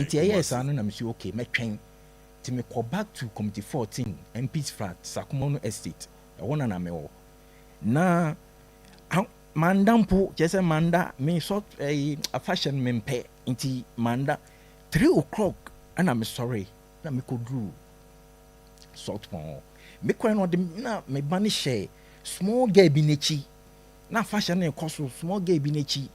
yes, I know I'm okay, my train. To me call back to Committee 14, MP's flat, Sakumono Estate. I want an ameo. Na mandampo, just a manda, me sort a fashion mempe, inti manda 3 o'clock, and I'm sorry, na me could do sort more. Me no de na me bani share small gay binechi. Na fashion and cost small gay binechi.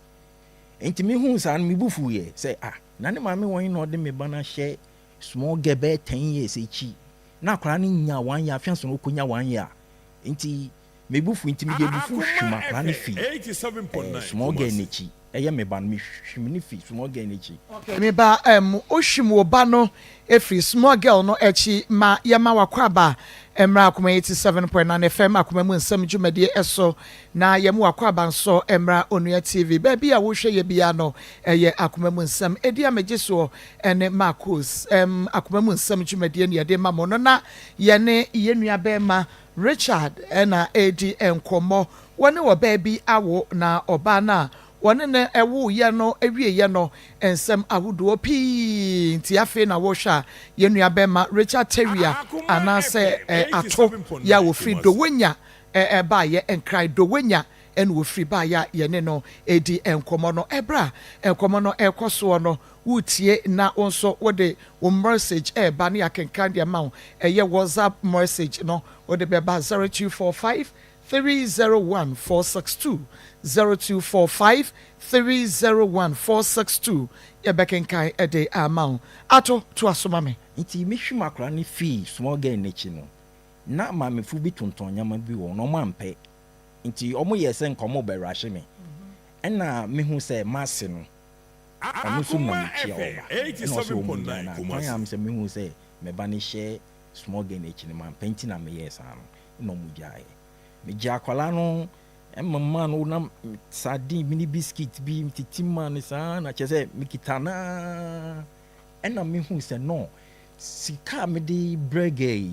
Inti me who's and me bufu ye say nane mame won no de me bana share small gay be 10 years echi. Na kwara ni nya 1 year afianso no konya 1 year. Inti me bufu inti me bufu hwima kwara ni fi 87.9 small gay nechi. Eye me ban me hwimi ni fi small gay nechi. Me ba ohwim wo ba no efri small girl no echi ma yema wakwaba Emra Akoma 87.9 FM Akoma mu nsam dwumade eso na yemu wakwaba nso Emra Onua TV baby a wo hwe ye bia no eye Akoma mu nsam edi amegiso ene Maa Akos Akoma mu nsam dwumade ne yede mamo no na ye ne ye nua bema Richard na edi enkomo wone wo baby awo na oba na wone ne ewo ye no ewie ye no ensem ahudo pi nti afi na wo hwa ye nua bema Richard Terrier anase ato ya wo free do wenya ba ye enkrai do wenya en wo free ba ya ye ne no edi enkomo no ebra enkomo no ekoso no wutie na onso wode wo message ba ne akenkan de ma ye WhatsApp message no wode be ba 0245 301 462 0245 301 462 yebekenkai ede amount ato to asoma me nti mehwima akra ne fee small girl nechi no na ma me fu bi tonton nyama bi wo no mampe nti omo yese nkomo berahye me na mehu se masse no omo so na mechia oba 87.9 kumasi am se mehu se me ba ne share small girl nechi ne mampe nti na me yesa no no mujae me ja kwala no mama no na sardine mini biscuit bi titima ne sa na chese mikitana ena mehu se no sika me di brege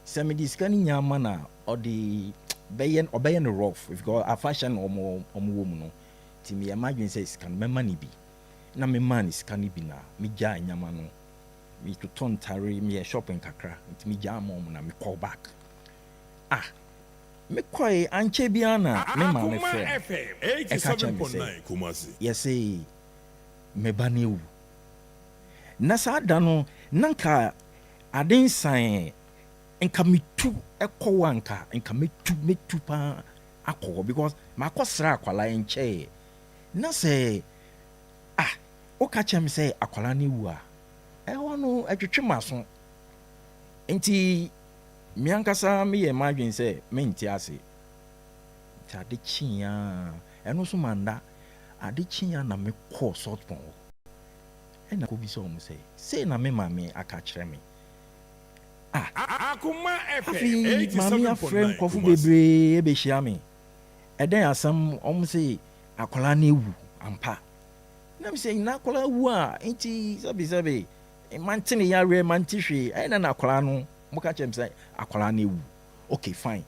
se me di sika ni nyama na odi beyen rough if go a fashion omo womu no ti me imagine say sika me mani bi na me man sika ni bi na me ja nyama no me to ton tare me shopping kakra ti me ja mom na me call back me koi anche biana me ma me friend 87.9 kumasi yes me banewu na sa da no nanka aden san enka metu ekowanka enka metu pa akọ because ma akọsra akwala enche na se o ka chem se akwala ne wu a ewo no atwetwe maso enti miankasa me ye madwen se menti ase tade chia eno so manda ade chia na me call sort pon ena ko bi so mo say na me mame aka kire me Akoma FM 87.9 friend kofu bebre e be hia me eden asam om say akola na ewu ampa na me say na akola wu a enti sabi mantene ya re mantihwe ena na akola no muka chem say akwala na ewu okay fine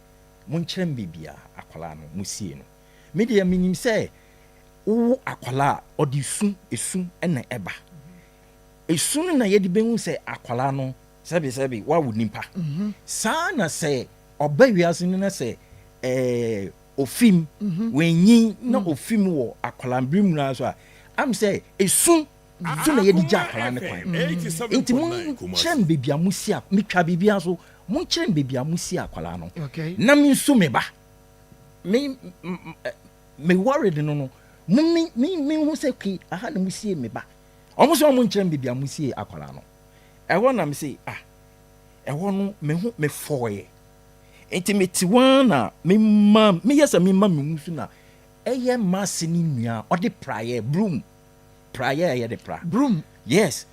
mun kyerem bibia akwala no musie no me de minim say wo akwala odisu esu na eba esu na ye de behu say akwala no sabi wa wo nimpa sa na say oba wiase no na say ofim wenyin na ofim wo akwala mbrim na so am say esu so na ye di ja akwala ne kwan enti mun kyerem bibia musia metwa bibia so mun kyerem bibia musia akwala no na min so me ba me worried no me hu say ki aha na musie me ba omo so mun kyerem bibia musie akwala no ewo na me say ewo no me hu me foye enti me ti wana me yesa me ma me musu na eye masse ni nua ode prayer broom prayer ya de pra broom yes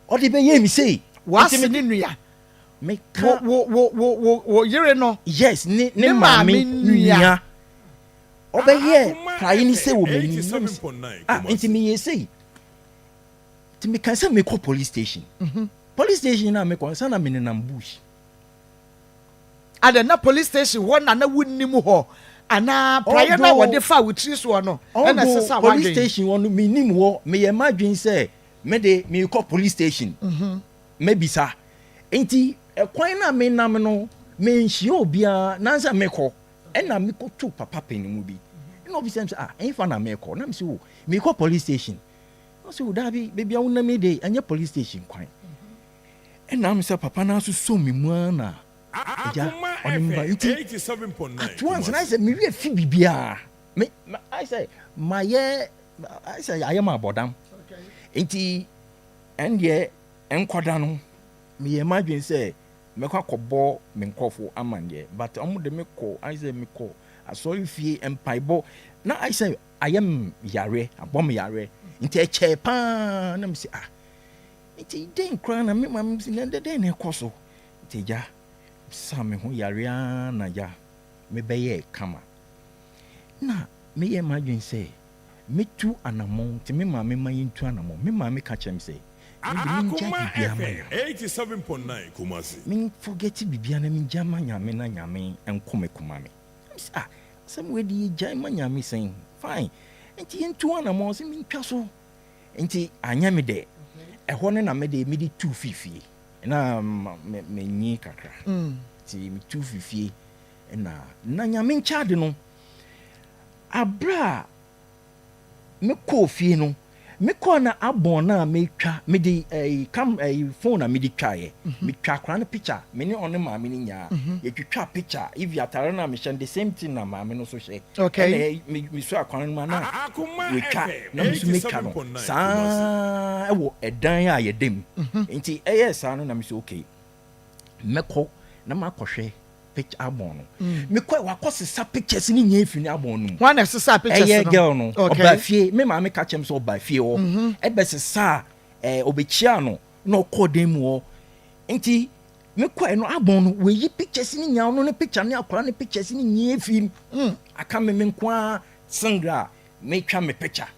ode be ye mi say what me nua me wo yere no yes ne ma me nua obe ye prayer ni say wo me ni enti me ye say ti me kan say me call police station police station na me kon say na me na bush na police station won na wunni mu ho ana prayer na wode fa wutri so no na sesa police station won me nim wo me ye madwin say me de me call police station maybe sir enti kwan na me nam no me nhie obia na nsa me kɔ ɛna me kɔ to papa panimu bi na obi say ɛnfa na me kɔ na me say o me call police station I say o da bi baby awuna me de anya police station kwan ɛna am say papa na so me mu na ja onimba nti 87.9 at once na say me wi afi bibia me I say I am abodam nti ɛndeɛ ɛnkɔda no me ye imagine say me kwa kɔbɔ me nkɔfo amandeɛ but ɔmo de me kɔ I say me kɔ asɔre fie empaibɔ na I say I am yare abom yare nti ɛkyɛ pa na me say nti den kra na me mam si na den na ɛkɔ so nti ja sa me ho yare na ja me bɛyɛ kama na me ye imagine say me tu anamon nti me ma me mayintu anamon me ma me ka kyem say Akoma FM 87.9 Kumasi. Me forget bibia na me jama nyame na nyame enkome kuma me. Some way di jama nyame sen. Fine. Enti entu anamon se me ntwa so. Enti anya me de. Ɛhɔ ne na me de me di 250. Na me nyi kakra. Ti me 250 na nyame nchade no. Abra me kɔ fie no. Me call na abon na me twa me di phone na me di twa ye me twa kra na picture me ni on ma me ni nya ye twa picture if you atare na me share the same thing na ma me no so share okay me so akwan ma na we twa na me so me twa no sa e wo edan a ye dem nti sa no na me so okay me call na ma kɔhwɛ picture abon no me kwa wakɔsesa pictures ni nya efi ni abon no one exercise pictures no girl no oba fie me ma me ka chem so oba fie wo e be sesa obechia no na okɔdem wo nti me kwa no abon no we yi pictures ni nya no ne picture ni akora ne pictures ni nya efi aka me nko singra me twa me picture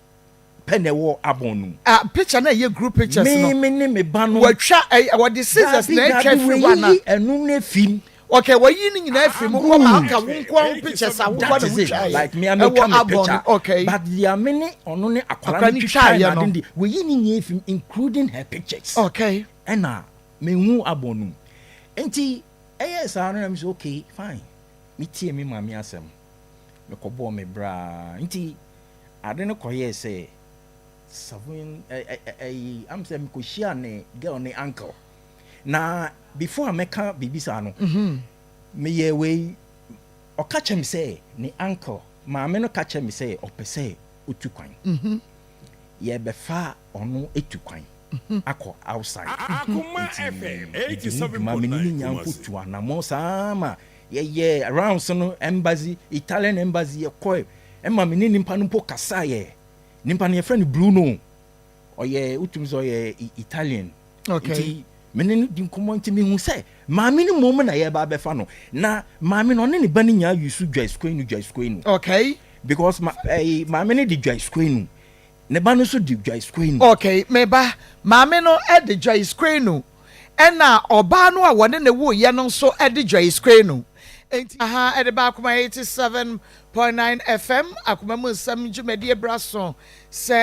pene wo abon no picture na ye group pictures no me ne ba no watwa what the scissors na twa fi wana enu ne film okay, what you need in film? What pictures are like me? I make a picture. Okay, but there are many on a aquarium. We need film, including her pictures. Okay, and now me who abonu. Enti, yes, I'm okay, fine. Me tea me mami asem. Me kobo me bra. Enti, I don't know say. Seven, I'm saying me ko share ne girl ne uncle. Na before I make a bibisa no me ye we o catch me say ni uncle ma me no catch me say o pese otu kwan ye be fa ono etu kwan akọ outside Akoma FM 87.9 ma me ni nyankotu anamo sama ye around so no embassy Italian embassy ye ko e ma me ni nimpa no po kasa ye nimpa no ye friend Bruno o ye utum so ye Italian okay menen di nkomo nti me hu se maami ni mom na ye ba be fa no na maami no ne ne ba ni nya yusu dwa square nu okay because maami ne di dwa square nu ne ba no so di dwa square nu okay me ba maami no e di dwa square nu e na oba no a wone ne wo ye no so e di dwa square nu enti e de ba Akoma 87.9 FM Akoma mu nsam dwumadi ebraso se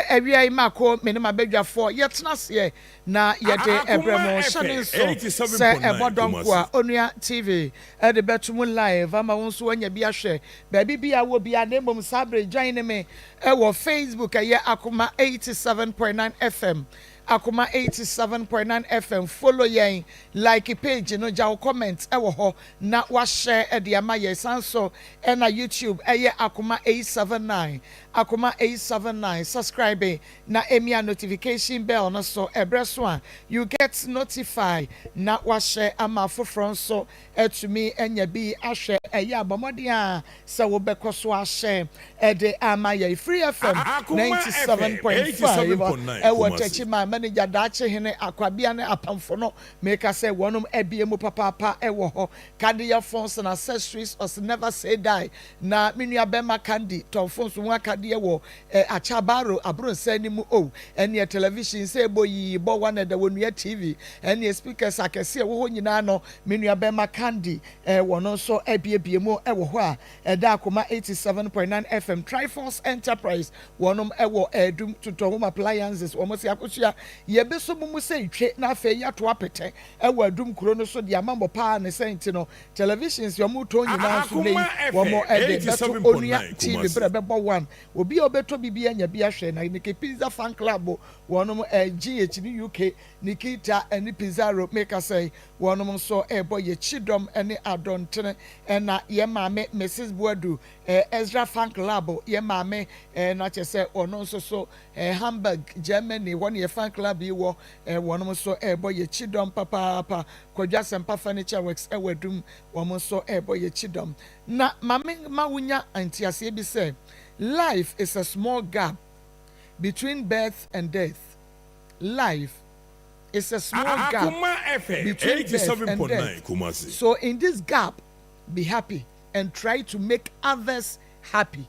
awia imako me ne mabadwafo yetena se na yede ebremo shane so se ebodonko a onua TV e de betum live ama wonso wanya bi ahwe ba bibia wo bia na emom sabre join me e wo Facebook ye Akoma 87.9 FM Akoma 87.9 FM follow yen like page no jaw comment e wo ho na wa share e de ama ye sanso e na YouTube e ye Akoma 879 Akoma 879 subscribe na emia notification bell no so ebreso a you get notified na wa share ama foforo so etumi enya bi ahwe e ye abomode a se wo bekoso a share e de ama ye free FM 97.5 e wo techi ma manager dache hene akwabia ne apamfo no make say wonum ebiemu papa e wo ho cardiac phones and accessories us never say die na menua bema candy ton phones one de wo achabaro abronsa ni mu o ene television say boyi bo one da wonu TV ene speakers akese wo ho nyina no menua bema candy wono so ebiebie mu wo ho a eda Akoma 87.9 FM Triforce Enterprise wonom wo edum tutohom appliances wo mo se akosua ye be so mu say twe na afa ya to apete wo adum kuro no so de amambo pa ne senti no televisions yo mu to nyina so nei wo mo ede beto onua TV bebo one obi obeto bibi anya bi ahwe na Nike Pizza Fan Club wonom GH UK Nikita and Pizarro make us say wonom so boy ye chidom ene adontene na ye maame Mrs Boadu Ezra Fan Club ye maame na che say ono so Hamburg Germany one ye fan club yi wo wonom so boy ye chidom papa Kwadwa Sempa Furniture Works wadum wonom so boy ye chidom na maame mawunya antiase bi say life is a small gap between birth and death. Life is a small gap between birth and death. So in this gap, be happy and try to make others happy.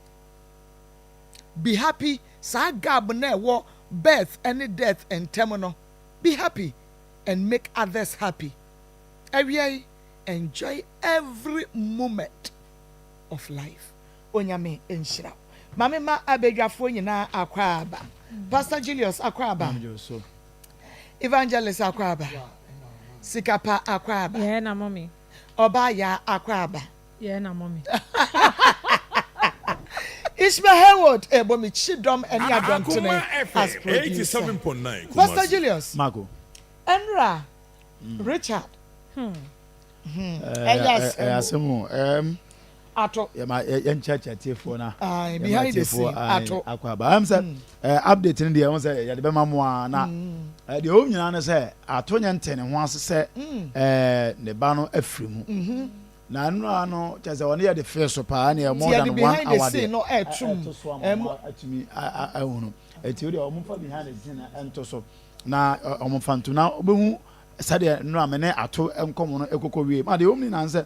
Be happy. Sa gap na wo birth and death and terminal. Be happy and make others happy. Enjoy every moment of life. Onyame enshira. Mame ma abedwafo nyina akwaba. Pastor Julius akwaba. Evangelist akwaba. Sikapa akwaba. Yeah na mommy. Obaya akwaba. Yeah na mommy. Ishmael Hayward ebomi chidom eni adontene as producer. 87.9 Pastor Julius. Marco. Enra. Richard. Yes. Asemo Ato. Yen church atiefo na. Behind the scene. Ato. Akwaba. Am say update ni dey won say ya de be mamoa na. The home nyina na say ato nya ntene ho ase say ne ba no afiri mu. Na nura no che say woni ya de face pa na more than 1 hour dey. No etum. Atumi ahunu. Eti o dey o mo fa behind the scene ento so. Na o mo fa ntu na obehu sade nura me ne ato enkomo no ekoko wie. Ma de home ni na say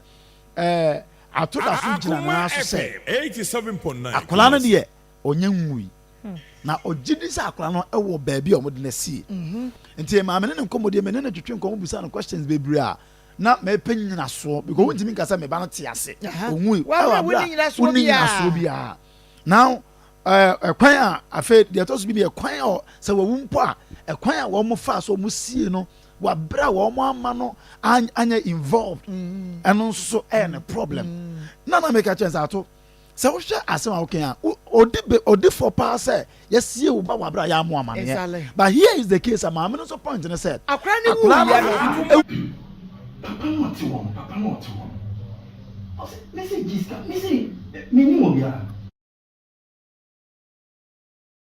ato da so gina na so say 87.9 akola no de onye nwui na ogidi sa akola no ewo baabi o mo de na sie nti ma me ne nkomo de me ne twetwe nkomo busa no questions bebre a na me penyina so because won timi nkasa me ba no te ase onwui wa woni nyina so bia now kwan a afa de to so bi kwan o se wawumpo a kwan a wo mo fa so mo sie no wa bra wo mo ama no anya involved and so any problem na make a chance ato se wo hwe asem a wo kan odi for pass say yes ye wo ba wa bra ya mo ama ne but here is the case am no so point in said akra ni wu ya no papa no to message message mini mo bia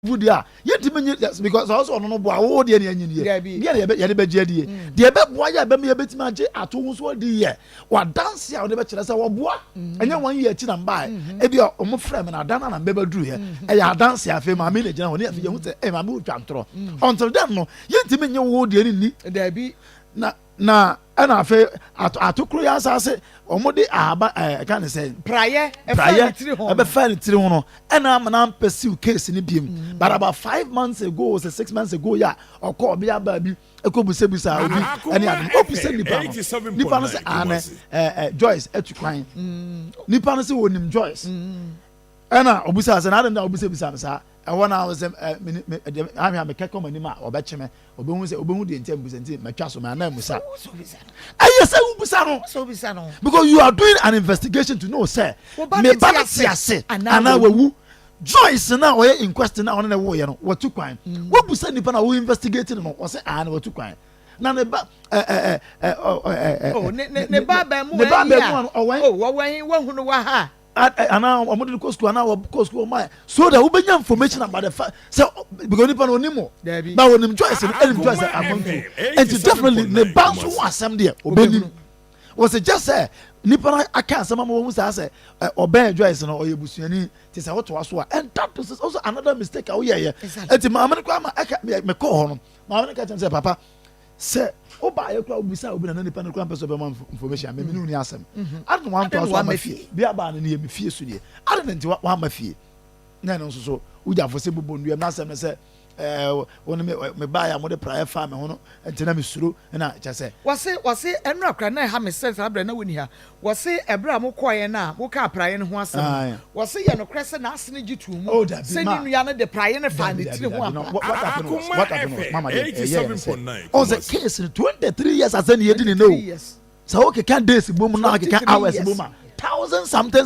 Wudia yetimi because also no bo awo de ne anyini ye be gye die de be boa ya be me betima agye ato hu so di ye wa dance ya wo de be kire se wo boa enya wan ye chi na mba e bi o mo frame na dana na be duru ye e ya dance ya fe ma me le gina ho ne afi ye hu se e ma me utwantro until then no yetimi nye wo de ni da bi na ana afi atokro ya asase omode ahaba kan say praye e be fa ni tiri ho no ana am pursue case ni biem but about 5 months ago or 6 months ago ya okọ obi aba bi ekobusebusa obi ani adum opuse nipa no say ane Joyce etukwan nipa no say wonim Joyce ana obusa say na adam na obusebusa sa when I was I'm keko mani ma obecheme obehu say obehu de ntem busenti matwa so ma na musa yes say no because you are doing an investigation to know say me ba tiase ana wawu Joyce na we in question na one na wo ye no watu kwan wo busa nipa na wo investigating no wo say ana watu kwan na ne ba ne ba mu wo hunu wa ha ana omodi ko school ana ko school my so that we benya information about the fact so because nipa no nimo but when him Joyce and Joyce among you and definitely the bounce asem there obeni was it just say nipa na aka asem am wo say obey Joyce no oyebusuani ti say what so and that is also another mistake how here enti ma amene kwa aka me call ho no ma amene ka say papa say oba ye kwa obisa obi na nipa no kwa person be information me ni asem I don't want to ask my fee bia ba na ye me fie so die I don't want wa ma fie na no so uja for se bubu ndu na asem se won me ba ya mo de prayer fa me ho no entina me suro na cha se wase enu akra na ha me sense abra na woni ha wase ebra mo koye na mo ka prayer no ho asem wase ye no krese na asene gitu mu se ni nua no de prayer no fa ne tiri ho what happened mama de 87.9 on the case 23 years as any yedi no so okay can days boom na can hours boom 1000 something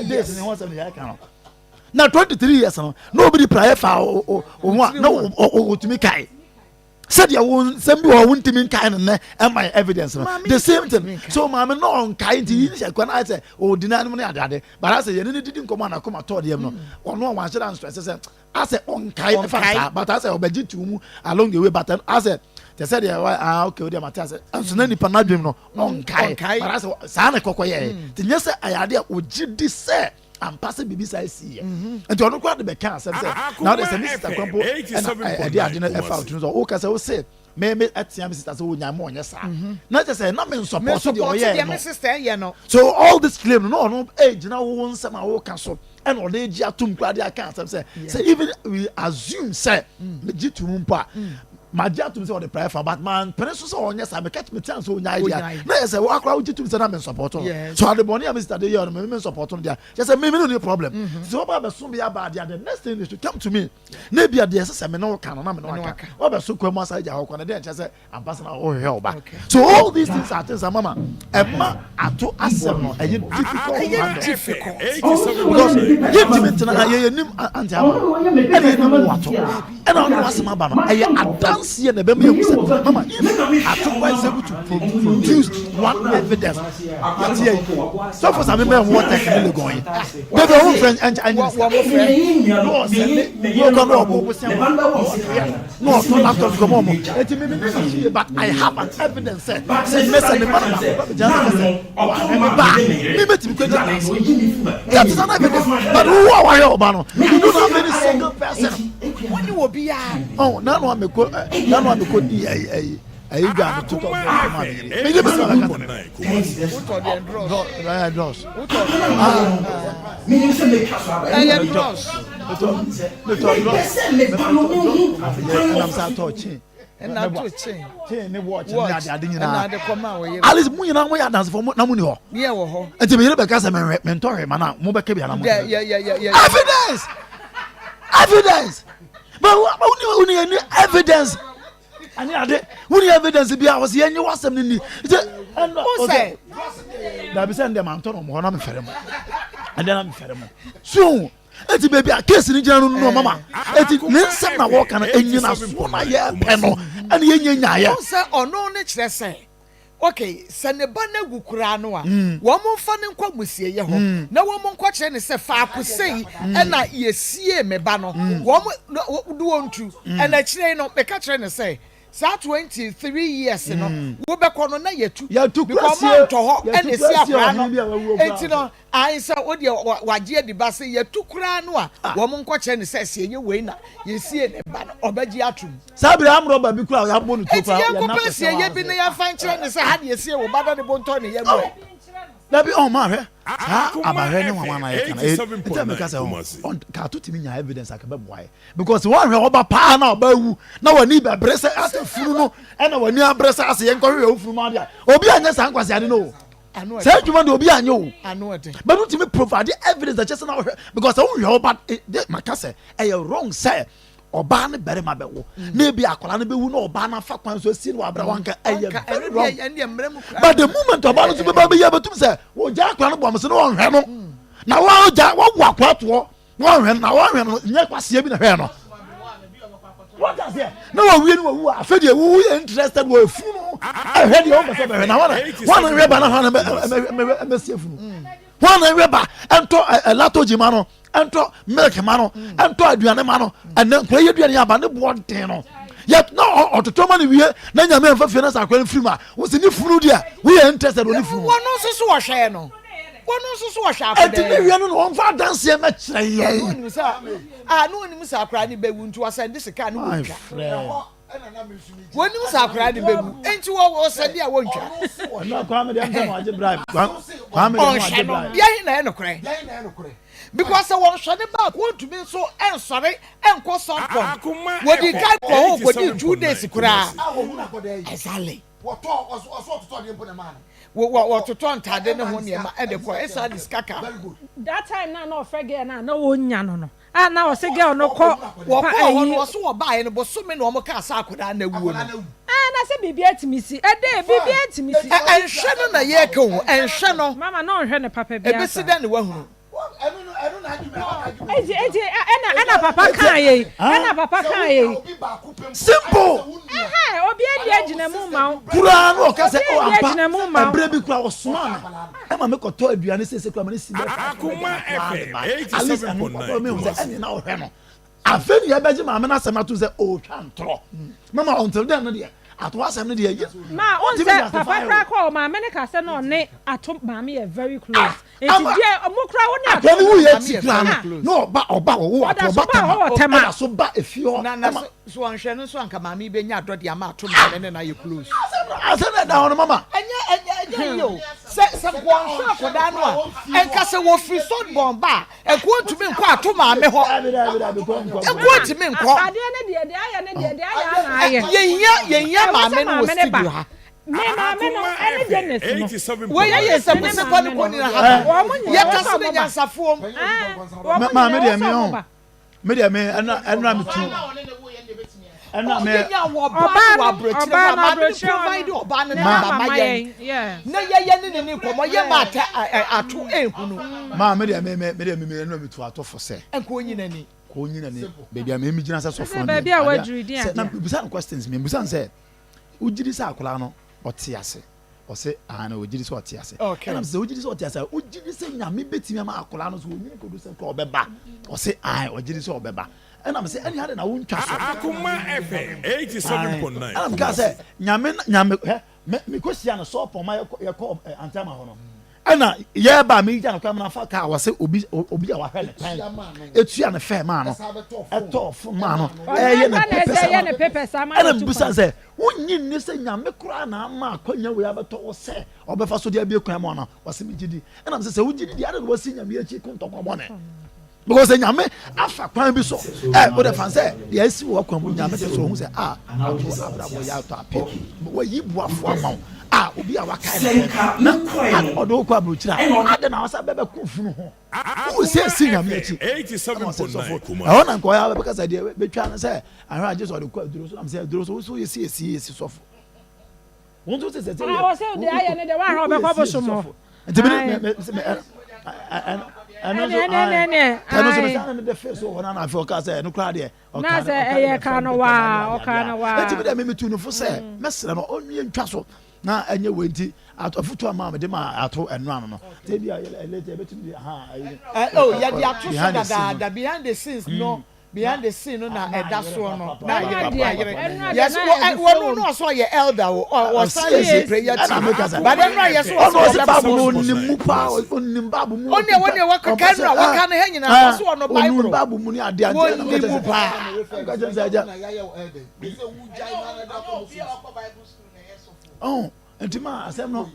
days ni ho asem ya kan now 23 years no nobody pray for no to me kai said you won some be won to me kai na am my evidence no the same thing so mama no on kai nti you can I say oh deny no na adade but I say you need didn't come on Akoma told them no ono wan share stress say I say on kai but I say obeji to mu along the way but I say they said okay we matter say so na nipa na dwem no on kai but I say sa na kokoye ti nyese ayade ogidi say I'm passing BBC see and to no kwade be kan say now there's a Mr. Kwampo and I didn't effort to so okay say me atia me sister say onya mo onye sa na just say na me support the oye no sister ye no so all this claim no age na wo nsem a wo kan so and on age atum kwade akan say even we assume say me jitum mpa Maja to say on the prayer for but man peneso so onya sa me catch me chance so onya idea na say wa akra wo jitum say na me support so at the morning am Mr. Dey on me support on there just say me no problem so ba be so be about there the next thing is to come to me na bia there say me no kan na me no aka wa be so kwamu asa ja hokọ na dey say am pass na oh help back so all these things are things mama emma ato asem no e difficult because you meet na ye nim anti aba and you know what and on asem aba no e adan see na be me say mama if Akoma is able to produce one evidence so for some men what technically going they be one friend and no say no come up say no to laptop come on but I have an evidence say message the man me bet me that is an evidence but who are you no you don't have any single person when you will be oh now I'm di ai ga to talk about me dey be so dross me say me kaso dross I'm sa touching and na to chain ne watch na ade nyina na de koma wo ye alice mu nyina mo ya dance for na mu ni ho ye wo ho enti me be ka say me ntore ma na mo be ka bia na mo yeah evidence but uni any evidence ani ade uni evidence bia was ye nyi wasem ni okay da be send them anton mo na me fere mo and then am fere mo so eti baby a case ni jana no mama eti ne nsem na wo kan enyina so na ye pe no ani ye nyanya ye o se ono ne kire se okay se ne ba na gukura no a wo mo fa ne nkwa musie ye ho na wo mo nkwa kire ne se fa akosei e na ye sie me ba no wo mo do wontu e na kire no be ka kire ne se sa 23 years no wo be kono na yetu because man to ho e ne si akra no enti no ai sa wo de waje di ba se yetu kura no a wo mo nkwa kire ne se se ye we na ye sie ne ba no obaji atum sabre amro ba bi kura ya bo no to fa ya na ko se ye bi ne ya fan kire ne se ha de ye sie wo ba do ne bonto ne ye mo na bi on ma hwe abahwe ne mama na ye kana e me ka say on ka to timi nya evidence akaba boy because one hwe oba pa na oba wu na wani be brese ase furu no e na wani abrese ase ye nkọ hwe furu ma dia obi anya san kwase ade no say juma de obi anya o but don't me provide evidence that just now because I hwe oba maka say e wrong say oba ne bere ma be wo na bi akola ne be wu na oba na fa kwan so si no abra wanka aye but the moment oba no so be ba be ya betum say wo ja akola no bom so no hwe no na wo ja wo akwa to wo hwe na wo hwe no nya kwase bi na hwe no what does it no we no wu afedi wu interested wo fu no hwe de o be so be hwe na one hwe ba na ha na se fu one hwe ba ento lato jima no ento milk mano ento aduane mano ene nkwa ye aduane aba ne bo den no yet no ototo ma ne wie na nyame emfa fie na sakwa free ma wo se ni funu dia we are interested oni funu wono susu wo hwe no wono susu wo hwe akode enti ne wie no no mfa dance ye ma kire ye no sa no ni musa akra ni bewu ntu asende sika ni wo woni musa akra ni bewu enti wo sende a wo ntwa no kwa me dem dem aje bribe kwa me dem aje bribe ya hi na enokre because one shot back want to be so sorry and cause some what the guy for what you 2 days kura exactly what to turn tade ne ho niam e de ko esa diskaka very good that time na no frege na no wonya no na o se girl no ko wo ko so wo ba e no bo so me no mo ka sa akoda na wuo no na se bibia timisi e de bibia timisi enhwe no na ye ka wo enhwe no mama no nhwe ne papa bia e be si dan ne wahunu Ena papa kan ye. Ena papa kan ye. Simple. Obi e dia gina mu ma. Kura no ka se o ampa. Ebre bi kura osuma. E ma me koto aduane sese kura ma ne si. Akoma FM 87.9. Eni na o hwe no. Afeni ya beji ma me na asem atu se o twa ntro. Mama until then no dia. Ato asem no dia. Ma on se papa kra ko ma me ne ka se no ne ato ma me very close. Enti dia omukra wo ne ato wo ye ti kra no oba wo ato tema so ba efio na so anhwe no so anka ma me be nya ado dia ma ato ma ne na ye close asem da hono mama enya yo se ko anhwe akoda no a enka se wo free so bomba e ko ntumi nko ato ma me ho e ko ntumi nko ade ne de aya na aya yenya ma me no wo studio ha me no any Genesis no we ye se ko se ko ni ko ni ha ye ka se nya safuom ma me de me on me de me ana me tu ana me oba provide oba ne mama ye na ye ni ko mo ye ma ato ehunu ma me de me ana me tu ato for se enko nyina ni ko nyina ni baby am me gina se so for baby a wadru di na busan questions me busan say ujiri sa akola no otiase ose ana ojiri so otiase na se ojiri so otiase ojiri se nyame betimi ma akola no so onyini ko do se ko obeba ose ai ojiri so obeba na me se ani hade na wontwa so Akoma FM 87.9 am ka se nyame me ko sia no so pon ma ye ko antama ho no ana ye ba me gya no kwa na fa ka wase obi a wa hwe ne pan etua ne fe ma no etof ma no ye ne pepe sama ana busa se wonyi ne se nyame kura na ma akwanya we abeto wo se obefa so dia bi kwan mo no wase me gidi ana se wogidi dia na wase nyame achi kontomo mo ne because nyame afa kwan bi so wo de fan se dia si wo kwan mo nyame se so hu se abrabo ya to ape wo yi buafo ama obi a waka na odo kwa bruchira ade na wasa bebe kufunu ho wo se nyame achi 87.9 Kuma ona nko ya bebe kasa de betwa na se ahwa age so de kwa duro so am se duro so so yesi sofo won to se o se de aye ne de wa ha obekwa bosomo nti me ano so me sana me de face o na afi o ka se no kra de na se eye ka no wa o ka no wa nti me de me tu no fo se mesra no onye ntwa so na enye wenti atofutu ama me de ma ato enu ano no te bia elete betumi ha ya di ato so da behind the scenes no behind the scene no na eda so no na yes wo no so ye elder o say prayer team but then no yes o babu ni mu pa oni babu mu oni wa ka camera wa ka na he nyina so no bible babu mu ni ade ade na mu pa ka je say ja oh entima asem no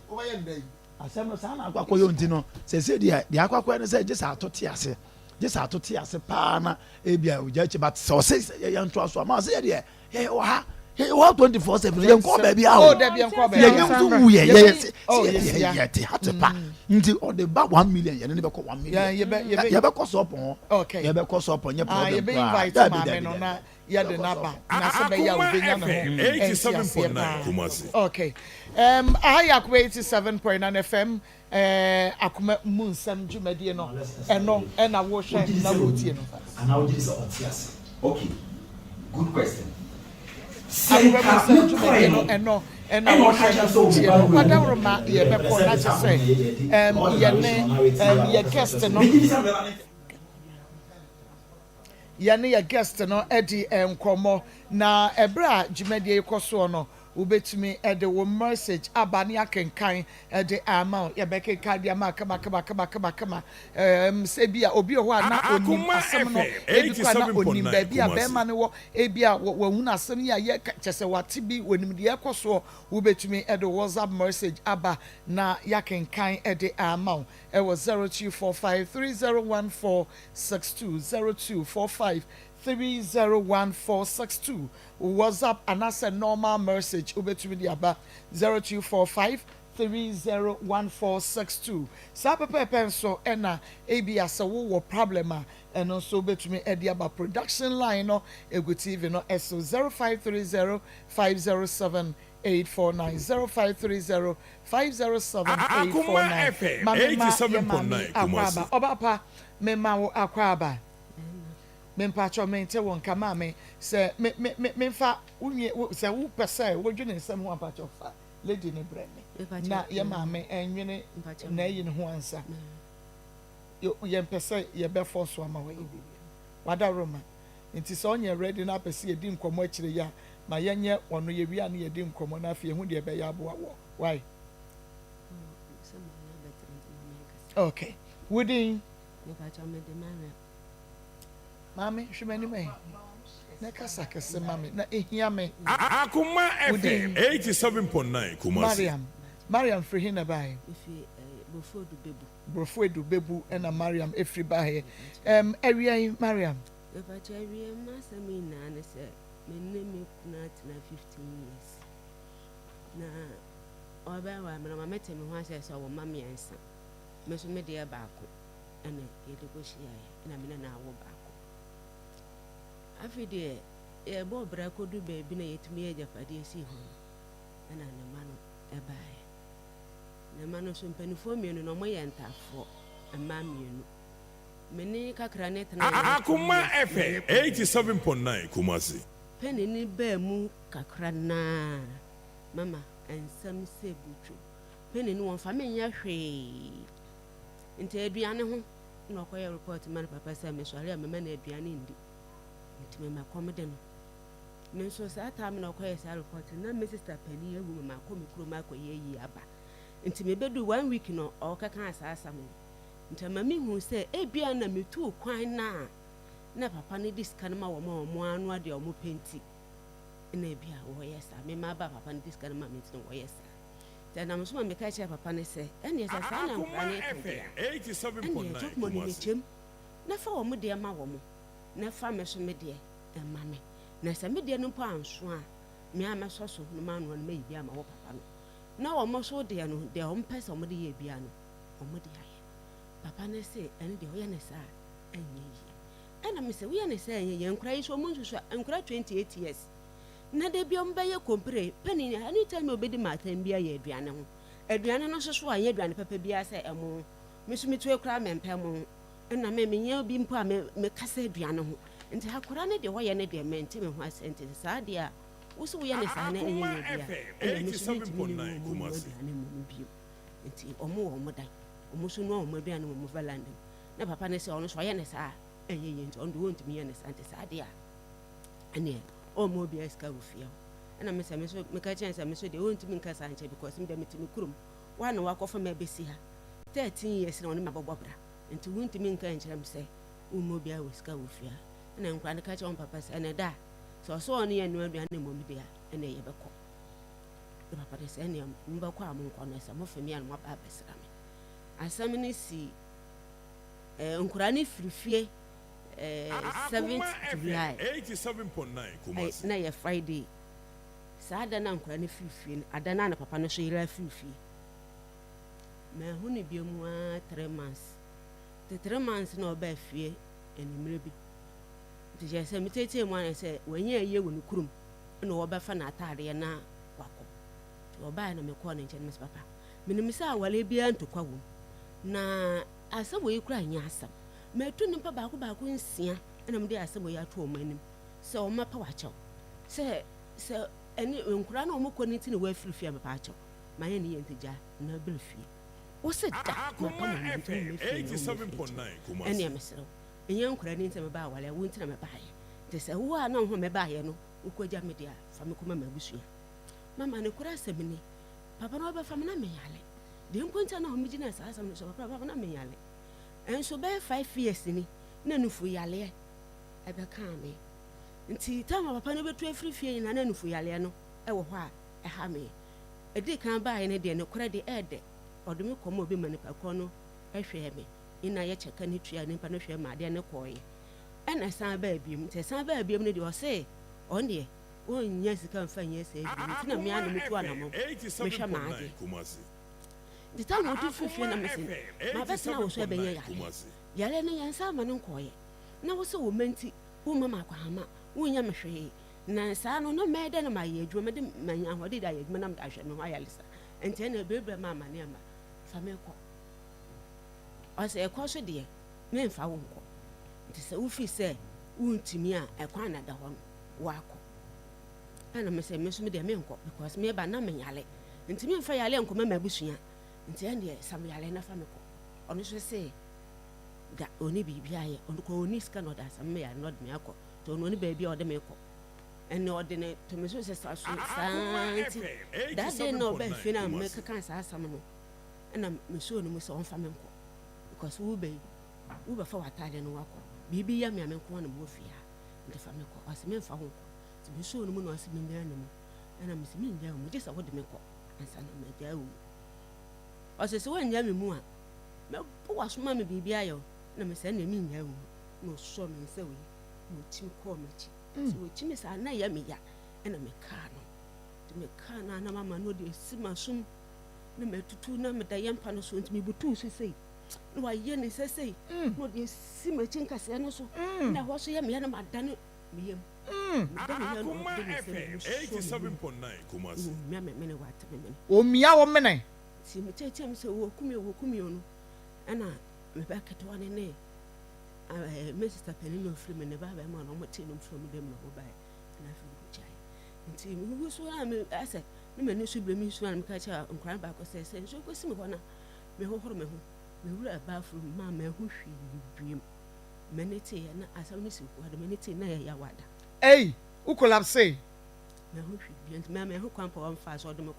sana akwakoyo nti no se dia akwakoyo ne se je sa atoti ase pa na ebia ujachi but so say ya nto so ma say dia wa ha wa 24/7 ye nko ba bia o da bia nko ba ye nso wu ye te hatepa nti o de ba 1 million ye ne be ko 1 million ye be ko so pon okay ye be ko so pon ye problem ye be invite ma me no na ya de na ba na se be ya obenya na ho 87.9 Kumasi okay ahaya Akoma 87.9 FM Akoma munsam dwumadie no eno na wo hwe na wo tie no ana wo jisa otias okay good question Akoma munsam dwumadie no eno na wo hwe na wo tie no kwadawroma ye be ko na che say ye guest no ye guest no edi enkomo na ebra dwumadie koso no wobɛtumi ɛde wo message aba ne akenkan ɛde ama yɛbɛkenkan de ama kama sɛ bi a obi wɔ hɔ a na onim asɛm no ebi kɔ a na onim baabi a bɛrima no wɔ ebi a wɔhunu asɛm yi a yɛ kyɛ sɛ wate bi wɔnim deɛ ɛkɔ soɔ wobɛtumi ɛde WhatsApp message aba na yɛkenkan ɛde ama wo ɛwɔ 0245301462 0245301462 WhatsApp anasa normal message ubetumi di aba 0245301462 saa pepepe nso ɛna ebi asa wo problem a ɛno nso ubetumi ɛdi aba production line no egu TV no ɛso 0530507849 0530507849 87.9 Kumasi Obapa mema wo akwaba mempacho mente won kama me se memfa unye se wo pese wo dwene nsem ho apacho fa lady ne breme na ye ma me enwene na yi ne ho ansa yo ye pese ye be force ama we bi wada roma nti se onye ready na pese ye di nkomo akire ya ma yenye ono ye wi ane ye di nkomo na afie hu de be ya aboa wo why okay woodin mepacho me de mama Mami, shimeni me. Na kasa kese mami, na ehia me. Akoma FM 87.9 Kumasi. Mariam free na bai. Ifi bofo du bebu. Brofo du bebu na Mariam efri bai. Area Mariam. Mepacho area masami na ne se me me kuna na 15 years. Na oba wa me na mete me ho ase so wo mami ensa. Me so me de baako. Ana yede ko hia na me na awo baako. Afide e bo bra kodu baabi na yetumi yajafade si ho ana na mano e bae na mano so mpanifo mienu no moye ntafo ama mienu meni kakra net na Akoma FM 87.9 Kumasi peni ni ba mu kakra na mama ensam se butu peni ni won fa menya hwe nte aduane ho na okoye report man papa say me so ale me na aduane ndi ntime makomde no me so sa time na okoye sa report na me sister pani ewu me makomi kuro makoye yi aba ntime bedu 1 week no okaka asasa me ntama mi hu se ebia na metu kwan na papa ne diska na ma wo anu ade o mo penti na ebia wo yesa me ma ba papa ne diska na ma me tin wo yesa na msuma me ka che papa ne se ene yesa sa na nkwa ne 87.9 Kumasi na fa wo mo de ma wo mo na fa me so me de e ma me na se me de no po anso a me ama so so no ma no na me bia ma wo papa no na wo mo so de no de o mpesa mo de ye bia no o mo de aye papa ne se ene de o ye ne sa enye yi ana me se wo ye ne sa enye ye nkra yi so mo nsusu nkra 28 years na de bia mba ye kompre pani anytime obedi matam bia ye aduane no so a ye aduane papa bia se emo me so metu ekra mempe mo na me nya obi mpo a me kasa aduane ho nti hakora ne de hoye ne de mente me ho asente saa de a wo so wo ye ne saa na enye ye bia 87.9 Kumasi nti omo dan omo so no omo aduane mo valande na papa ne se ono so ye ne saa enye ye nti ondo wonti me ye ne saa nti saa de a ene omo bia ska wofia na me se me so me ka chance me so de wonti me nka saa nche because me de metimi kurum wa na wakofa me besi ha 13 years na ono mabobobra nti wonti me nka nkyerem se omo bia ska wofia na nkwa ne ka che on papa se ene da so ono ye no aduane mo me dia ene ye beko de papa de se ene mbakọ amonko na se mo femi an mo ba besra me asam ne si nkura ne firifie 7th July 87.9 Kumasi na ye Friday saada na nkura ne firifie adana na papa no so yira firifie ma hu ne bia mu 3 months the 3 months na oba fie enimre bi je se mitete mu an se wanya ye woni kurum na oba fa na atade na wako oba na me ko na nche mes papa minim se awale bia ntokwa wo na asabo yikura nya asam metu nimpa baako nsia na mde asabo ya to omanim se o mapa wacho se eni nkura na omoko ni ti ne wa firifie mapa acho maye ni yentija na bilfie wo se da mapa mo 87.9 Kumasi eni amesero enye nkura ni ntema ba awale wo ntina me baaye te se wo a na ho me baaye no ukoja media fa me koma mabusua mama ne kura semini papa no be fam na me yale de mponta na ho mi gina sa asam no so papa na me yale enso be 5 years ni na nufu yale e be kan me nti tama papa no betu afrifie na nufu yale no e wo ho a e ha me e di kan ba ne de ne kura de e de odumi komo obi manipa ko no e hwe me ina ye cheka ne tua ne pa no hwe ma de ne koye ena san ba biem te san ba biem ne de o se on de o nya sika mfa nya se bi na me anu mutu anamo me hwe ma de the time otu fifie na me se ma ba se na wo so e benya yale ne yan sa ma ne koye na wo se wo menti wo mama kwa hama wo nya me hwe na sa no no me de na ma ye adwuma de manya ho de da ye adwuma na me da hwe me ho ayalisa enti na bebre mama ne ma fa me ko o se e ko so de me mfa wo nko nti se wo fi se wo ntimi a e kwa na da ho no wo akọ ana me se me so me de me nko because me ba na me yale nti me mfa yale nko ma busua nti en de sam yale na fa me ko ono so se da oni bibia ye ono ko oni ska no da sam me ya no de me akọ to oni ba bia o de me ko ene o de ne to me so se sa so santi da de no ba fi na me ka sa sam no ena me so no mo se on fa me nko because wo be fa watale no akọ bibi ya me nko na mo fia nti fa me ko o se me mfa ho nko ti me so no mo no ase me ndia na mo ena me se me ndia mo je sa wo de me ko ansa na me dia wo o se wo ndia me mu a me po waso ma me bibi ayo na me se na me ndia wo no so me se we mo tim ko me chi so we chi me sa na ya me ya ena me ka no ti me ka na mama no de si masum na me tutu na me da yampa no so nti me butu so sei no wa ye ne sei no de si ma chi nkase no so na ho so ya me ya na madane me yam Akoma FM 87.9 Kumasi. Me wa ta me O mia wo mene. Si me tete me se wo kumi no ana me ba ketewa ne me sister Penny no free me ne ba ma no mo te no from dem no bo ba na fi go chai nti me so na me ase me ne so bre me so na me ka cha nkran ba ko se so ko si me ho na me ho horo me ho me wura ba fru ma me ho hwi biem me ne te na asam ne si ko da me ne te na ya wada Hey, who collapse? Me ho hwi biem me ho kwan pa on fa so dem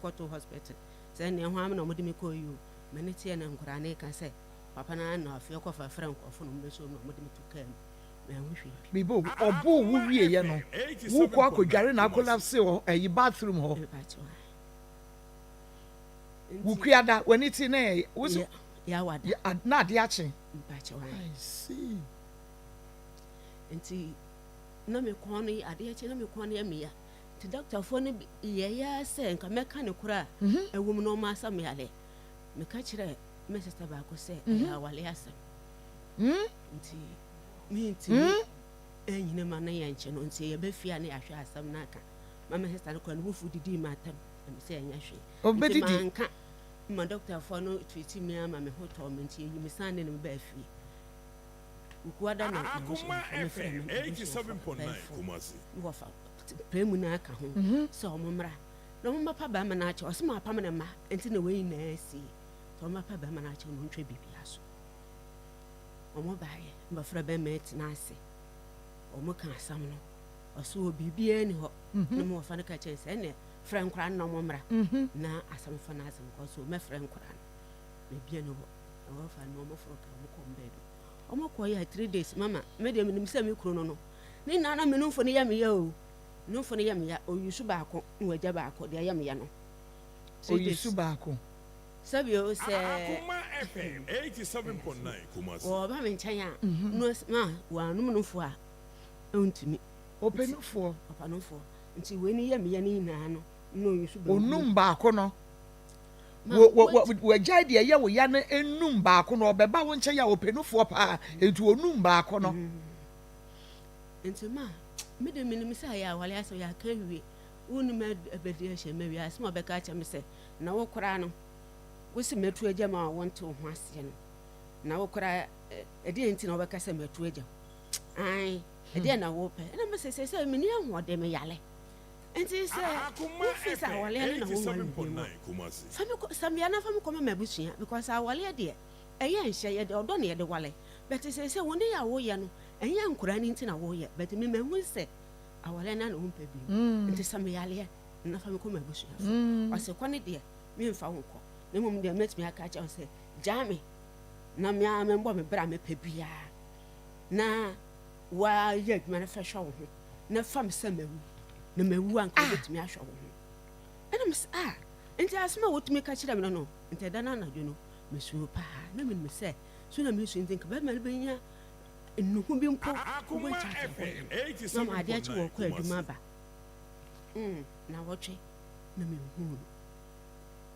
ko to hospital se ne ho am na mo de me ko yu me ne te na nkran ne ka se papa na na afia ko fa frank of no me so no mo de me to kam me ho hwi Bibo, obo wo wie ye no. Wo ko akodware na collapse ho e bathroom ho. Wo kuada wani ti na wo ya wada na de ache. I see. Enti na me kwano ade ache na me kwano ya me ya. Ti doctor fo ne ye ya se nka me ka ne kura ewum no ma asa me ale. Me ka kire me sister ba ko se ya wale asa. Nti me nti enyi ne ma na ya nche no nti ye be fia na ya hwe asam na aka. Mama sister ko no fu didi ma tam. Me se anya hwe. Obedidi. Ma doctor for no treat me ama me ho torment yi me san ne me ba fie ukuada na Akoma FM 87.9 Kumasi. wo fa premu na aka ho so omomra na omma pa ba ma na ache osema pa na ma enti na we na asi to omma pa ba ma na ache no ntwe bibia so omo baaye mba fra ba met na ase omo ka asam no oso bibia ni ho na mo fa na ka che se ne friend kura na omomra na asam fa na asam ko so me friend kura na bia no ho fa no mo fro ka mo ko mbedo omo ko ya 3 days mama me de me se me kuro no ni na na me no fo ne ya me ya o no fo ne ya me ya o yusu ba ko nwaja ba ko de ya me ya no O yusu ba ko sabi o se Akoma FM 87.9 Kumasi. o ba me nchen ya no ma wa no no fo a ontimi openufo papa no fo nti we ni ya me ya ni na no no yusu ba onum ba ko no wo jai de ye wo ya na enum ba ko no obeba wo nche ya openufo pa etu onum ba ko no nti ma me de me ni se ya wale aso ya ka wi unu me abedi a hye me wi asema obeka cha me se na wo kora no wo si metu agya ma wonte ho ase no na wo kora edi enti na obeka se metu agya ai edi na wo pe na me se me ni ahode me yale enti se Akoma ofisa wale na wo 87.9 Kumasi. fami ko samia na fami ko me busua because awale de eye nhye ye de odo na ye de wale but se woni ya wo ye no enye nkura ni nti na wo ye but me hu se awale na no mpa bi nti samia le na fa me ko mabusu o se ko ne de me mfa wo ko na mum de met me aka cha o se jame na me a me mbo me bra me pa bia na wa ye adwuma na fa hwa wo ho na fa me se mawu na mawu anka betimi ahwa wo ho ena me enti asema wotumi ka kira me no enti da na anadwo no mesuo pa na me se so na me su enti ka ba me benya nuhu bi mpo ko bo cha na ma ade achi wo ko adwuma ba na wotwe na me hu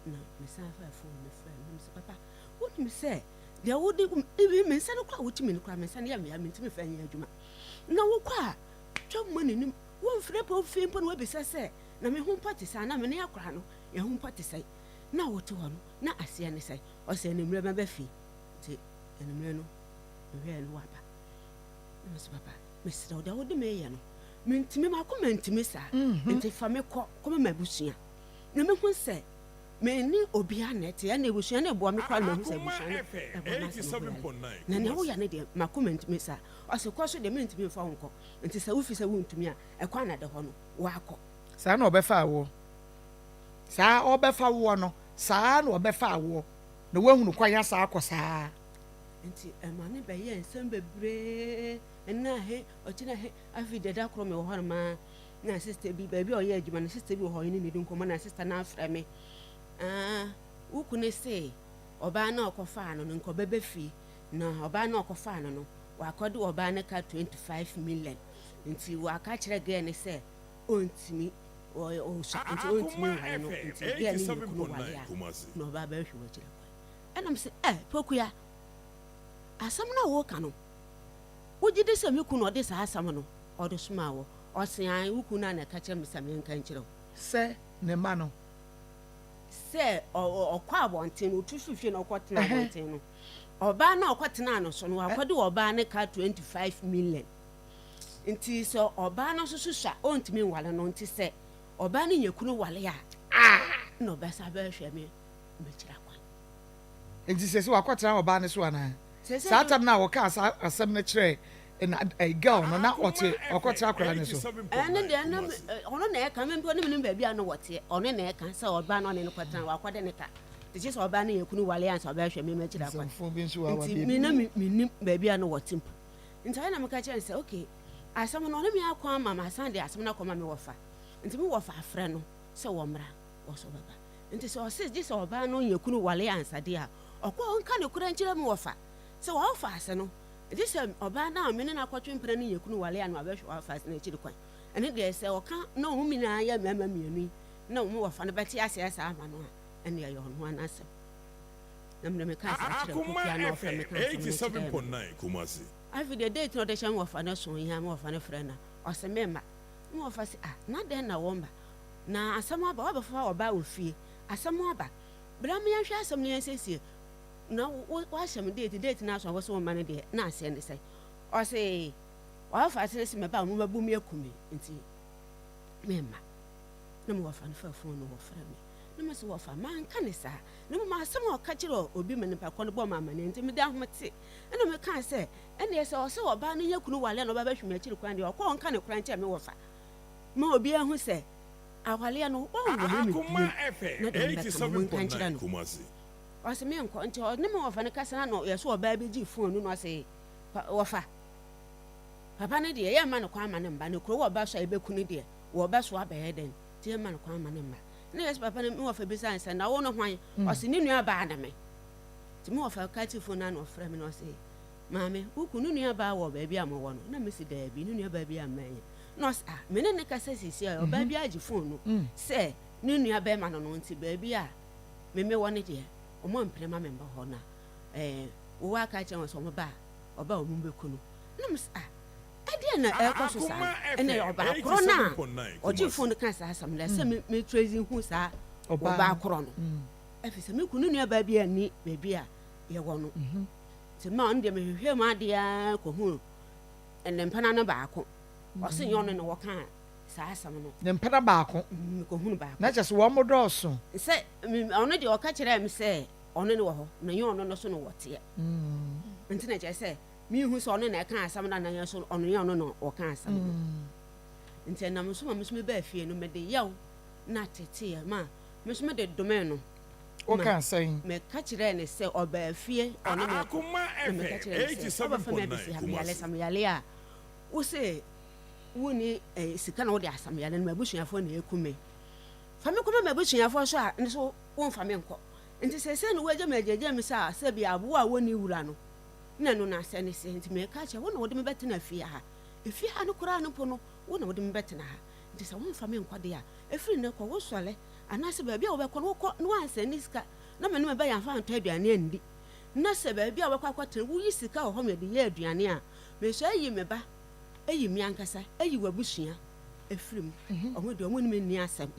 na me sa fa phone me friend me se papa wotumi se de wodi ibi me se no kwa wotumi no kwa me se na ya me ntimi fa nya adwuma na wo kwa twam manim wo mfre pa ofi mpo na wabisa se na me hu pati sa na me ne akora no ye hu pati sai na wote ho no na asia ne sai o se ne mre ba fi ti ene mre no we no waba me se papa me se da wodi me ye no me ntimi ma ko me ntimi sa nti fa me ko me mabusua na me hu se me ni obia net ya na ebusua na ebo me kwa me hu se ebusua na ne wo ya ne de ma ko me ntimi sa o se ko so de me ntimi fa wonko nti sa wo fi se wo ntimi a e kwa na de ho no wa akọ saa na obefa awo saa obefa wo no saa na obefa awo na wahunu kwanya saa akọ saa nti emane be ye nsem bebre na he ochina he afi deda kro me wo ho ma na sister bi ba bi o ye adwuma na sister bi wo ho ni ni dinko na sister na afra me wuku ne se oba na okofa no nko bebe fi na oba na okofa no wa akode oba na ka 25 million nti wa ka kire ge ne se ontimi o so nti ontimi wa no nti ge ni ku wa ya no ba ba hwe wa kire kwa enam se pokuya asam na wo ka no wogide se me ku no de sa asam no o de suma wo o se an wuku na ka kire me sa me nka nkire se ne ma no se o kwa abonten o tufuhwe na okotena abonten no oba na okotena no so no akode oba ne ka 25 million nti so oba no so susha ontimi nwale no nti se oba ne nyekunu wale ya no ba sa ba hwe me kira kwa nti se wakotena oba ne so ana saa tam na wo ka asem na kire na girl no na ote okotena kwara ne so ene de na ono na e ka me mpo ne ba bia no wote ono na e ka se oba no ne no kotena wakode ne ka ti se oba ne nyekunu wale ya so ba hwe me kira kwa nti me na me ba bia no wote mpo nti na me ka kire se okay asam no me akwa mama san de asam na koma me wofa nti me wofa afre no se wo mra wo so baba nti se o se di se oba no nyekunu wale ansa de a okwa onka ne kura nkira me wofa se wo wofa ase no di se oba na me ne na kwatwe mpra ne nyekunu wale anu abehwe wofa ase na chiri kwan ene de se oka na wo mi na ya mama mienu na wo wofa ne beti ase asa ama no a ene ya yo ho anase na me ka asa chiri ku ya na ofra me ka 87.9 Kumasi. Every day no de shan wofa na so ya me wofa ne frɛ na o se mema me wofa se na den na womba na asam aba wa befa oba ofie asam aba bra me yahwe asam ne yansesie na wa hyem date na so wo so ma ne de na ase ne sai o se wa fa se se me ba mo babu me akumi nti mema na me wofa ne fa phone no wo frɛ me na me se wofa man ka ne sa na me asam o ka kire obi me ne pa ko no bo ma ne nti me da homte na me kan se ene se o se oba ne yakunu wale no ba ba hweme akiri kwan de o ko nka ne kran ntia me wofa ma obi ahu se awale no o wo me Akoma FM 87.9 Kumasi. o se me nko nti o ne me wofa ne kasa no ye so oba be gi phone no se wofa papa ne de ye ma ne kwan ma ne mba ne kro wo ba so e be kunu de wo ba so abaye den ti ye ma ne kwan ma ne mba ne yes papa ne me wofa be san se na wo no hwan o se ne nua ba na me ti me wofa ka ti phone na no frɛ me no se mame ukunu nua ba wo ba bia mo wo no na me si da bi nua ba bia manye no me ne ka se sisi o ba bia agi phone no se ne nua ba ma no no nti ba bia me wo ne de o mo mpre ma me mba ho na wo wa ka che wo so mo ba o ba o mu be kunu na me ade na e ko so sa ene o ba kro na o gi phone kan sa asam la se me tracing hu sa o ba kro no afisa me kunu nua ba bia ni ba bia ye wo no ti ma on de me hwehwe ma de a ko hu ene mpana no baako o se nyon no wo kan sa asam no ne mpana baako ko hu baako na kyese wo mo dɔɔso se on de o ka kire me se on ne wo ho na nyon no so no wote nti na kyese mi hu so on na kan asam na na so on nyon no o kan asam nti na mo so ma me ba fie no me de yaw na tete ma me so me de domeno o kan saying me ka kire ne se oba afie one me Akoma me ka kire ne se oba fa me bisi ha me yale samyale a wo se woni sika na wo de asamyale no mabusuafo na ekume fa me kuma mabusuafo so a ne so wo fa me nko nti se no waje majeje me sa se bia abo a woni wura no na no na se ne se nti me ka kire wo na wo de me betena fie ha efie ha no kura no po no wo na wo de me betena ha nti se wo fa me nko de a efiri ne ko wo sole anase ba bia wo be ko no ko no anse ni sika na me no be ya fa nto aduane andi na se ba bia wo kwa kwatene wo yi sika ho me de ye aduane a me so yi me ba eyi mi ankasa eyi wabusua efrim omo de omo ni ni asem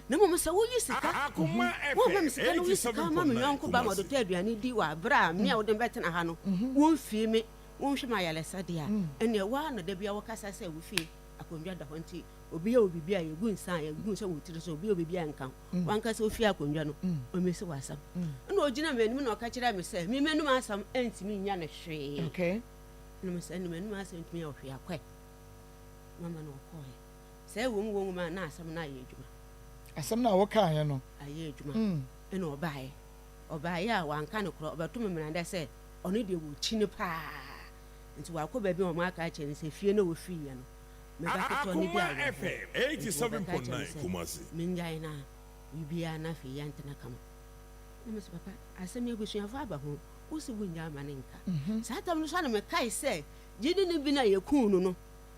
na mo se wo yi sika Akoma wo ba mi sika no yi sika ma me yonko ba mo do ta aduane di wa bra me a wo de betena ha no wo fie me wo hwe ma yale sade a ene wa na da bia wo kasa se wo fie akondwa da ho nti obi ya obi bia yegu nsan yegu se wo tiri so obi bia nkan wan kasa wo fie akondwa no o me se wasam na ogina me anim na o ka kira me se me menum asam entimi nya na hwe okay na me se menum asam entimi ya hwe akwa mama no ko he se wo ma na asam na ye adwuma asam na wo kan ye no aye adwuma ene obae a wanka ne kro obeto me mranda se ono de wo chini pa nti wa ko ba bi o ma aka che ne se fie na wo fie no me ba ko to ne bi a Akoma FM 87.9 Kumasi. minjai na bibia na fie yantena kama na me se papa asam ebusuafo aba ho wo se wunya manenka sa tam no so na me kai se jidi ne bi na ye kunu no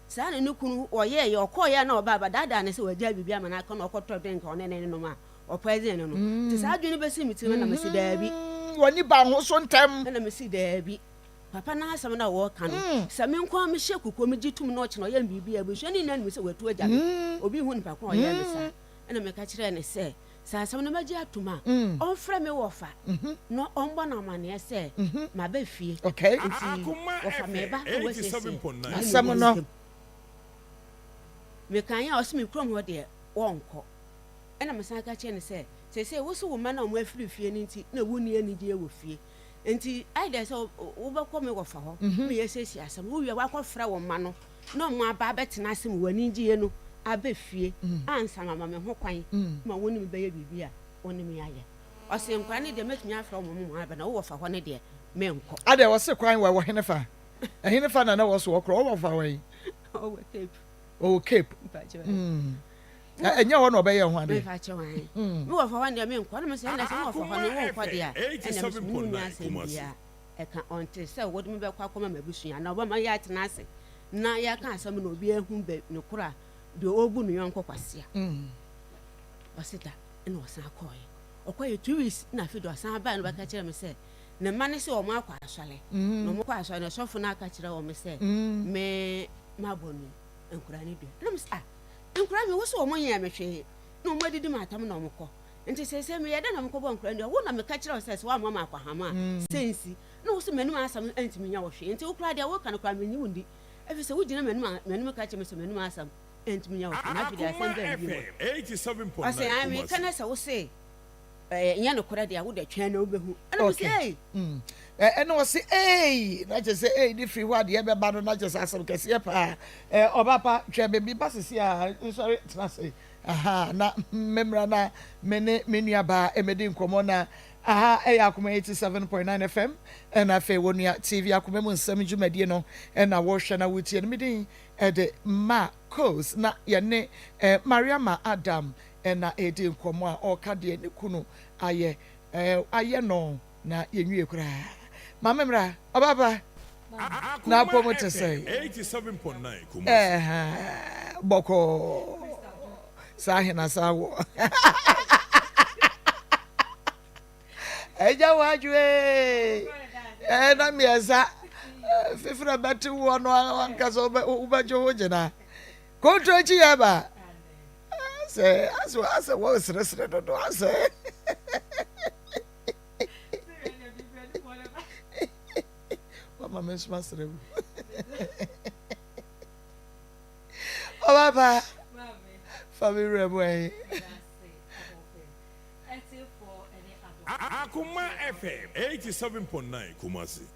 sa ne kunu oye ye okoye na oba dada ne se waja bibia ma na aka na okoto den ka onene no ma opoison no ti sa adwene besi mitime na me se daabi woni ba ho so ntem na me se daabi papa na asam na wo ka no sa me nko me hye kuko me gitum na oche no ye bibia busu ni na me se watu aja obi hu npa ko oye me sa na me ka kire ne se sa asam na maji atuma on frɛ me wo fa no on bɔ na mane se ma ba fie okay Akoma wo fa me ba FM wo se 87.9 asam no me kan ya osimi krom ho de wonko ena me san ka che ne se wo so wo ma na mo afiri fie ni nti na wo ni ani die wo fie nti ai de so wo ba ko me wo fa ho me yesesi asam wo wi wa ko fra wo ma no na mo aba betena asem wani gie no aba fie ansa mama me ho kwan ma wo ni me be ye bibia wo ni me aye ose nkwa ne de metumi afra wo mo aba na wo fa ho ne de me nko ade wo se kwan wo henefa henefa na wo so wo kro wo fa we o we tape o cape enya ho na obeye ho ade me fa che wan me wo fa ho ne me nko na me se na se wo fa ho ne wo nko de a ena me mu nya se bia e ka onte se wo de me be kwa akoma mabusua na oba ma ya tena ase na ya ka asam na obi ehun be ne kura de obu no yonko kwase a osita ena osan akoye okoye 2 weeks na fi do osan ba no ba ka kire me se ne ma ne se o ma akwa asole no mo kwa asole ne sofo na aka kire o me se me mabonu enkura ni bia na me se enkura me wo se o mo yen me hwe no mo didi matam na mo ko nti se me yeda na mo ko bo enkura ni wo na me ka kire o se wa mama akwa hama sensi na wo se menum asam antimi nya wo hwe nti wo kura dia wo kan kura me nyi wundi efi se wo gina menum ka kire me se menum asam antimi nya wo hwe na bi dia sem ba bi mo 87.9 ase ami kana se wo se nya no kura dia wo de twen na wo behu ana mo se ene wo se na je se di free word ye be ba no na je se asam kese pa obapa twa be bi ba sisi a sorry tna say aha na memra na menua ba emedi nkomo na aha Akoma 87.9 FM and afa wonia TV Akoma mu nsam dwumadie no na wo hwe na wotie no medin de Maa Akos na ye ne Mariama Adam na edi nkomo a oka de ne kunu aye no na yenwie kura mamemra obaba na pomo te say 87.9 Kumasi. boko sahina sawo eja wajwe na mieza fifra bati wo no ankaso ubajo hojena kontro chi yaba say ase wo sresre do ase mama mesma srebu o baba family reboy Akoma FM 87.9 Kumasi.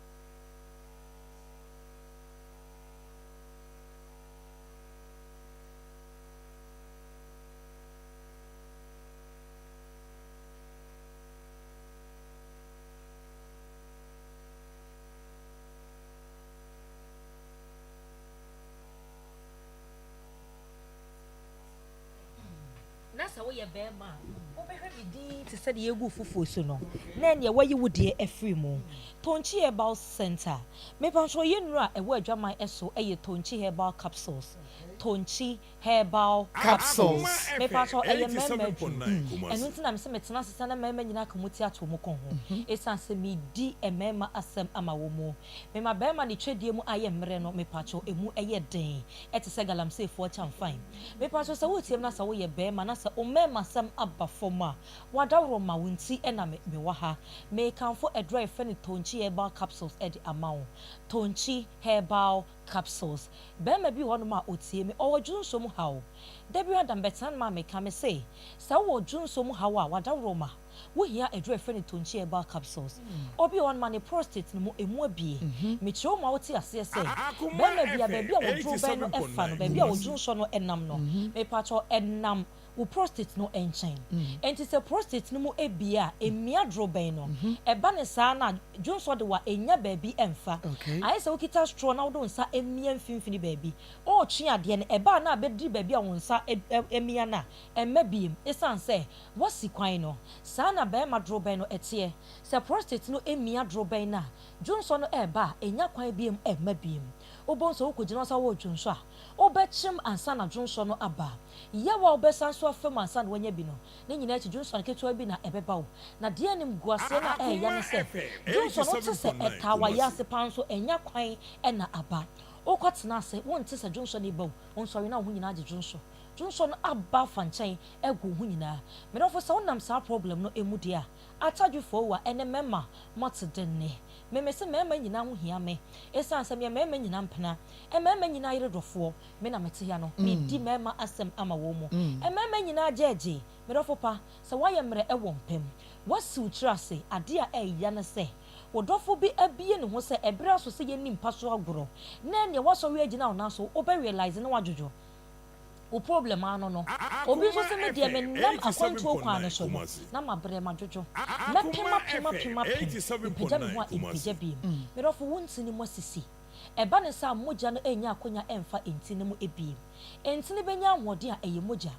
woyɛ bɛrima wobɛhwɛ me din te sɛ deɛ yɛgu fufuo so no na ɛneɛ wayi wo deɛ afiri mu Tonchi Herbal Center mepa nso yɛ nnuro a ɛwɔ adwaman ɛso ɛyɛ Tonchi Herbal Capsules Tonchi Herbal Capsules mepa nso ɛyɛ mɛmɛ adwuma ɛno nti na mesɛ metena sesa na mɛmɛ nyina ka mu ti ato mu kɔn ho ɛsiane sɛ medi ɛmɛma asɛm ama wɔ mu mema bɛrima ne twɛdeɛ mu ayɛ mmerɛ no mepa nso ɛmu ɛyɛ den ɛte sɛ galamseefoɔ kyamfan mepa nso sɛ wotiam na sɛ woyɛ bɛrima na sɛ ɔmɛma asɛm aba fam a wadaworo ma wo nti ɛna mewɔ ha mekamfo ɛdrɔ ɛfɛ ne Tonchi Herbal Capsules ɛde ama wo Tonchi Herbal Capsules bɛrima bi hɔ nom a otie me ɔwɔ dwonso mu haw da bi adam bɛtena ma meka me sɛ sɛ wowɔ dwonso mu haw a wadaworo ma wohia ɛdrɔ ɛfɛ ne Tonchi Herbal Capsules obi hɔ nom a ne prostate no mu emu abie mekyerɛw ma wote aseɛ sɛ bɛrima bi a baabi a wɔduro bɛn no ɛfa no baabi a wɔdwonso no ɛnam no mepatɔ ɛnam wo prostate no enchen enti se prostate no mu ebia emia droben no eba ne saa na dwonso de wa enya baabi emfa ayi se wokita straw na wo do nsa emia mfimfini baabi o twe ade ne eba na abedi baabi a wo nsa emia na emma biem esan se wasi kwan no saa na ba ma droben no etie se prostate no emia droben na dwonso no eba enya kwan biem emma biem obonso wokogina sa wo dwonso a obechim ansa na dwonso no aba yawa obesan so afem ansa na wanya bi no ne nyina chi dwonso no ketewa bi na ebeba wo na de anim guase na ya ne se dwonso no te se etawa ya se pan so enya kwan na aba okwatena ase won te se dwonso ne ba wo nsori na wo nyina age dwonso no aba fa nkyɛn egu ho nyina me no fo sa wonam sa problem no emu de a atadwefo wa ene mema motedenne me se mema nyina ho hia me esan se me mema nyina mpena mema nyina yere dofo me na mete ya no me di mema asem ama wo mu mema nyina jeje me do fo pa se waye mre ewo mpem wasi utrase ade a eya ne se wodofo bi abie ne ho se ebra so se ye nimpa so agoro na ne waso we agina wo na so obe realize na wadwojo o problem ano no obi so se me de me nam akwanto kwan so no na mabre madwojo mepema pema impija me ho a impija bi me do fo wonti ni mo sisi eba ne sa moja no enya akonya emfa enti ne mu ebi enti ne benya ahode a eye moja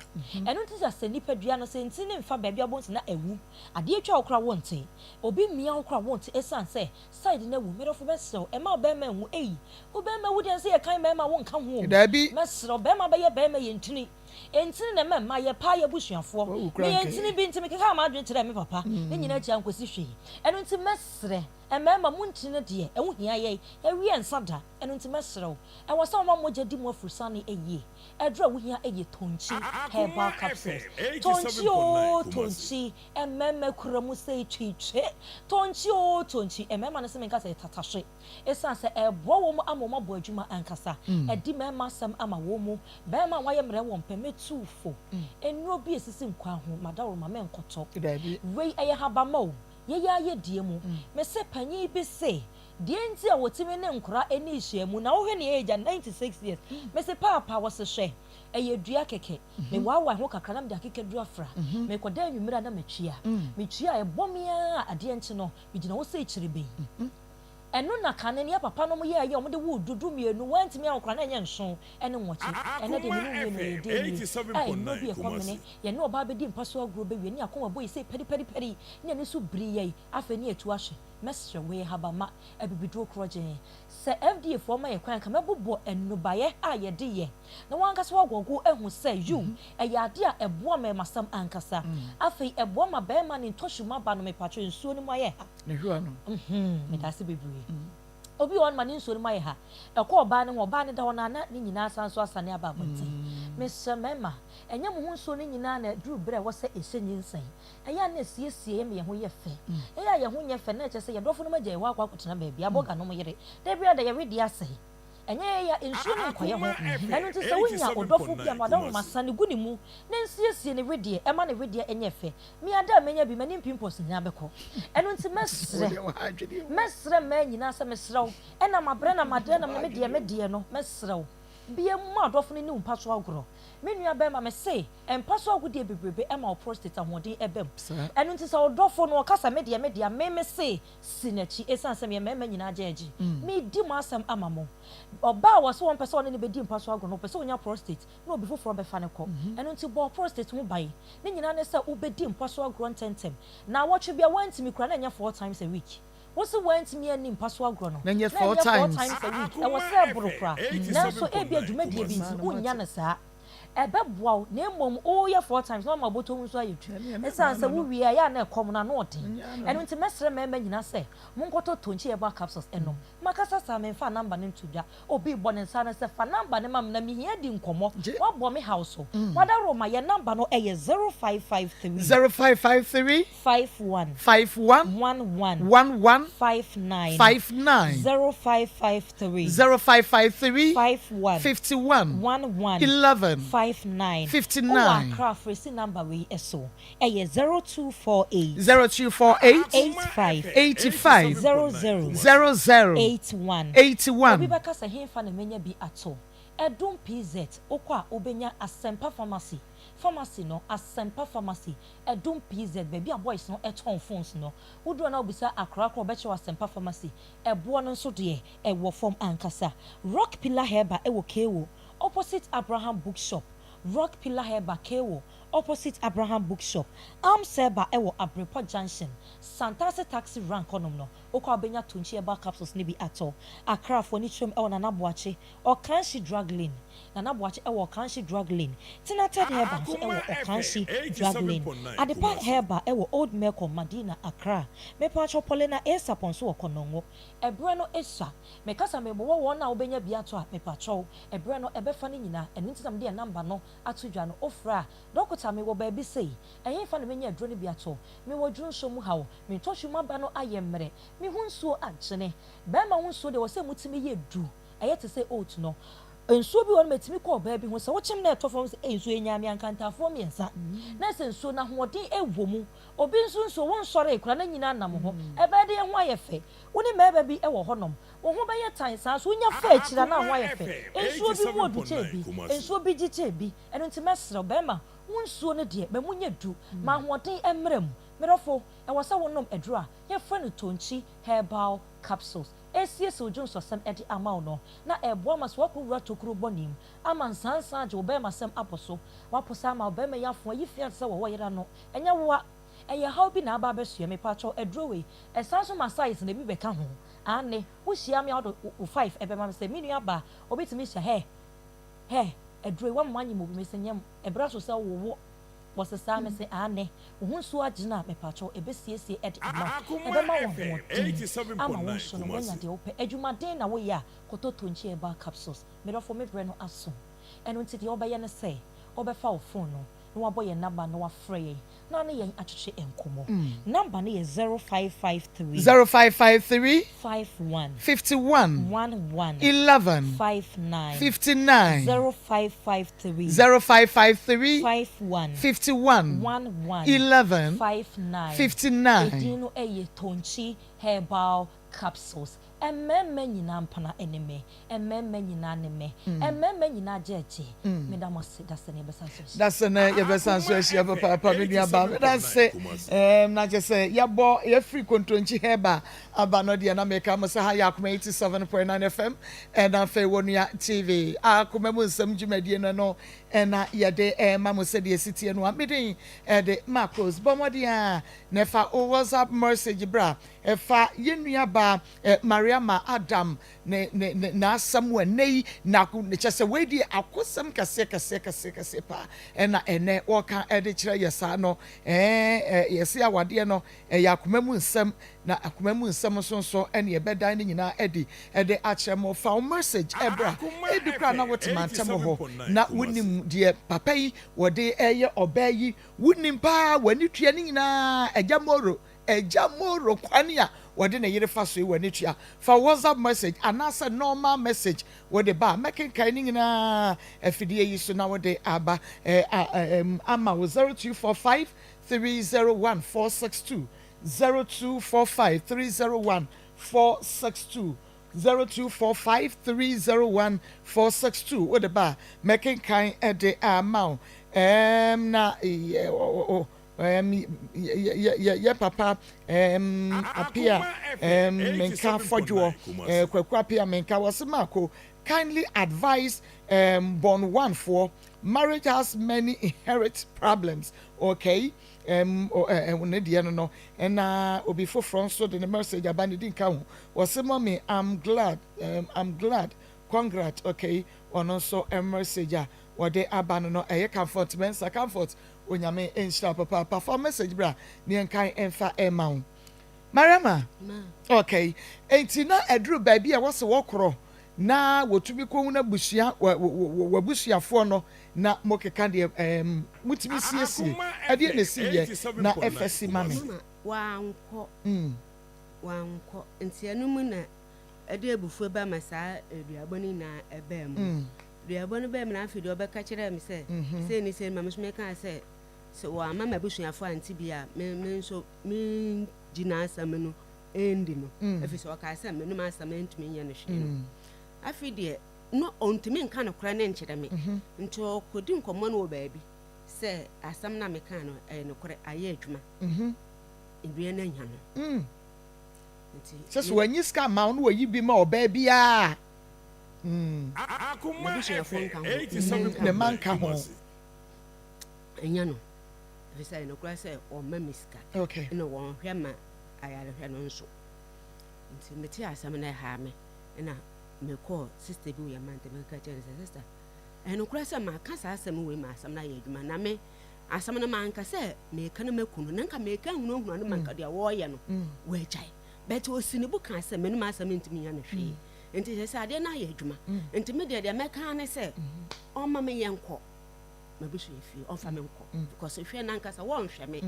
eno nti se nipa dua no se enti ne mfa baabi abonti na ewu ade atwa okra wonte obi mia okra wonte esan se side na wu me do fo besew e ma obema hu eyi obema wu de se ye kan mema won ka ho mesew obema be ye bema ye ntini entini na mema ye pa ye busuafo me entini bi ntimi keka ma adwe kire me papa ne nyina tia nkosi hwe eno nti mesre emema mu ntini de e hu hia ye ewie nsada eno nti mesrew e wo sa ma moja di mu afurusane eye edra wo hia eye Tonchi Herbal Capsules Tonchi emema kuramu se twitwe Tonchi emema ne se menka se tatahwe esan se ebo wo mu amoma bo adwuma ankasa edi mema sam ama wo mu bema waye mre wo mpemετufo enuro bi esisi nkwa ho madawro ma menkoto wei eye habama o ye ya ye die mu me se panyi bi se die nti a wotimi ne nkora eni hyiamu na wo hwe ne age 96 years me se papa wo se hwe eye dua keke me wawa ho kakra na me akeke dua fra me koda anwumira na matwia me twia e bomia ade nti no me gina wo se ekirebe eno na kane ne papa no mo ye ye omde wo dudu mienu wantimi ankora na enye nso ene nwochi ene de mienu ne de ai no bi e komene ye ne oba be di mpaso agro be wi ne Akoma boy say peri ne ne so bri ye afa ne etu ahwe mesre we habama abibidu kroje se FDA for ma ye kwan ka mebobo enubaye a ye de ye na wankasa wagogo ehu se you eye ade a ebo ma masam ankasa afa ebo ma be ma ne toshuma ba no me patro nsuo ni mo ye ha ne hwa no me dase bebre obi on ma ne nsuo ni mo ye ha ekọ oba ne da wona na ne nyina sanso asane aba abonte me semema enye mo hu nsuo ni nyina na duru bre wo se ehyenyi nsan eya na siesie me ye ho ye fe eya ye ho nye fe na eche se ye dofo no ma je wa akwa kotena ba bia boga no mo yere da bia da ye wedi ase enye ya nsuo ni nkoye ho enu nti se wonya odofo bia ma da wo masane guni mu na siesie ne wedi e ma ne wedi enye fe me ada menya bi mani pimples nya beko enu nti mesre me nyina se mesrew ena mabre na madre na me de no mesrew bia mu adofo ne mpa so agoro me nua be ma me say empa so agudie bebrebe e ma prostate ahode ebem enu nti say odofo no kasa me de me say sinachi esan se me nyina ajeji me di mo asem amamo oba wo so won pese one ne be di mpa so agoro no pese onya prostate no obi foforo be fa ne ko enu nti bo prostate mu bai ne nyina ne say ubedi mpa so agoro ntentem na wo twe bia wantimi kura na nya 4 times a week. What's went me and in Pasua Grono? Then yet 4 times a week. I was there, Brokra. Now, so Abia Jumedia Beans, Unyanasa. A bab wow, name mom, oh, yeah, 4 times, no more bottom so you. It's answer we are na common and naughty. And when to mess remember, you say, Munkoto Tunchi about capsules and no. Macassa Sam and fan number into that, or be born and son as a fan number, and mamma me here didn't come off. What bomb household? What are my number no a 0553 0553 51 51 11 11 59 59 0553 0553 51 51 11 11 59 59 craft free number we eso eh 0248 0248 85 85 00 00 81 81 obi baka sa hemfa na menya bi ato edum pz okwa obenya asempa pharmacy no asempa pharmacy edum pz baby a boys no eton phones no wodro na obisa akra obeche asempa pharmacy ebo no nso de ewo form ankasa rock pillar herba ewo kewo opposite Abraham Bookshop. Rock Pillar Herba Kewo, opposite Abraham Bookshop. Seba Ewo Abrepo Junction. Santase Taxi Rank Onomno. Oko Abenya Tunchi Eba Capsules Nibi Ato. Akra Fonichum Ewo Nanabuache. Or Kanshi Drug Lane. Nanabuache Ewo Kanshi Drug Lane. Tinated Herba so Ewo Kanshi Drug Lane. Adepa Herba Ewo Old Melko Madina Accra. Mepacho Polena Esa Ponso Okonongo. Ebreno Esa. Mekasa mebo wona obenya biato mepacho. Ebreno ebefani nyina. Enintisam de number no. Atudwa no ofra dokota me wo baabi sei eyin fa no menya adro ne biato me wo dwun so mu hawo me tohwe maba no ayemre me hunsuo agyene be ma hunsuo de wo se mutimi ye du eye te se oat no ensuo bi won metimi ko baabi ho se wo kyem na etofo se ensuo enyame ankantafo miensa na se ensuo na hoden ewo mu obi nsuo won sore ekura na nyina nam ho ebe de ho ayefe woni me baabi ewo honom wo ho be ye tan sa so nya fa akira na ho ayefe ensuo bi mu odu chebi ensuo bi gi chebi eno nti mesro be ma wonsuo ne de be munye du ma hoden emrem merofo ewo sa wonom edura ye fa no tonchi herbal capsules esiese ojun sosem edi ama no na ebo ma so wakura tokuru bonim ama nsansan age obe ma sem aposo waposa ama obe ma yafo yi fia se wo yera no enya wo eye how bi na aba besua me pacho edrowe esanso ma size na bi beka ho ane wo hia me odo 5 ebe ma se minu aba obetimi hia he edrowe wa manyi mo bi me senyam ebra so se wo was a same say ane wonsu agina me pacho ebesiesie edi ama ebe ma wo ho ama wo so no wonya de ope adwumaden na wo ya kototonchi eba capsules me do for me bre no aso eno nti de obe ye ne say obefa wo phone no no waboye number no wafrey na ne yen atwetwe enkomo number ne ye 0553 0553 51 51 11 11 59 59 0553 0553 51 51 11 11 59 59 edino eye tonchi herbal capsules emmemme nyina mpana eneme emmemme nyina neme emmemme nyina jeje medam se da se ne besanso that's an ye besanso ehia papa me nua ba that's na je say ye bo ye free controlchi heba aba no de na make am say ha ya Akoma 87.9 FM and afa wonua TV Akoma mu nsam dwumadie no na ye de ma mo se de sitie no amedin de Maa Akos bomodi a nefa WhatsApp message bra efa ye nua ba Mariama Adam na Samuel nei na chese we di akosam kase pa na ene woka ede kire yesa no yesi awade no ya Akoma mu nsam na Akoma mu nsam so ene ye bedan ni nyina ede achemo fa message ebra edukra na wotimantem ho na wonim de papa yi wode eye obayi wonim pa wani tua ni nyina ejamoro kwania wode na yire fa so yi wani tua fa WhatsApp message anasa normal message wode ba making kan ni nyina afidie yi so na wode aba ama 0245 301 462 0245 301 462 0245301462 wo de ba making kind de amount na ye papa apia menka fodwo kwaku apia menka wasemako kindly advise born one for marriage has many inherent problems okay ne dia no na obi foforo so the message abani din ka ho wasema me I'm glad congrats okay ono so message a wode abano no comfort mensa comfort onyame enhira papa perform message bra ne enkan enfa ema Mariama okay enti na edru baabi a wose wokoro na wotumi ko na busia wabusiafo no na mokeka de mutimi siesie ade na siye na FSC mame wanko enti anum na ade ebufu ba masa eduaboni na ebe mu eduaboni ba me na afidi obeka kire me se ni se mame so me kan se wa mama busuafo anti bia me so me gina asam no endi no efisi o ka se me no asam entumi nya no hwe no afidi no ontumi nka no kra na nkyere me nto kodi nkomo no baabi se asam na me kan no no kra aye adwuma ewie na nya no so wanyi ska ma no wayi bi ma oba bia Akoma FM 87 ne manka ho enya no efisa no kra se o ma miska okay no won hwe ma ayare hwe no nso nti meti asam na ha me na me call sister bi we amante me ka chere sister no kra se ma ka sa asam we ma asam na ye adwuma na me asam na man ka se me ka na makunu na nka me ka hunu na man ka dia wo ye no we chai but osini bu kan se me no asam ntimi ya na hwe enti se ade na ye adwuma enti me de me ka ne se o ma me yenko mabusu efi on fa me nko because hwe na nka sa won hwe me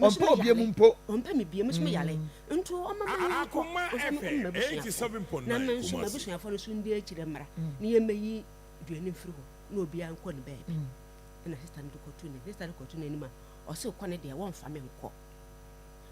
ompo biem mpo ompa me biem so me yale ntu o ma me nko Akoma FM 87.9 na me so mabusu afo no so ndi akire mra ne ye meyi duani mfiri ho na obi an ko ne baabi na sister ndo ko tune sister ko tune ni ma o se ko ne de won fa me nko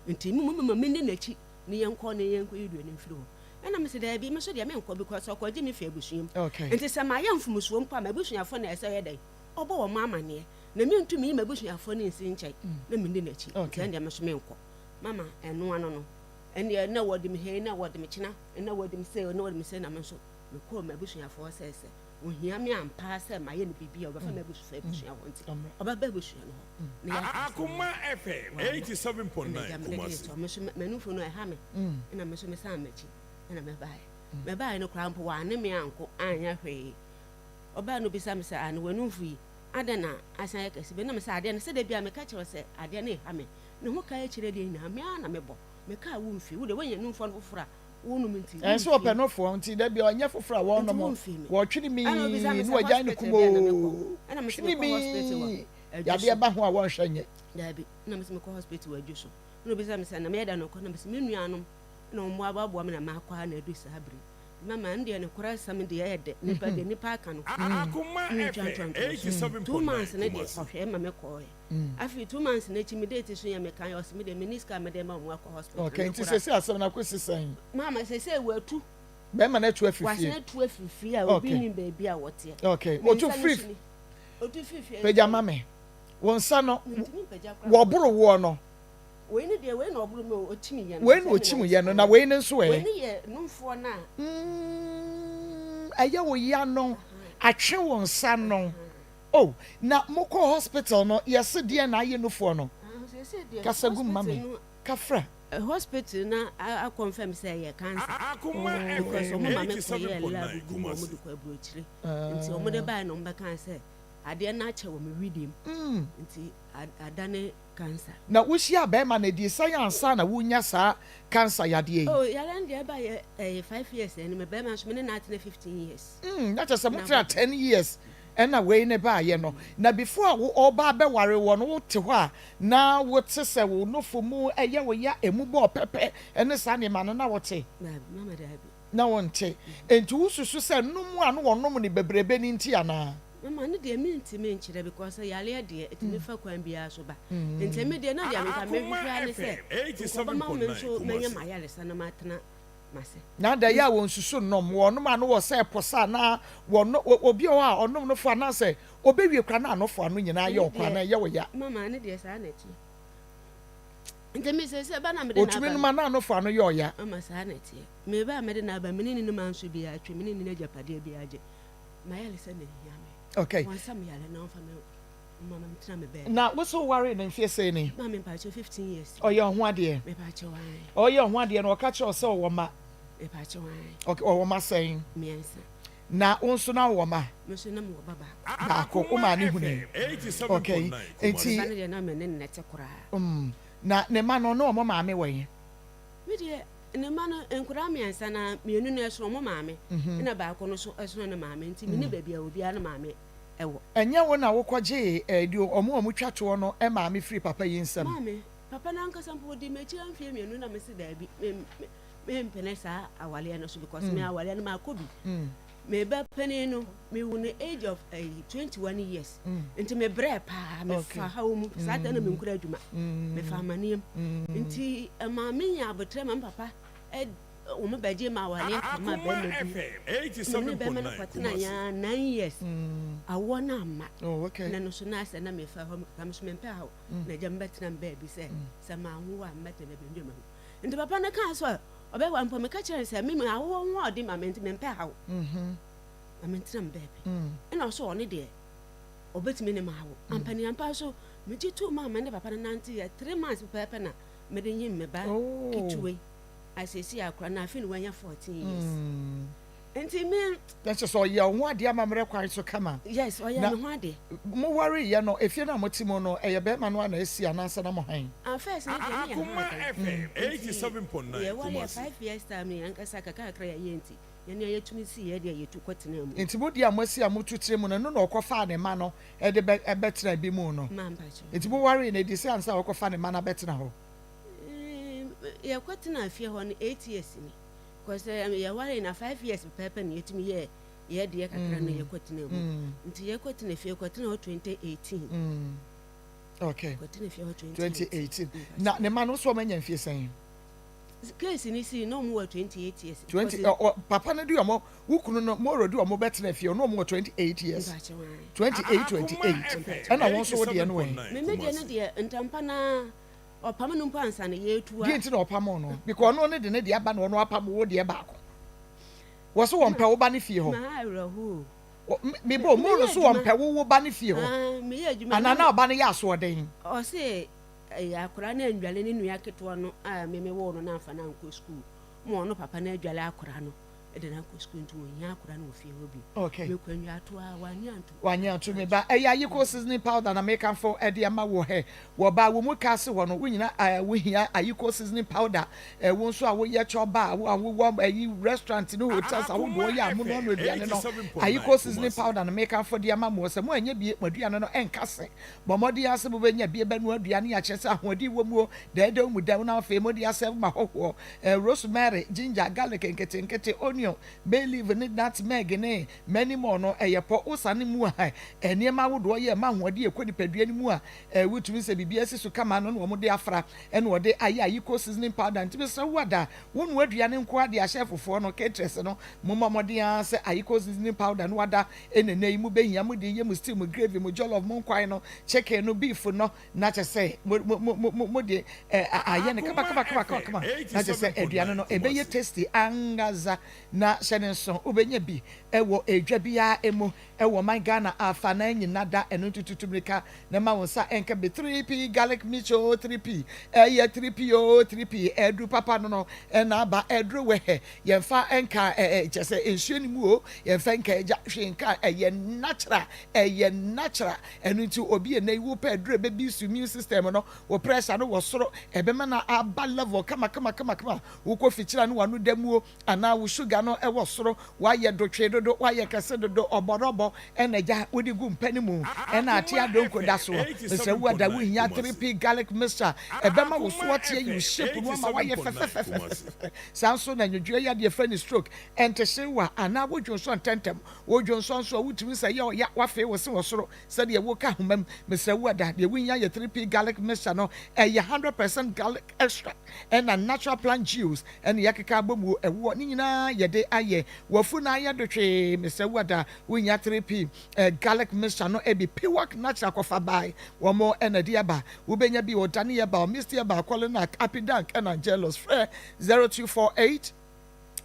nti mu me ne nachi ne ye nko ne ye nko yi duani mfiri ho na me se da bi me so de me nko because o ko di me fi abusuam nti se ma ye mfumusuo mpa mabusu afo na ese ye dai obo wo mama ne na me ntumi mabusuafo ne nsi nkyai na me ndi nachi nti ande me so me nko mama eno ano no ende na wodi me he na wodi me kina na wodi me se na wodi me se na me so me ko mabusuafo sese ohia me ampa se ma ye ne bibia oba fa mabusuafo nti oba ba busu no Akoma FM 87.9 Kumasi me so me no fo no e ha me na me so me san machi na me bae no krampo wa ne me anko anya hwe oba no bisa me se an wanu fu ade na asan ya kasi be na me se ade na se de bia me ka kire se ade na e ha me ne ho ka ya kire de na me na me bo me ka wu mfi wo de wanya nu fo no fofora wo no minti enso ope no fo nti da bia onye fofora wo no mo wo twini mi ni wagya ne kumo ana me se me ko hospital ya de ba ho a wo hwanye da bi na me se me ko hospital wa juso no bisa me se na me da no ko na me se me nuanom na mo ababo me na makwa na adu sabri mama ndi ne kura sam de yede nipa de nipa aka no Akoma FM 87.9 2 months na de ohwe ma me ko afi 2 months na chimi date so ya me kan yo me de meniska me de ma mo akọ hospital okay nti se asem na kwesisan mama se we atu be ma na tu afifie wa se tu afifie a obi ni baby a wote okay otu free otu fifie peja mame wonsa no wo boro wo no we ni de we na oburu me otimi ye no we na otimi ye no na we ni nso we ni ye numfo na aya wo ya no atwe wonsa no oh na moko hospital no yesi de na aye nufo no kasagu mame kafra hospital na a confirm say ye cancer Akoma because FM omo mame ko ye 87.9 lab omo Kumasi du ko abrochire nti omo de bai no mba kan say ade na ache wo me reading nti adane cancer na wuhia be ma na di science na wunya sa cancer yade yi oh yala ndi ba ye 5 years and me be ma so me na 15 years that is some 10 years and away ne ba ye no na before wo oba be ware wo no wo te ho a na wo te se wo no fo mu eye wo ya emu bo pepe ene sa ne ma no na wo te mama da bi na won te enti wususu se numu anu wonom ne bebrebe ni nti ana mama ne de me ntimi nkyere because yale de etimi fa kwan bia so ba enti me de na de me ka me hwehwa ne se 87.9 so menya mayale sana matena mase na da ya won susu nom wo no ma no wo say posa na wo no obi o a onom no fo na say obewie kra na anofo ano nyina ye okwa na ye wo ya mama ne de sa na ti nte me se ba na me de na otumi no ma na anofo ano ye oya mama sa na ti me ba me de na ba menini no ma nso bi atwe menini na japade bi age ma ya le se na ya me okay won sam ya le na on fa me mama ntina me be na wo so worry na mfie say ni mama me pa 15 years oya ho ade me pa che wan oya ho ade na o ka che o say wo ma me pa che wan okay wo ma saying miensa na unso na wo ma me so na mo baba ba ko o ma ni hu ni okay enti ba ne de na me ne nete kura na ne ma no no mo ma me wen me de ne ma no enkura miensa na mienu na eso mo ma me na ba ko no so eso na ma me nti me ne ba bia obi a na ma me ewo enye wo na wo kwaje di omo twato no e ma me free papa yi nsam mame papa na nka sampo di me chi amfie mienu na me se da bi me mpene sa awale no so because me awale no ma kobi me ba pene no me wo the age of 21 years nti me bre pa me fa ha wo mu sa da na me nkura adwuma me fa maniem nti ma me nya abotre ma papa o me baje ma awale ma be me bi 87.9 ya 9 years awo na ma oh okay na no so na se na me fa ho kam so me mpa ha na jam betina ba bi se ma ho wa meta na be ndwuma nti papa na kan so obe wa mpo me ka kire se me awo ho odi ma me nti me mpa haamentina mbebi ena so one de obetimi ne mawo ampani ampa so me ji tu ma me ne papa na nanti 3 months papa na me de nyim me ba kituwe asesi akra na afi ne wanya 14 years enti me that's so ya ho ade amamre kwan so kama yes o ya me ho ade mo worry ya no efie na motimo no eye be ma no na esi anansa na mo han first ne de Akoma FM 87.9 yeah 5 years time ne ankasa kaka akra ya yenti yene yetumi si ye de yetu kwetena mu enti mo dia mosi amotutire mu no no okofa ne ma no e de betena bi mu no enti mo worry na di se ansa okofa ne ma na betena ho ye kwetena afie ho no 8 years ni because ye worry na 5 years pepe ne yetumi ye de kakra na ye kwetena mu nti ye kwetena afie kwetena 2018 okay kwetena afie 2018 na ne ma no so manya afie sen case ni si no mo 28 years 20 papa na di omo wukunu no mo rodi omo betena afie no mo 28 years 28 ana won so wo de no wen me de ne de ntampa na opam no mpa ansa na yetua di nti na opam no because no ne de ne de aba no no apam wo de ba ko wo so won pa wo ba ne fie ho na awrahu me bo mo no so won pa wo ba ne fie ho me ye adwuma ana na oba ne ya so den o se akura na ndwale ne nua keto no me wo no na afa na nko school mo no papa na adwale akura no de na nko school ntu nya akura no ofie obi okay me kwanwa ato a wanya antu me ba ayiko seasoning powder na make am for ede ama wo he wo ba wo mu kase wo no wo nyina wo hia ayiko seasoning powder wo nso a wo ye choba wo ayi restaurant no hotels a wo do ya mu no aduane no ayiko seasoning powder na make am for de ama mo se mo anya bie aduane no enkase bo modi ase bo benya bie ba no aduane ya kyese ahodi wo mu de mu da na afa modi ase ma hoho rosemary ginger garlic nkete onion bay leaf ne nutmeg ne many more no eyepo usane mu a eniema wodo ye ma hoade ekodi padua ni mu a wutumi se bibia sisu kama no no mo de afra ene ode ayiko seasoning powder ntimi se wada wonu aduane nko ade ahye fofo no caterers no mo mode ya se ayiko seasoning powder no wada enene mu behia mu de ye mu stew mu gravy mu jollof mu kwai no chicken no beef no na che se mo de aye ne kama na che se aduane no ebe ye tasty angaza na shenenso ubenya bi ewo edwa bia emu ewo my Ghana afa na nyina da enu tututumrika na ma wonsa enka be 3p garlic micho 3p ye 3p o 3p edu papa no na ba edru we yemfa enka chese ensuo ni mu o yemfa enka eja hwenka eye natural enu nti obi e na iwu pa edru be bi immune system no wo pressure no wo soro ebe ma na aba level kama wo ko fichira no wanu damuo ana wo sugar mogya no ɛwɔ soro wayɛ dotwe dodo wayɛ kɛse dodo ɔbɔdɔbɔ ɛna gya wode gu mpani mu ɛna ate adonko da so mesrɛ wo ada wo hia 3p garlic mixture ɛbɛma wo so wɔteɛ yi shape no ama wayɛ fɛfɛfɛfɛ saa nso na nwodua yɛ adeɛ fɛ ne stroke ɛntehye wa anaa wodwo nso ntɛntɛm wodwo nso nso a wotumi sɛ yɛ ɔya wafei wo se wɔ soro sɛdeɛ woka homam mesrɛ wo ada deɛ wonya yɛ 3p garlic mixture no ɛyɛ 100% garlic extract ɛna natural plant juice ɛna yɛkeka abɔ mu ɛwoɔ ne nyinaa yɛde ayɛ wafu na ayɛ dotwe mesrɛ wo ada wonya 3p garlic mixture no ɛbi pewak natural kɔfa bae wɔn ɛna de aba wobɛnya bi ɔdane yɛ ba misty yɛ ba akɔle na apidank ɛna jealous frɛ 0248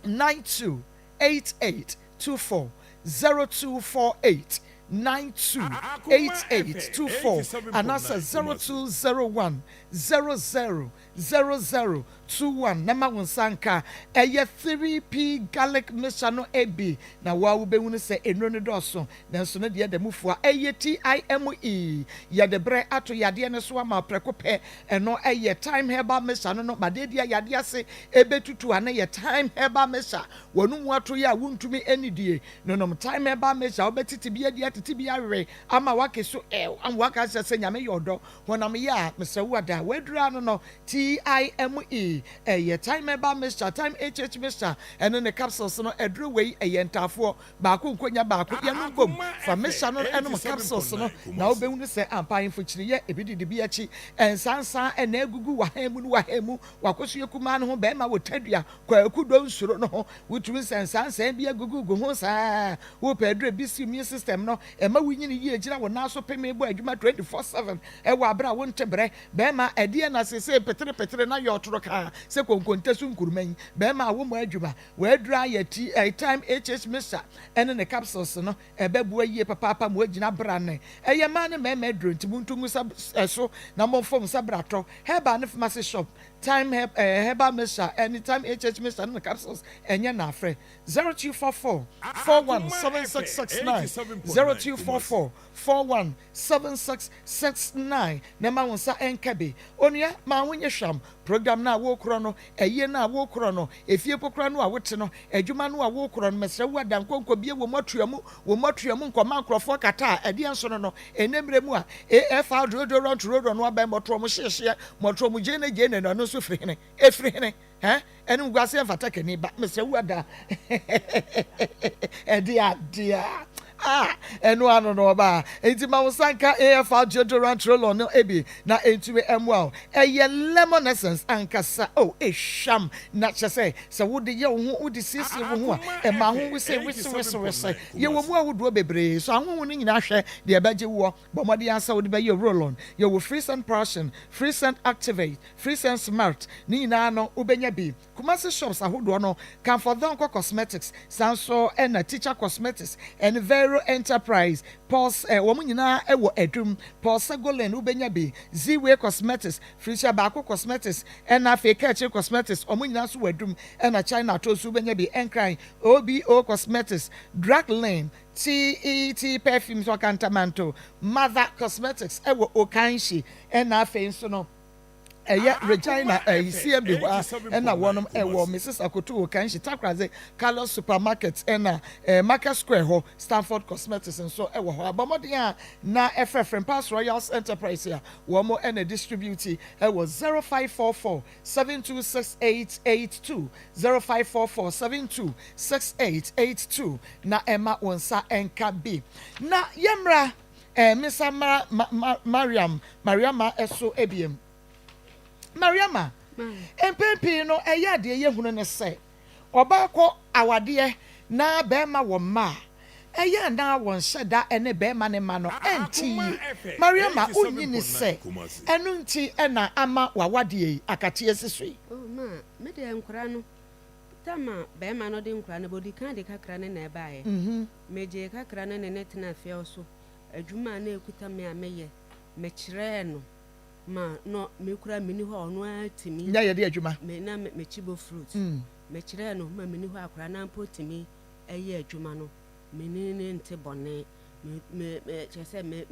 928824 0248 928824 and that's 0201 000021 nama wonsanka eye 3p garlic mixture no ebi na wa wo behunu se enro ne doso nanso ne de mufua eye time ye de bre ato yade ne so ama preko pe eno eye time herbal mixture no bade dia yade ase ebetutu ana ye time herbal mixture wonu mu ato ya wuntumi enidie no time herbal mixture obetiti bia dia titi bia we ama wake so am waka se nyame yodo honam ya mesewu ada wedura no time ye time herbal mixture time hh mixture eno ne capsules no edru wei eye ntafo baako nkonya baako ye no bom fa mixture no eno capsules no na obehunu se ampan fochiri ye ebididi bi achi ensansan ena egugu wahemu no wahemu wakoso yekuma no ho be ma wotadua kwa akudo nsuro no ho wotumi sensansan bi egugu go ho saa wo pedre bi si immune system no ema winyini ye gira wo na so peme bo adwuma 24/7 ewa abra wo ntebre be ma ade na sese petre na yotro ka se konkonte su nkuruman be ma wo mo adwuma we adura ye time hh mixture ene ne capsules no ebebu aye papa mo agina brane eye ma ne me dronti buntungu so na mo fom sabrato heba ne pharmacy shop time herbal mixture anytime hh mixture no capsules enye na afre 0244 417669 0244 417669 na ma wonsa enkabe onua ma wonye hwam program na wo kro no eye na wo kro no efie pokra no a wote no adwuma no a wo kro no mesra wo adankonko bie wo matuamu nkoma nkrofo kata ade enso no enemre mu a AFR road no aba motro mo hyehye motro mo gene no so frihene efrihene enu gwase mfata kani ba mesra wo ada dia enu ano no ba enti ma wosanka AFR deodorant roll no ebi na entue emwa eye lemon essence ankasa esham na chese se wo de ye wo ho wo de sisi wo ho a ma ho we se ye wo mu awodo bebre so ahonho no nyina hwe de ebeje wo bomode ansa wo de be ye roll on ye wo free scent passion free scent activate free scent smart ni nyina no obenya bi Kumasi shops ahodo no can for Donko Cosmetics sanso and Teacher Cosmetics and Vero Enterprise Pulse wo nyina ewo edum Pulse Golen ubenya bi Ziwe Cosmetics Frisha Bako Cosmetics and Afekache Cosmetics nyina so wadum and China to so ubenya bi Enkran OBO Cosmetics Drag Lane TET Perfumes Wakantamanto Mother Cosmetics ewo Okanshi and Afenso no Regina CMB and a one Mrs. Akoto Kanshi Takraze Carlos Supermarkets and Market Square Ho Stanford Cosmetics and so Bamodia na FF Pass Royals Enterprise here one more and a distribute was 0544 726882 0544 726882 na Emma Wonsa NKB na Yemra Miss Mariama Eso ABM Mariama empempi no eya de ye hunu ne se obakọ awade na bema wo ma eya na won hyeda ene bema ne ma no enti Mariama onyi ni se enu nti ena ama wawade akate esisoi ma me de enkura no tama bema no de enkura no bodi kan de kakra ne na ebaaye meje kakra ne ne tena afia so adwuma na ekuta me ameye me kire no ma no me kura mini ho no atimi nya ye de adwuma me na me chibo fruit me kire no ma mini ho akura na mpotimi eye adwuma no me ni nte bone me chese me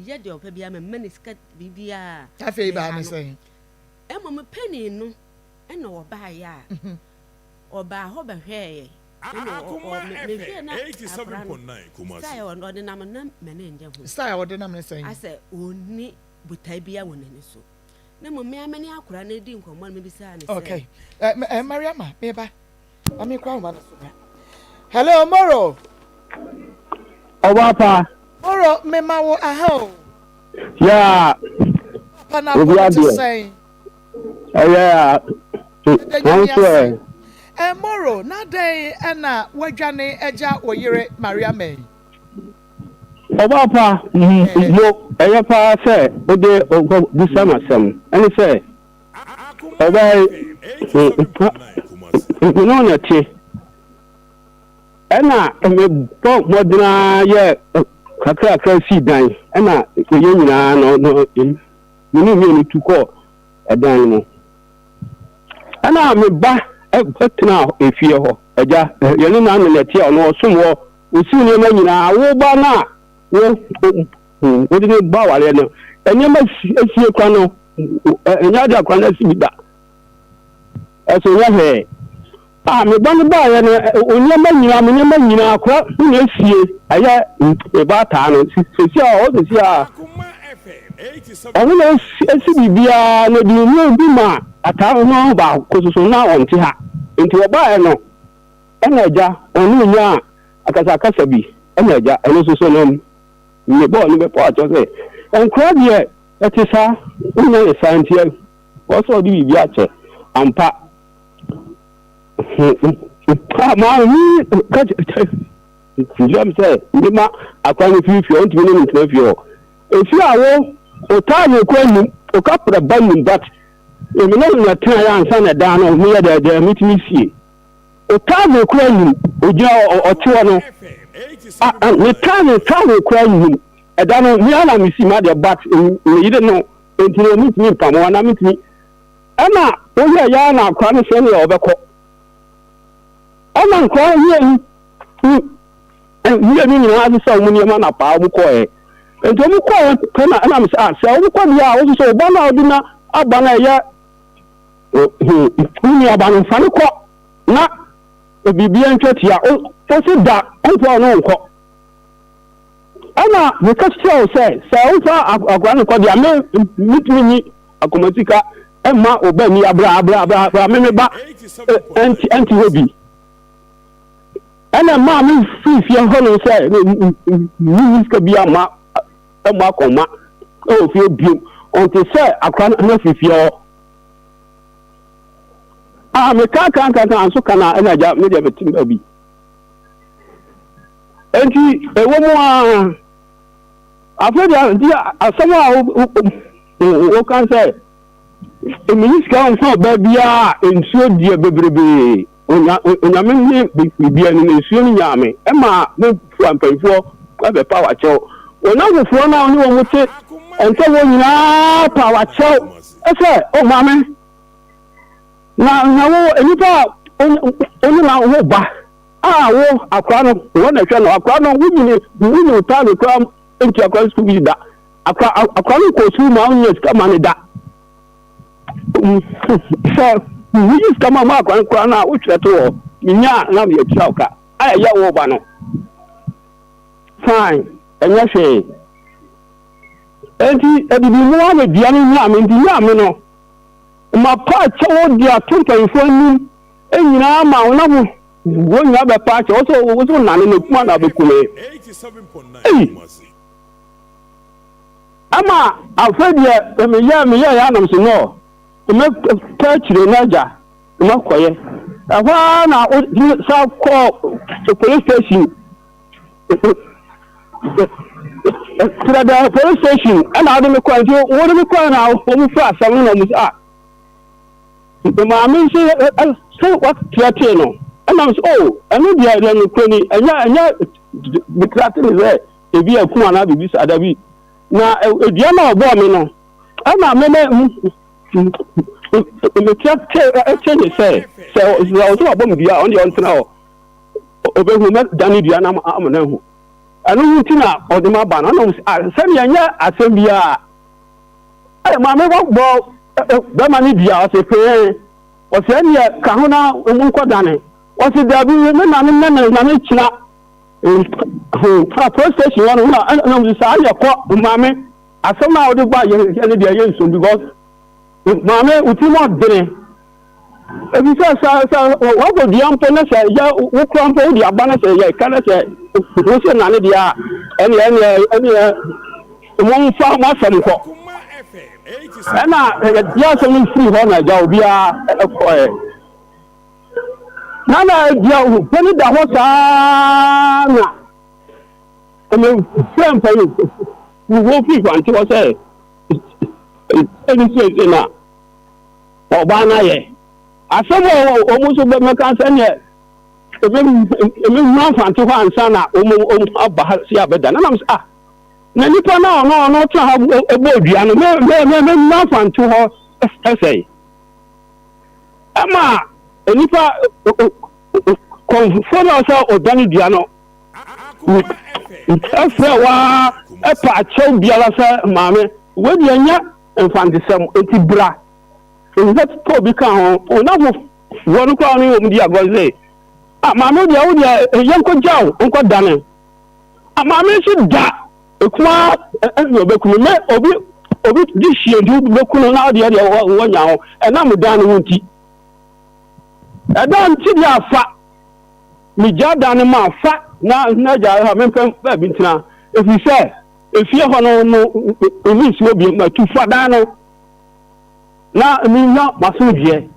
ye de opa bia me maniska bibia afi ba me say me penny no ena oba ya oba ho ba hweye Akoma FM 87.9 Kumasi. Say on the name na mene nje ho. Style what the name is saying. I say oni butai bia wonani so. Na mo me amani akura na di nkomo me bisa ni say. Okay. Mariama, meba. Ami kwa uma so. Hello, Moro. Papa. Moro, me ma wo aha. Yeah. Pana what to say. Yeah. Moro, na day na wadwane eja oyire Mariama. Papa, mo eya pa say o de o this am. Any say. Obai. No na ti. Ena me bo modina ye kakra si dan. Ena ye nyina no ni tu ko edan mo. Ena me ba etina efie ho. Eja ye ni na na ti ono osom wo osi ni ma nyina wo ba na wo de ba wale no. Enya ma esie kwa no enya da kwa na si bida. Eso ya he me ban ba ya no onyama nyina akwa na esie aya e ba ta no sisi a o sisi a Akoma FM 87. onu na esi bibia na di mu bi ma ata no ba kososo na onti ha enti oba ya no ena eja onu nya akasa bi ena eja eno soso no me bo ni be po acho se enkra die etisa unya esantie o so di bibia che ampa Jam say, Nima, I can't feel if you want to win in you. If you are o time you can, o couple of bundling, but you know, not turn and son a down or near the meet me see. O time you can, o jaw or two, and the time you can, a down near me see my but you don't know until you meet me, come on, I meet me. Emma, oh, yeah, now, can't send you over. I'm not crying here. You mean you have so many man up our boy. And to call, and I'm saying, so come here, also, Bana dinner, Abana, ya. Who are Bana Fanuko? Not a BBN church here. Oh, that, and for no call. Anna, the castle says, so far, I'm going to call the meet me, Akomatica, and Ma obey me, blah, blah, blah, blah, remember, anti-hobby. And a man if your honor say, you could be a Akoma. Oh, if you be on to say, I can't enough if you're. I'm a car can't so can I, and I got made everything baby. And he, a woman, I've heard someone who can say, a minister for baby, and so dear baby. Onyame bibia ni nsuo nyame ema me fuampanfo abe power chow onafofo na oni wo muti ente wo nyina power chow efe o mame na wo enipa oni na wo ba wo akwa no wo na hwe no akwa no wunyi utale kwa enti akwa school bi da akwa no ko su ma onye ska mane da so we just come on mark and crown out which at all. Minya na me chauka. I ya wo ba no. Fine. Enya hwe. Enti e bi mu ame bia no nya me ndi nya me no. Ma pa chawo dia 2.4 ni enyina ma wona bu wo nya be pa chawo so na ne kuma na be kule. 87.9 Ama afedia me ya na so no. Me touchre naja me koye afa na sa call the police station the police station and I don't quite what do we call now when we fast some no the mama say what no and I'm oh I know the idea no kwani anya the cratin is there e bi akuma na bibi sa da bi na edua na obo me no ana me change say so abom bia on the on now obehu me dani bia na amana hu anu hutina odima ba na no say nya asem bia ma me bo be ma ni bia o se pe o se ni ka ho na nko dane o ɔsi dabi me na me kyina police station hɔ no na mo saa yɛ kɔ maame asɛm a wɔde ba yɛ ne deɛ yɛ nso because maame uti mo dene ebi sɛ wɔkɔ dua mpo ne sɛ yɛ wokura mpo wode aba ne sɛ yɛ ka ne sɛ wo sɛ nane deɛ a ɛneɛ mo mfa mo asɛm kɔ ɛna yɛ asɛm no firi hɔ na agya obiara ɛkɔɛ na dia pɛni da hɔ saa na ɛmɛ fɛn pɛni wo fi kwanti hɔ sɛ ɛni sɛ na ɔbaa na yɛ asɛm ɔmo so bɛ mɛka sɛ neɛ ɛmɛ wura mfanti hɔ ansa na ɔmo aba ha si abɛda na nam sɛ na nipa na ɔno tena ha ɛbɔ odua no mɛ wura mfanti hɔ ɛsɛe ɛma nipa kɔnfɔ na sɛ ɔdane dua no ɛfrɛ waa ɛpa akyɛw biara sɛ maame wɔde anya mfantesɛm eti bra ɛsɛ tɔ bi ka ho ɔnafo wɔ no koraa no wɔm di agɔ sɛ maame deɛ wodeɛ yɛnkɔ gyaw nkɔ dane maame nso da ekuma ɛna ɔbɛkunu mɛ obi di hyia nti bɛkunu na ɔdeɛ wɔnya ho ɛnam dan no ho nti ɛda nti deɛ afa megya dan no ma afa na gya ha mempɛ baabi ntena ɛfiri sɛ efie hɔ no ɛmi nsi obi matu fa dan no na menya masomdwoeɛ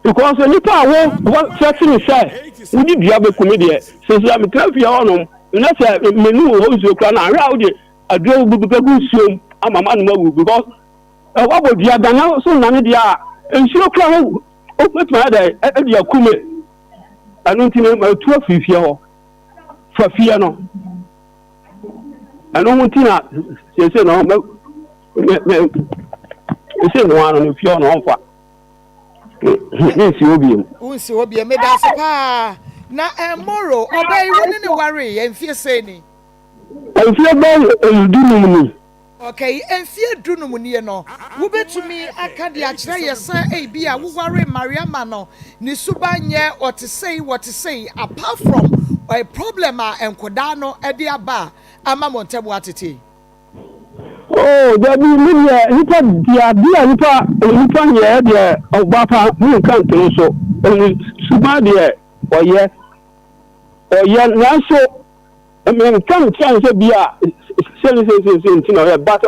because nipa a wɔkyerɛte ne sɛ wode dua bɛkumi deɛ sɛsia metena fie hɔ nom na sɛ menu wɔ hɔ nsuo kora no ahwɛ a wode aduro bɛgu nsuom ama ma no mawu because wɔabɔ dua dan na so nnane deɛ a nsuo kora ho wobɛtumi ayɛ dɛ ɛde akume ɛno nti no matu afiri fie hɔ fa fie no ɛno ho nti na sɛsɛ no ɛsɛ no ano no fie hɔ no ɔmfa nsi obiem unsi obiem meda se paa na moro obey woni ne ware yɛmfie sɛ ni ɛmfie bɛ dunum ni okay ɛmfie dunum ni no wobɛtumi aka de akyerɛ yɛ sɛ ebi a woware mariama no ne suba nyɛ wɔte sei apart from a problem a enkoda no de aba ama montebo atete oh dabi media nipa dia nipa nyɛ deɛ ɔba pa mu kan to so suba deɛ ɔyɛ nanso men kan chance bi a sen ntina ɔyɛ but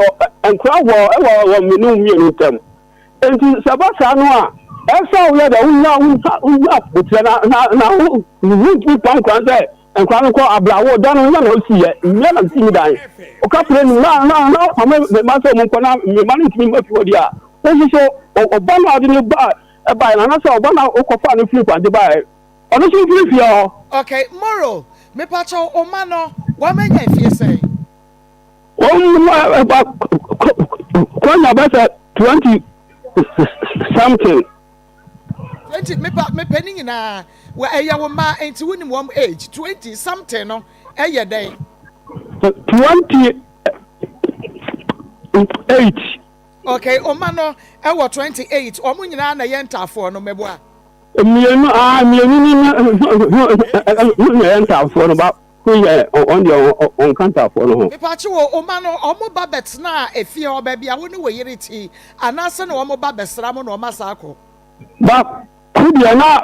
enkura wɔ menu mienu tam enti sabasa no a ɛsa wo yɛ da wunya putra na wu pankwan sɛ enkura no kɔ abrawo da no na osi yɛ nya na timi dan o ka pre no na ma sɛ mo nkɔ na me ma no timi mafi odi a osi so ɔba na ɔde ne ba ɛba na sɛ ɔba na okɔfa no firi kwande ba ɔno so firi fie hɔ okay moro me pacho o ma no wa manya fie sɛ kwanya bɛsɛ 20 something 20 me penny nyinaa wa ɛyɛ wo ma enti wonim wom age 20 something no ɛyɛ dɛn 28 okay o ma no ɛwɔ 28 o mu nyinaa na yɛ ntafo no meboa mienu ni ntafo no ba kuyɛ on the on kantafo no ho mepache wo o ma no omo ba betna efie ho ba bia wo ne wo yereti anase na omo ba besra mo na o masako ba kudia na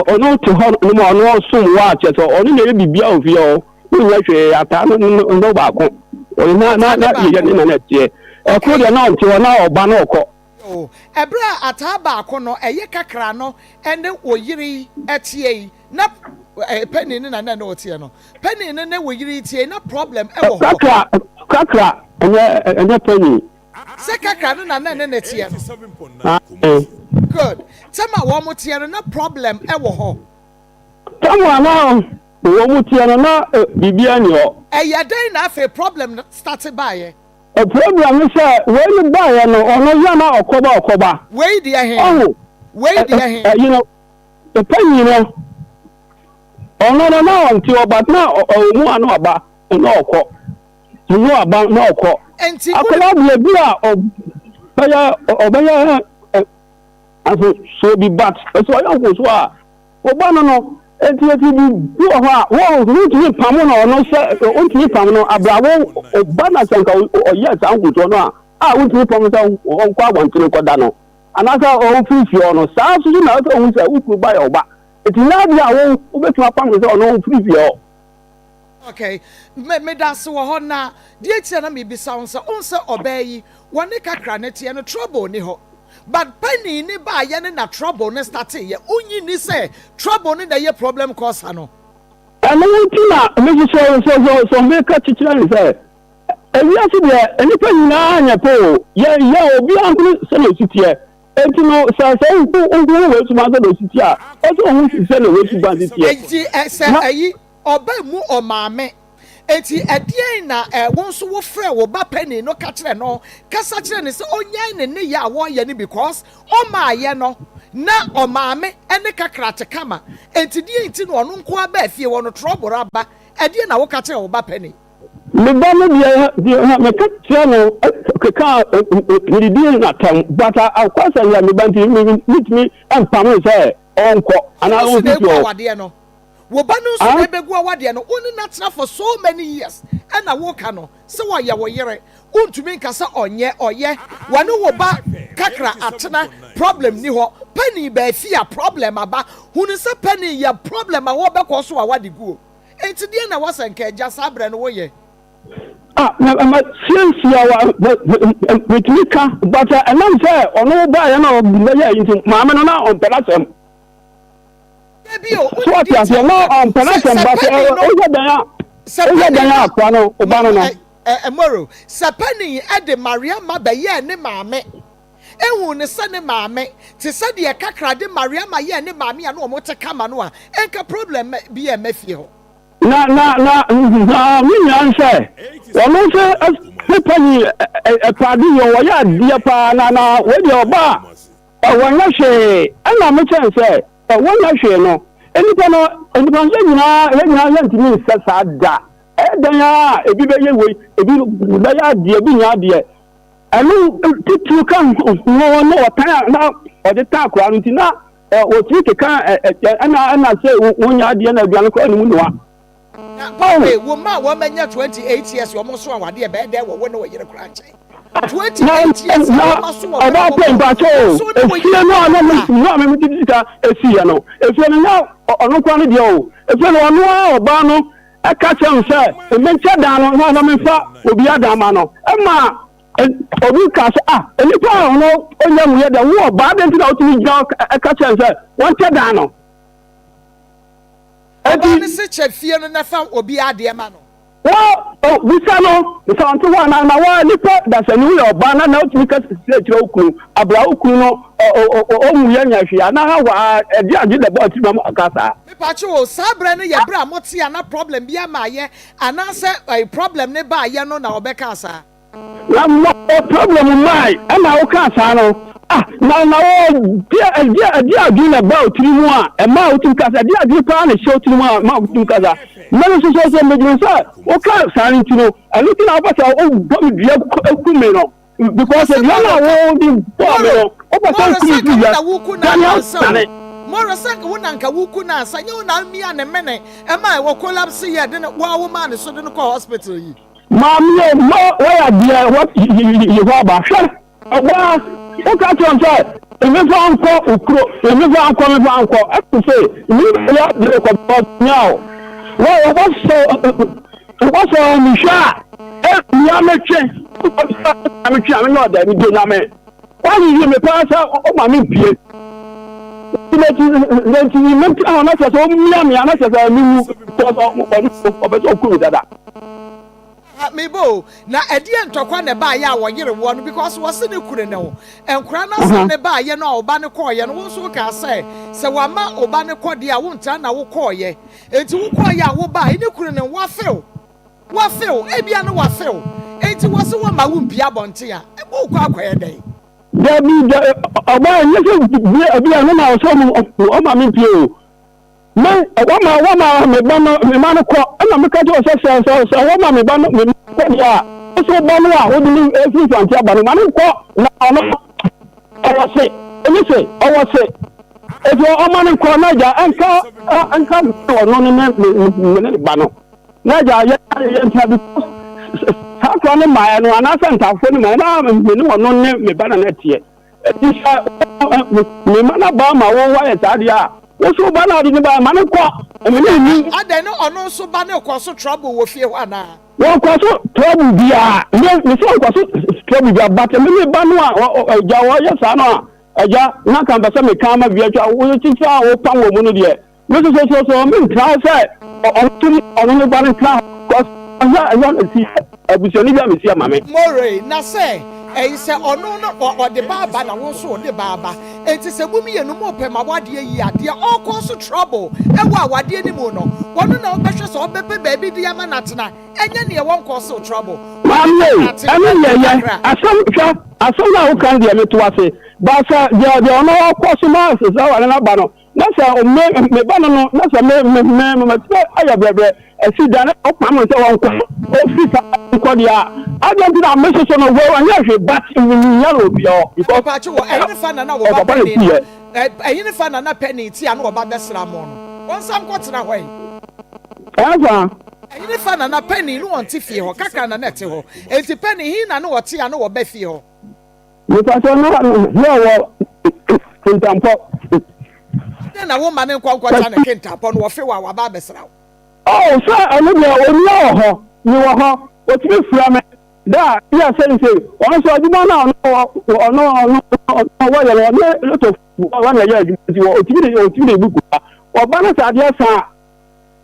ono to ho no mo no sum wa cheto ono na bibia ofie ho wo nya hwe ata no ba ko na ye ni na tie e kudia na onte na oba na okọ ebra ata ba ko no eye kakra no ene wo yiri etie na penny ni na otie no penny ni na wo yiri tie na problem e wo kakra enye penny se kakra no na tie no good tema wo mo tie no na problem e wo ho tema na wo mo tie no na bibia ni ho eye den na afa problem start by a problem is when you buy no ono ya na okoba we di ahen you know the penny no ono na onti oba na omu anu aba na okọ mu aba na okọ enti akola bi a obaya aso so bi bat so ya go so a oba no enti bi wo ha wo ntumi pam no se ntumi pam no abrawo oba na sanka oyɛ san go to no a ntumi pam sa onko abɔntene kɔda no anasa o fifi ono saa so na o hu sɛ ukuru ba ya oba enti na bia wo betuma pam sɛ ono fifi o. Okay, me da so ho na die tia na me bisa onsa obayi woni kakra ne tie no trouble ni ho but penny ni ba ye ne na trouble ne start ye onyi ni say trouble ni da ye problem cause ano ana wonti na me so me ka chichira ni say ewi asi de eni pa nyina anya po ye obi ankuru se no sitie enti no say ungu we tuma se no sitie a o so hu se no we tu ban sitie enti say ayi oba mu o maame enti edien na won so wo frɛ wo ba penny no ka kyerɛ no kasa kyerɛ ne sɛ onyan ne ya wo ye ne because o ma ye no na o maame ene kakra te kama enti die enti no ono nko aba afie wo no trouble aba edien na wo ka kyerɛ wo ba penny me ba no dia me ka kyerɛ no ka ni die na tam but akwasa ya me ba nti me ampam sɛ onko ana wo fi no wo ba no so ebegu awade no oni na tena for so many years and woka no se wo ye wo yere untumi nka se onye oye wane wo ba kakra atena problem ni ho penny ba fia problem aba hunu se penny ya problem a wo be ko so awade guo enti die na wasanka agya sabre no wo ye ma siensia wa metrika but anam say ono ba ya na obi ya yin maame no na on pelasem so what you say no on pelasem but o dan ya akwa no oba no emoro sapani ade maria ma ba ye ne maame ehu ne se ne maame te se de kakra de maria ma ye ne maame ya no o mo te kama no a enka problem bi e mafie ho na mi answer wono se pani padi yo wo ya dia pa na we de oba wanya hwe ana me chen se wanya hwe no enipa nse nyina ntimi se sa da dan ya ebi be ye we ebi da ya dia bi nya dia anu titu kan no otan na o de ta akwa nti na o ti ke kan ana se wonya dia na aduan ko anu no Paul, woman, woman, 28 years, you almost saw what dear bed there were no year crunch. 28 years, about playing battle. If you know, if you know, on quality, if you know, Bano, a catch and say, a mention down on me will be a damano. Emma, Obi Casa, and you know, we had the war, but then to me, a catch and say, one Tadano. Obi se chefie no na fa obi ade ma no wo bisa no bisa nto wa na wa nipa da se ni yo ba na otimi ka se tire okunu abra okunu no o mu ya nya hwe na ha wa edi age da ba ti ma akasa me pa che wo sabra ne ye bra mote ya na problem bia ma ye ana se problem ne ba ye no na obeka asa na mo problem mai na o ka asa no na dia agina about trimu a e ma utim kasa dia agina pa na show trimu a ma utim kasa na so medinsa o ka sarin tino anu tina ba sa o bo dia kume no because e na wo di bo no o ba sa kume ya Mora sanka wona nka wuku na asa nye na mi a ne mene e ma wo collapse ye de wa wo ma ne so de no ko hospital yi ma mi mo wa ya dia what you go ba sha wa o ka tell say emi fa anko ukro emi fa anko I to say you ya de ko now what's so misha ya meche me no da mi do na me why you me pass o ma mi pie leti me ta na so mi na so mi o be so ku dada mebo na edie ntokwa ne ba ya wo yire wo no because wo se ne kure ne wo enkura na so ne ba ye no oba ne koye no wo so ka se wa ma oba ne kode a wo nta na wo koye enti wo koye a wo ba ne kure ne wo feel ebia no wa feel enti wo se wo ma wo mpia bonte a e bo kwa akoye den Dabi oba nye ebia no na so o ma mi pie o me wama me ba no me ma no ko na me ka jo so wama me ba no me ko ya so ba no a wo di every fanti aba no ma no ko na ono o se ɛni sɛ ɔwɔ sɛ ebi ɔma ne nkɔ n'agya ɛnka ɔno ne ba no n'agya yɛ ntina bi saa kura ne maa no anaasɛ ntaafo ne maa na ne ɔno ne me ba na n'ɛteɛ ɛti sɛ me ma na ba ma wɔwɔ yɛ saa deɛ a woso ba na ɔde ne ba ma ne kɔ ɛmɛ ne ni. Adɛ ne ɔno nso ba ne kɔ so trouble wɔ fie hɔ anaa. Wọ́n kọ́ so trouble bia mi sọ wọ́n kọ́ so trouble bia but mi ba no a ẹja wọ́n yẹ sáà náà ẹja náà kàn bẹ́sẹ̀ mi kàn má bi ẹjọ́ wọ́n yẹ títí a wọ́n pa wọ́n mu no deɛ mi sọ mi ntura sɛ ɔno ne ba ne ntura kọ́ ɛyà si ebusuani bi a mi si ama mi. More na sɛ ɛyi sɛ ɔno no ɔde baaba na wɔn nso ɔde baaba eti sɛ bumi yɛ no mo pɛ ma wadeɛ yi adeɛ ɔkɔ so trouble ɛwɔ awadeɛ ne mu no wɔn na ɔbɛhwɛ sɛ ɔbɛpɛ baabi di ama natena ɛnyɛ nea wɔn kɔ so trouble. Maame ɛne yɛ asɛm na wokan deɛ meto ase baasa deɛ ɔno ɔkɔ so ma sesa wale no ba no na sɛ me ba no no na sɛ mematɛ ayɛ brɛbrɛ asi da ne ɔpam no sɛ wɔnkɔ ɔfi sa nkɔ deɛ a adeɛ nti na mesoso no wɔnyɛ hwɛ bat nyɛ no obi ɔ ɔpakye wɔ ɛyine fa nana wɔba pɛni no ɛyine fa nana pɛni ti a na wɔba bɛsra mo no wɔn nsam kɔtena hɔ yi ɛfa ɛyine fa nana pɛni no wɔn ti fie hɔ kakra na ɛte hɔ eti pɛni hi na no wɔte a no wɔbɛ fie hɔ mepasɛ no wɔ kentampɔ na wo ma ne nkɔnkɔta ne kentampɔ no wɔfe wɔ a wɔaba bɛsra wo sɛ ɛno deɛ ɔnia wɔ hɔ ne wɔ hɔ ɔtumi fura me da yɛ sɛnsɛ ɔno sɛ adwuma no ɔno wɔyɛ no ɔne lotɔ ɔne yɛ adwuma nti ɔtumi de bu kura ɔba no sɛ adeɛ saa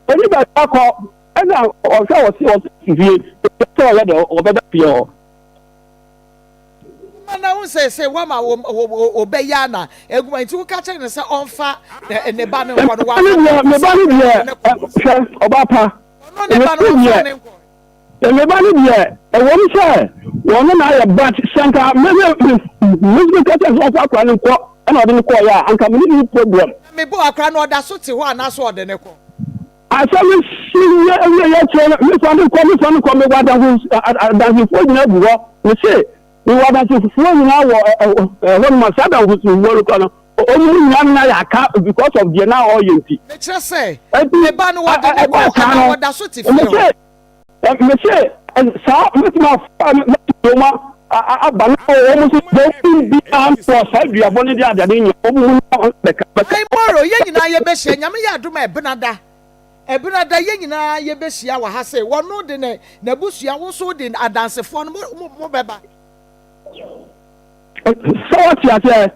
ɛni bɛ akɔ ɛna ɔhwɛ wɔsi fie sɛ ɔyɛ dɛ ɔbɛda fie hɔ na wo sɛ wama ɔbɛyɛ ana eguma nti wo ka kyerɛ ne sɛ ɔmfa ne ba ne nkɔ no wa me ba ne deɛ hwɛ ɔba pa me ba ne deɛ ɛwɔ m sɛ wɔn na ayɛ bat sɛnka mɛmɛ kɛtɛ sɛ ɔfa akora ne nkɔ ɛna ɔde ne kɔɔ yɛ a anka me ne problem me bo akora no ɔda so te hɔ anaasɛ ɔde ne kɔ asɛm si yɛ kyerɛ me fa ne nkɔ me wɔ adansefoɔ nyinaa gu hɔ me se me wɔ adansefoɔ nyinaa wɔ hɔ no ma saa adansefoɔ no kɔ no ɔmu nyinaa na yɛ aka because of deɛ na ɔyɛ nti mekyerɛ sɛ me ba no wɔde ne kɔ ana ɔda so te fie hɔ me se saa mɛtumi afa mɛtumi aba no wɔn nso bɛn bi ampɔ saa duabɔ ne de adeade nyɛ wɔn mu bɛka. ɛyi mɔro yɛn nyinaa yɛbɛhyia nyame yɛ adum ɛbenada yɛn nyinaa yɛbɛhyia wɔ ha sɛ wɔn no de ne n'abusua wɔn nso de adansefoɔ no mo bɛba. sɛ wɔte aseɛ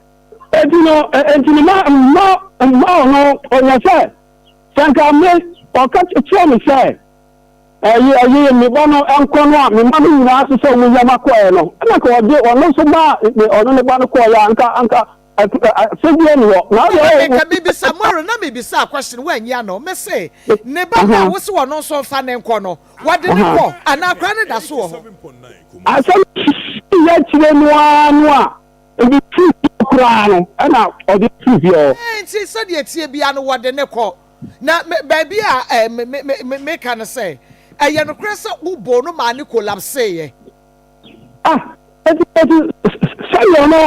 eti no mma ɔno ɔnyɛ sɛ sɛnka me ɔka kyerɛ me sɛ ɛyɛ me ba no ɛnkɔ no a me ma no nyinaa so sɛ ɔmo yam akɔɛ no ɛna ka ɔde ɔno nso ba ɔno ne ba no kɔɛ anka sɛbie ne wɔ na ka bibisa mɔro na mebisa question woanyi ano me se ne ba na wo se wɔno nso mfa ne nkɔ no wɔde ne kɔ anaa kora ne da so wɔ hɔ asɛm yɛ kyerɛ no a ebi tu koraa no ɛna ɔde tu fie hɔ nti sɛdeɛ tie bia no wɔde ne kɔ na baabi a meka no sɛ ɛyɛ nokorɛ sɛ wobɔ no maa ne collapse ɛti sɛyɛ ɔno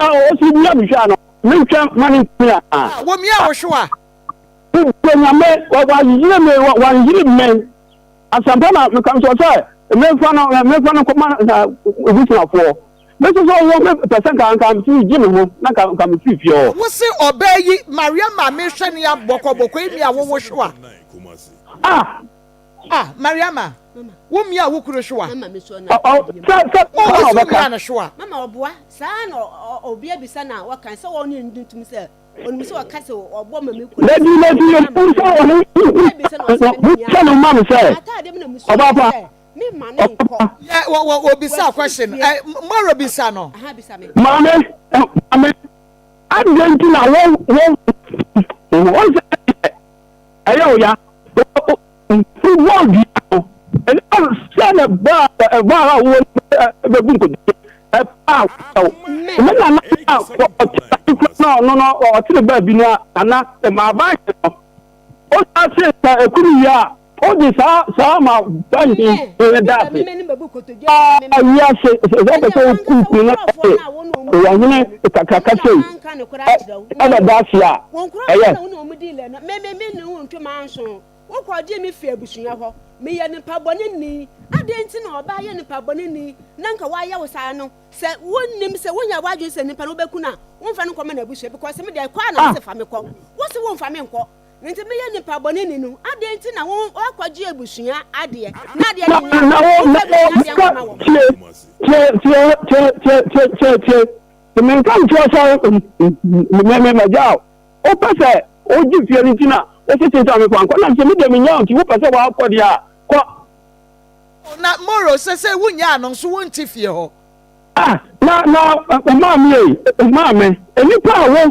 ɔsi bia mehwɛ no mentwɛ ma ne nkumi a wɔmia wohwe a nyame wayere me asɛmpa na mekam sɛ sɛ mefa no kɔma abusuafoɔ mɛsɛ sɛ ɔwɔ mepɛ sɛ nka mfi gye me ho na nka mfi fie hɔ wo se ɔbaa yi maria ma mehwɛ ne a bɔkɔbɔkɔ yi mi a wowo hwe a mariama wo mi a wo kuro hwe a mama me so na mama oboa saa na obi abisa na wakan sɛ wɔn ne nduntum sɛ onum sɛ waka sɛ ɔbɔ mama me kuro lady pulsa wɔn sɛ no mam sɛ atade me na muso ɔbaba me ma ne nkɔ wo bisa question maro bisa no aha bisa me mame adenti na wɔn sɛ ɛyɛ o ya football bi no ɛna sɛ na ba wo bɛbu nkɔdi ɛpa me na no ɔtene ba bi no ana ma ba no o sa se ta ekuru ya o di sa ma banji e da se ya se ko ku na ya hune ka se ala da sia wokɔ gye me fi abusua hɔ meyɛ nipa bɔne ni adɛn nti na ɔba yɛ nipa bɔne ni na nka wayɛ wo saa no sɛ wonnim sɛ wonya wadwe sɛ nipa no wobɛku na womfa no nkɔma na abusua because me deɛ kɔ na se fa me kɔ wo se womfa me nkɔ nti meyɛ nipa bɔne ni no adɛn nti na wɔkɔ gye abusua adeɛ na adeɛ ni me kan tio sa me majao o pese o ji fi ni tina o se se ta me kwan ko na se me de me nya nti wo pese wa akɔ dia ko na moro se wunya no so wonti fie ho na ma me eni pa wo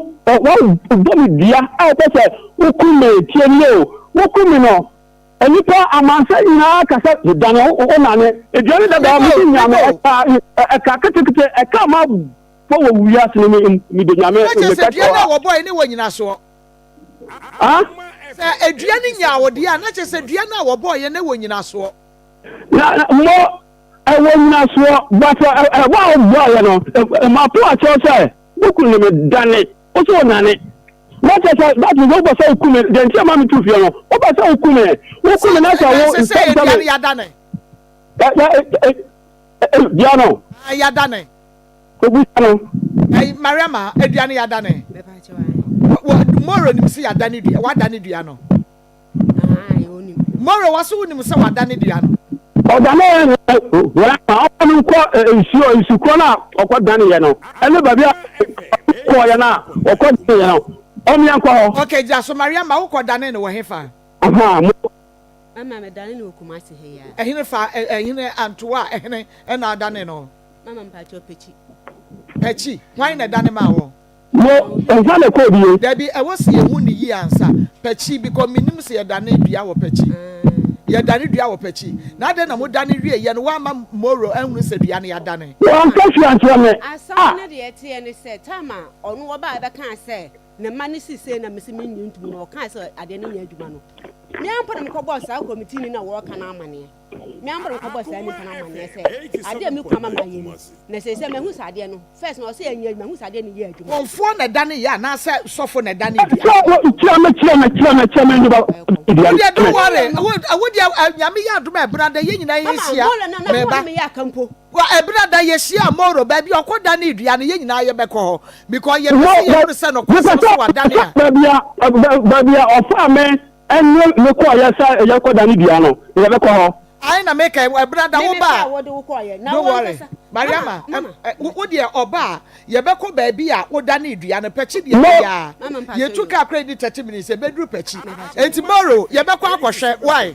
do mi dia a pese wo ku me tie ni wo ku mi no eni pa amansa ina ka se dan o na ne eduani da da mo nya me e ka ketekete e ka ma fo wo wuya se mi de nya me me ka na wo boy ni wo nyina so se eduani nya wo dia na che se dua na wo boy na wo nyina so na mo wo nyina so but wa wo boy no ma po a che se buku ni me dane o so na ne what is that you go say ku me den ti ma mi tu fie no o ba say ku me na say wo se eduani ya dane ya no ya dane ko bu no Mariama eduani ya dane moro nim se ya dane dua wa dane dua no moro waso nim se wa dane dua no o dane wa ma onu ko isu ko na o ko dane ye no ene ba bia ko ye na o ko dane ye no o mi anko ho okay ja so Mariama wo ko dane no wo hefa ama me dane no Kumasi he ya ehine fa ehine antoa ehine na dane no mama mpacho pechi why na dane ma wo mo enfa le ko bi Debi e wo se ehu ni yi ansa pechi because minim se ye dane dua wo pechi ye dane dua wo pechi na de na mo dane wie ye no wa ma moro ehunu se dua ne ya dane won ka fi anto me asa ne de tie ne se tama onu wo ba be kan se ne ma ne sise na me se me nyi ntum no kan se ade ne nya adwuma no me ampa me ko boss a committee ni na wo kana amane me ampa me ko boss a ni kana amane se ade me kwa mama ye na se me hu sa ade no first no se nya adwuma hu sa ade ne ye adwuma onfo na dane ya na se sofo na dane dua tira me ni ba dia do worry wo dia nyame ya aduma brada ye nyina ye sia me ba me ya kampo wa brada ye sia moro ba bi okoda ne dua ne ye nyina ye beko ho because ye be se no ko so wa dane ya ba bia ofa me enye me ko ya sa ye ko dane dua no ye beko ho ai na make brada wo ba no worry Mariama wo dia oba ye beko ba bi a wo dane dua no pechi dia ya ye tuka credit 30 minutes e bedru pechi enti moro ye beko akohwe why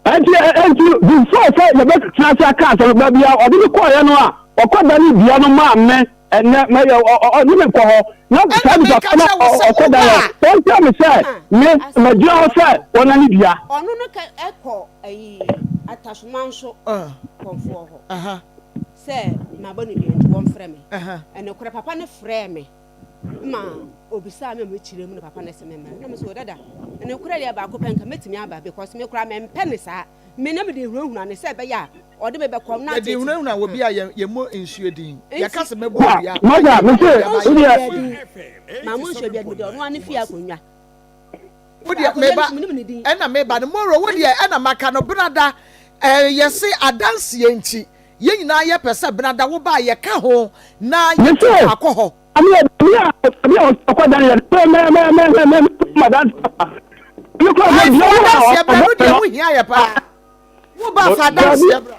enti before say ye beko transfer card so ba bia o de ko ya no a o ko dane dua no ma me ene me o ni me ko ho na ka bi o ko dane o tell me say me jua ho say wona ni dua onu no ka eko ayi atasuman so konfo ho se ma boni bi nti won frɛ me ene kora papa ne frɛ me ma obisa me mo chire mu no papa ne se me na me so dada ene kora dia ba ko penka metimi aba because me kora me mpe ne saa me na me de hunahuna ne se be ya o de be kom na de hunahuna wo bi a ye mo ensuo din ya ka se me bo ya maga me se ma mo nsuo bi de no ane fi akonwa wo dia meba ena meba ne moro wo dia ena maka no brada yesi adanse enti ye nyina ye pese brada wo ba ye ka ho na ye akọ ho ami o ko dan ye me madan you ko me dia wo hia ye pa wo ba fa danse bra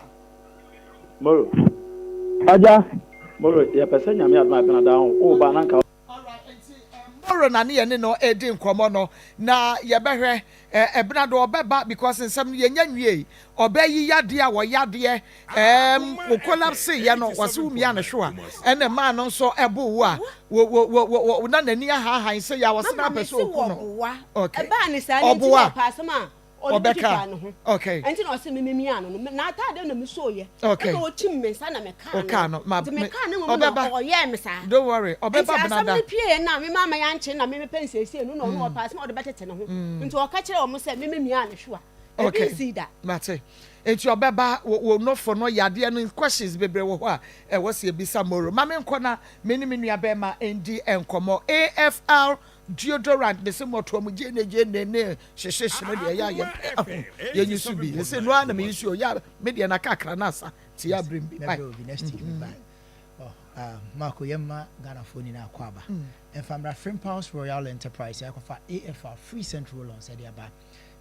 moro aja moro ye pese nyame adma brada ho o ba nanka moro na ne ne no edi nkomo no na ye behwe ebna do obeba because nsem ye nya nwie obayi yade a wo yade wo collapse ye no wase umi ya ne hwa ene ma no nso ebo wo a wo na nani ha han se ya wase na pese oku no okay eba ne sa ne ti pa asema Obeka. Okay. Enti no se mimi ano no na atade na mi so ye. Okay. Na o chim me sa na me ka. Okay no. Me ka ne mo na o ye me sa. Don't worry. Obeba benada. Enti pie na me mama ya nche na me pensiesie no no o pass me o de betete ne ho. Enti o ka kire o mo se mimi ano hwa. Okay. See that. Mate. Enti obeba wo no for no yade no questions bebre wo ho a e wo se bisa moro. Mame nkona meni menua be ma endi enkomo AFR deodorant de se moto mu je ne hyehyehye no de ya ye nyusu bi. Le se no ana me yusu ya me de na kakra na asa ti ya brim bi. Bye. Next week bye. Marco Yemma Ghana phone na akwaba. And from Frimphouse Royal Enterprise akofa AFR free central on said ya ba.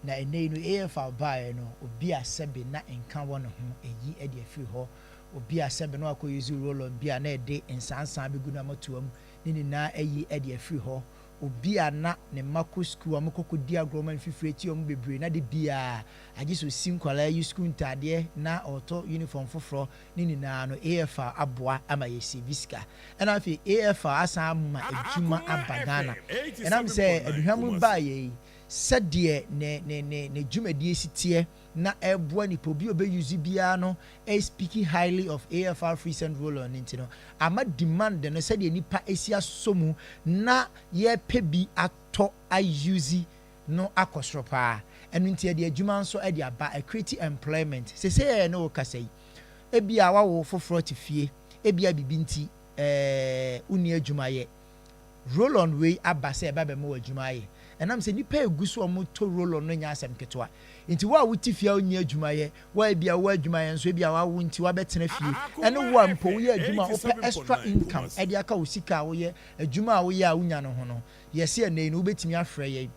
Na ene no AFR buy no obi asebe na enka wo no ho eyi e de afiri ho obi asebe no akoyuzu roll on bia na e de ensansan begu na matuam ni na eyi e de afiri ho obi ana ne mako school amokoko di agroma fifire ti om bebre na de bia agiso sinkwala yi school ntade na auto uniform foforo ni na no AFR aboa ama yesi viska and afi AFR asama ejuma abagana and am say aduhamu ba ye sɛdeɛ ne dwumadie sitie na ɛboa nipa obi obe use bia no speaking highly of AFR free send roll on into no ama demand no sɛdeɛ nipa esi asomu na ye pɛ bi atɔ ayuzi no akosro pa ɛno ntia de adwuma nso ɛde aba create employment sese no kasa yi ebi a wawo foforo te fie ebi a bibi nti uni adwuma ye roll on way aba sɛ eba be mo adwuma ye and I'm saying, you pay a good one to roll on your assem ketwa. Into what would if you near Jumaye, why be a word Jumayan, so be our win to a better nephew, and one po year Juma extra income, Ediaka Usika, a Juma, we are Unyano Hono. Yes, your name will bet me afraid.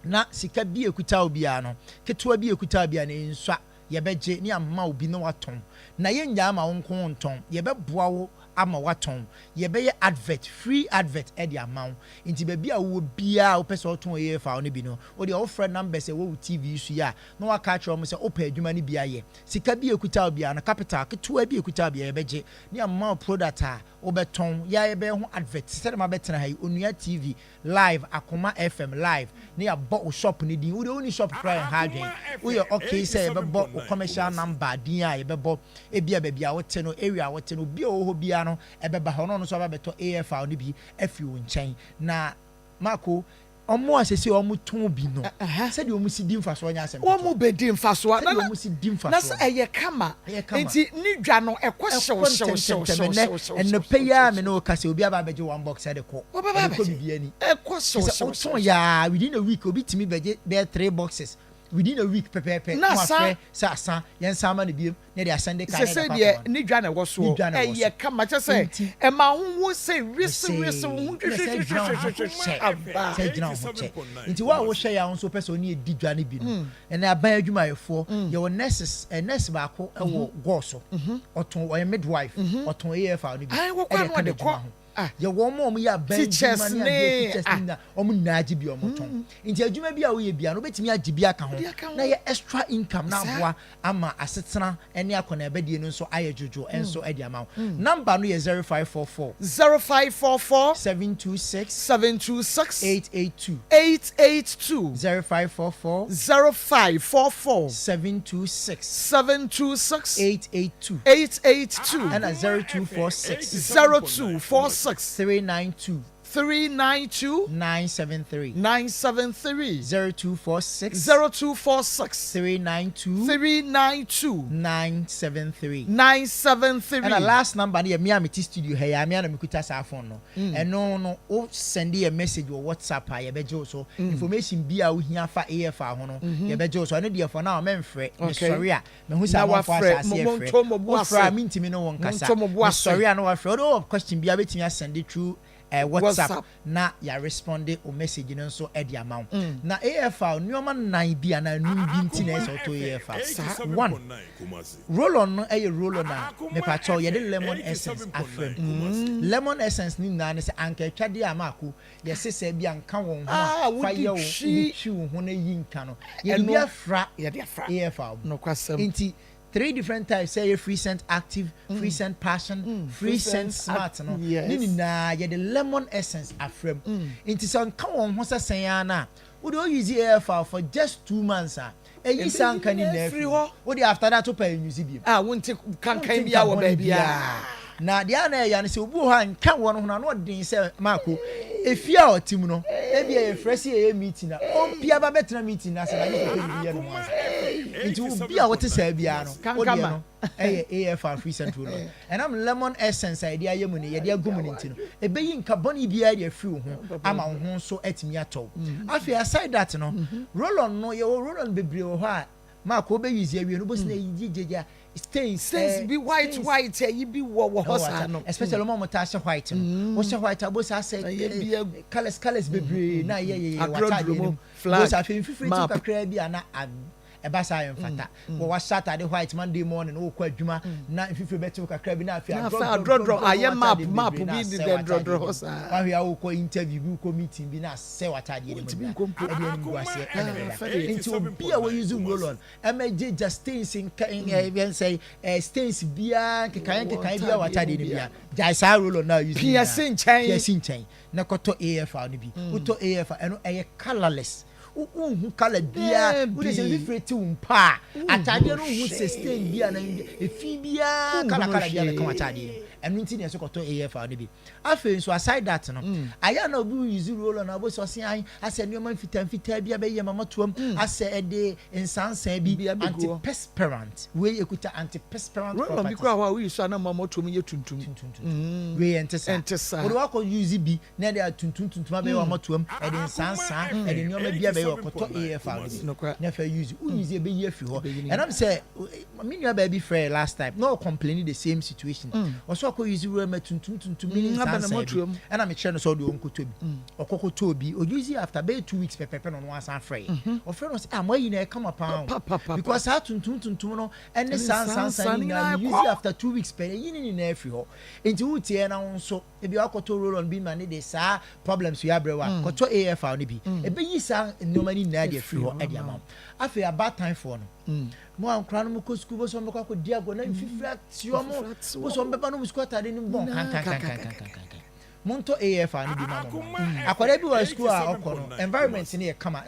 Na sika bi ekuta obiano, ketua bi ekuta obiano in swap, ye beje ni ama obi no waton. Na ye nya ama wonko nton, ye be boa wo ama waton ye be advert free advert e di amount inti be bia wo bia wo pese oton ye fa oni bi no wo de offer number se wo TV su ya na wa ka kire mo se opa adwuma ni bia ye sika bi ekuta bia na capital keto bi ekuta bia ye beje ni ama product a wo beton ya ye be ho advert se de ma betena ha onua TV live Akoma FM live ni abo wo shop ni din wo de oni shop cry hardware wo ye okay say be bo commercial number din a ye be bo e bia be bia wo te no area wo te no bia wo ho bia no ebeba hono no so abeto AFR no bi afi wo nchen na Marco omo asese omo ton bi no se de omo si di mfaso nya asem omo be di mfaso na omo si di mfaso na se eye kama enti ni dwa no ekwo en no pay ya me no kase obi aba beje one box ade ko bibia ni ekwo so ya within a week obi timi beje be 3 boxes within a week pepe na sa yen sama ne biem ne de asende kan se de ni dwa na wo so eye kama che se e ma hu se risi hu se gina ho che nti wa wo hwe ya nso person ne di dwa ne bi no e na aban adwumayefo ye wo nurses nurse ba ko e wo go so oton wo midwife oton AFR ne bi ai wo kwa no de ko ye wo mo ya ban teachers na omo naaji bi omo ton nti adwuma bi a wo ye bia no betimi agi bi aka ho na ye extra income na aboa ama asetena ene akona ebedie no nso aye jojo enso edi ama number no ye 0544 726 882 0544 726 882 and 0246 392 973 0246 392 973 973 and the last number near Miami studio hey I me kuta sa phone no and no o send a message or WhatsApp ya beje so information bia wo hia fa AFR ho no ya beje so no dey for now men frɛ me sorry a me hu sa wa fa asase frɛ fra me ntimi no won kasa sorry a no wa frɛ o question bia betimi send it through WhatsApp na ya respond o message no so e di amount na AFR nyoma nan bia na nu bi ntina so to AFR one roll on no roll on na me pa cho ye de lemon essence afrem lemon essence ni na ne se anka twade amako ye sese bia nka won ho fa ye wo bi twi ho na yi nka no ye bi afra AFR no kwasem inti 3 different types say free scent active, free scent passion, free scent smart no. Nini na ye the lemon essence afrem. Inti so nka won ho sesen na. We do use AFR for just 2 months ah. Eyi san kan ni na free ho. We after that to pay use bi. Won't kan bia wo ba bia. Na dia na ya ne se obu ha nka won ho na no den se Marco efia otim no. E bia e fresi e meeting na. O bia ba betena meeting na se na ni ko bi ye no. nti obi a wote saa bia no kankama no AFR free central road and I'm lemon essence idea yemu ne yede agum ne ntino ebeyi nka boni bia de free ho ama wo ho so atimi atɔ afi aside that no roll on no ye roll on bebre ho a ma ko be use awie no bo se na yijeja stains be white you be wo hosa no especially mo ta hye white no wo hye white abo sa say colors bebre na ye watade no flag so afi fifiri ti kakra bi ana eba sa yɛn fata wo wa Saturday white Monday morning wo kɔ adwuma na fifiri bɛtew kakra bi na afi adrodro ayɛ map bi di drodro hosa ahwe a wo kɔ interview bi ko meeting bi na sɛ watade ne mu ɛde ne mu ase nti obi a wo use roll on ɛmɛgye just stains in even say stains bia kekan bia watade ne bia jai sa roll on na use pierce nkyɛn na kɔtɔ AFR no bi wotɔ AFR ɛno ɛyɛ colorless hu color bia wo dey say free ti umpa atade no hu sustain bia na efi bia kala bia be kan atade enu nti ne so koto AFR no bi afen so aside that no aya na obi use roll on abo so se an ase nneoma fitan bia be ye mama toam ase ede insansan bi antiperspirant we ekuta antiperspirant roll on bi kwa wa we use na mama toam ye tuntum we entesa wo wa ko use bi na de tuntum be mama toam ede insansan ede nneoma bia be okoto AFR never use use be here fi ho and I'm say me nua baby friend last time no complaining the same situation also ko use room tuntum meaning and I'm sure no so do onkoto bi okokoto bi o use after be 2 weeks pepe no one san free o friend no say am why you na come up because how tuntum no and the san use after 2 weeks pe yin na free ho enti wutie na won e bi akoto roll on bi man dey sa problems we abrewa koto AFR no bi e be yi sa normally na dey free ho e dey am afi about time for no mo an kra no mo ko school bo so mo ko dia go na fifra tio mo bo so mbeba no mo school atade ni bon kan monto AFR ni bi mama akwara bi wa school a okono environment ni e kama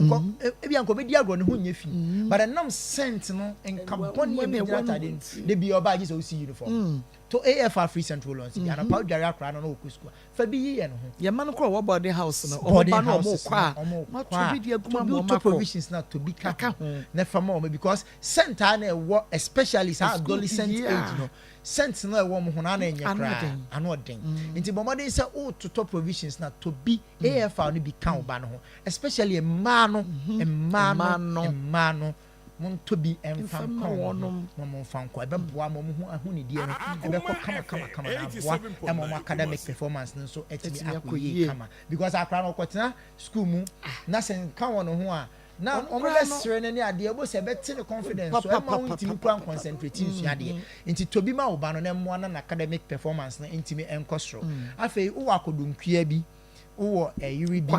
e bi anko be dia go ne ho nya fi but enam scent no en carbon e bi atade de bi oba ji so see uniform to AFR free central loans bi ana pa dware akra no ko school fa bi ye no ho ye man ko wo boarding house no o ba no mo kwa ma to bi dia kuma mo ma provisions na to bi kaka na fa mo because center na wo especially sa adolescent age no cents na wo mo ho na enye kra anoden nti bomode say o to top provisions na to bi AFR no bi kan ba no ho especially a man no mon to bi enfam ko no mon fan ko ebe boa mo ho ahuni die no ebe ko kama na boa e mo academic performance no so etimi akoye kama because akra no kwotena school mu na sen kan wo no ho a na omo lesere ne ade ebo se beti ne confidence so e ma won plan concentrate nsu ade nti to bi ma wo ba no na mo na academic performance na intimi enkostro afei wo akodunkua bi wo yiri bi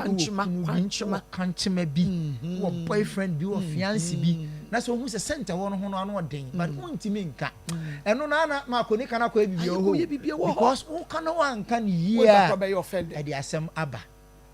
kanchima bi wo boyfriend bi wo fiancé bi na so hu se center wo no ho no ano den but untimi nka eno na ma akoni kana ko bibia ho because wo kana wan kan yia e de asem aba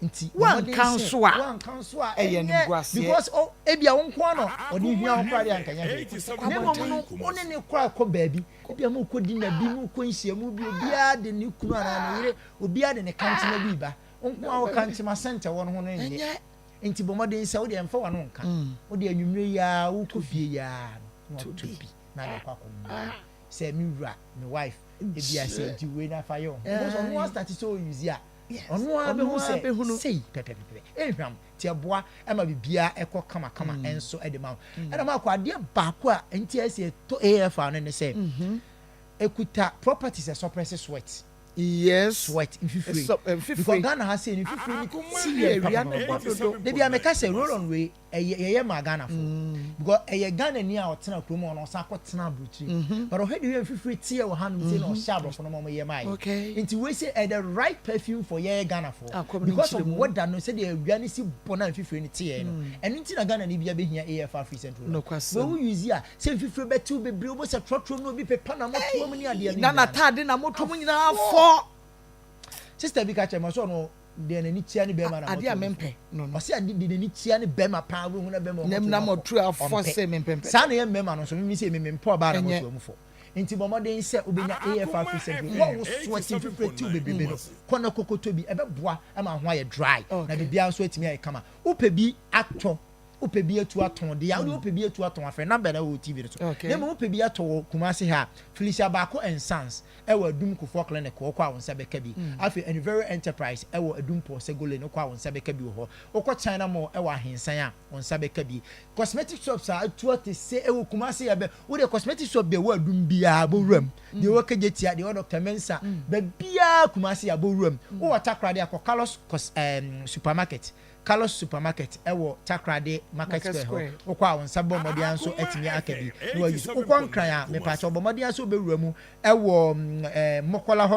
nti wan kanso a eye ni guase because ebia wo nko no oni hia wo kware ankanya ne mo no oni ne kwa ko baabi ebia mo ko di na bi mo ko nhia mo bi obia de ne kunu ana ne yire obia de ne kanchima bi ba onko awo kanchima center wo no ho no enye enti bomode nsa wo de emfa wo no nka wo de anwumre ya wo ko fie ya no to bi na le kwa ko say me wura me wife ebia say nti we na fa yo because on one start so use ya onu abe hu say pepe ehwam ti eboa e ma bibia ekọ kama enso e de ma e na ma kwa de ba ko a enti ase to AFR no ne say ekuta properties e suppress sweat sweat in free because Ghana has say in free see area no bodo they be ameka say roll on way ye ma Ghana for because Ghana ni a otena kromo on osa akotena abrochi but o head you free tie o hanu say no shabro for no mo ye mai into we say the right perfume for ye Ghana for because of what that no say the aduane si bona free ni tie no and into na Ghana ni bia be hia AFR free central no we use here say free betu bebre obo say trotro no bi pepa na moto mu ni ade na tade na moto mu nyina fo sister bi ka chema so no de na ni tia ni be ma na ade a mempe no o se ade de na ni tia ni be ma pa wo hu na be ma nem na moto afo se mempe sa na ye memma no so mi se mempo ba na moto mu fo enti bomode se obenya AFR free central wo sweating free tu bebe no kona kokoto bi ebe boa ama ho aye dry na bibia so atimi aye kama upe bi ato wopɛ bi atu aton de ya wopɛ bi atu aton afɛ number na wo TV so na mo wopɛ bi ato Kumasi ha Felicia Bako and Sons ɛwɔ Adum Kufo Clinic wɔ kwa wonsa bɛka bi afɛ and very enterprise ɛwɔ Adum Po Segole no kwa wonsa bɛka bi wɔ hɔ wokɔ China mo ɛwɔ ahensan a wonsa bɛka bi cosmetic shops a atu ate se ɛwɔ Kumasi ya bɛ wo de cosmetic shop be wɔ Adum bia boruam de wɔ kagetia de wɔ Dr. Mensa ba bia Kumasi ya boruam wo wɔ Takrade akɔ Carlos supermarket ɛwɔ Takrade market square hɔ wokɔ a wonsa bɔ mɔden so atimi aka bi no ayi wokɔ nkran a mepacha bɔ mɔden so bɛwura mu ɛwɔ Mokola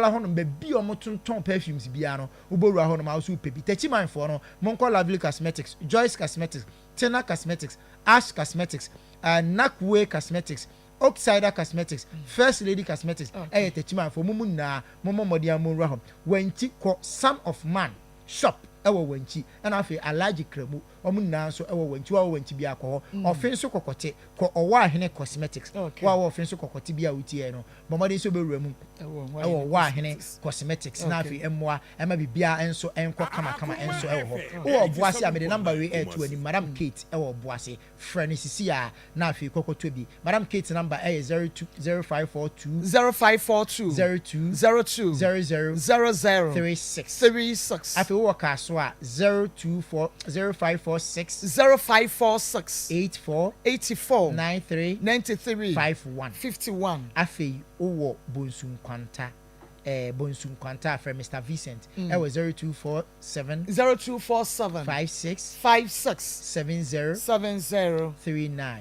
honom be bi omo tonton perfumes bia no wobɔwura honom a wo so pebi tachiman for no Monko Lovely Cosmetics, Joyce Cosmetics, Tina Cosmetics, Ash Cosmetics, Nakwe Cosmetics, Oxider Cosmetics, First Lady Cosmetics tachiman for mumu na momo mɔden mo wura hɔ wanti kɔ Son of Man shop ɛwɔ wanti ɛna afei Allergic Kremu ɔmo nyinaa nso ɛwɔ wanti bi akɔ hɔ ɔfe nso kɔkɔte kɔ ɔwɔ ahene cosmetics wa ɔfe nso kɔkɔte bi a wotie no bɔmɔden nso bɛwura mu ɛwɔ ɔwɔ ahene cosmetics na afei ɛmmoa ɛma bibia ɛnso ɛnkɔ kama ɛnso ɛwɔ hɔ wɔ Boase a mede number we air to ani Madam Kate ɛwɔ Boase frɛ ne sisi a na afei kɔkɔtɔ bi Madam Kate number ɛyɛ 0542 0036 afei wɔ kaso a 0546 84 93 51 afei wɔ Bonsun Kwanta for Mr. Vincent ɛwɔ 0247 56 70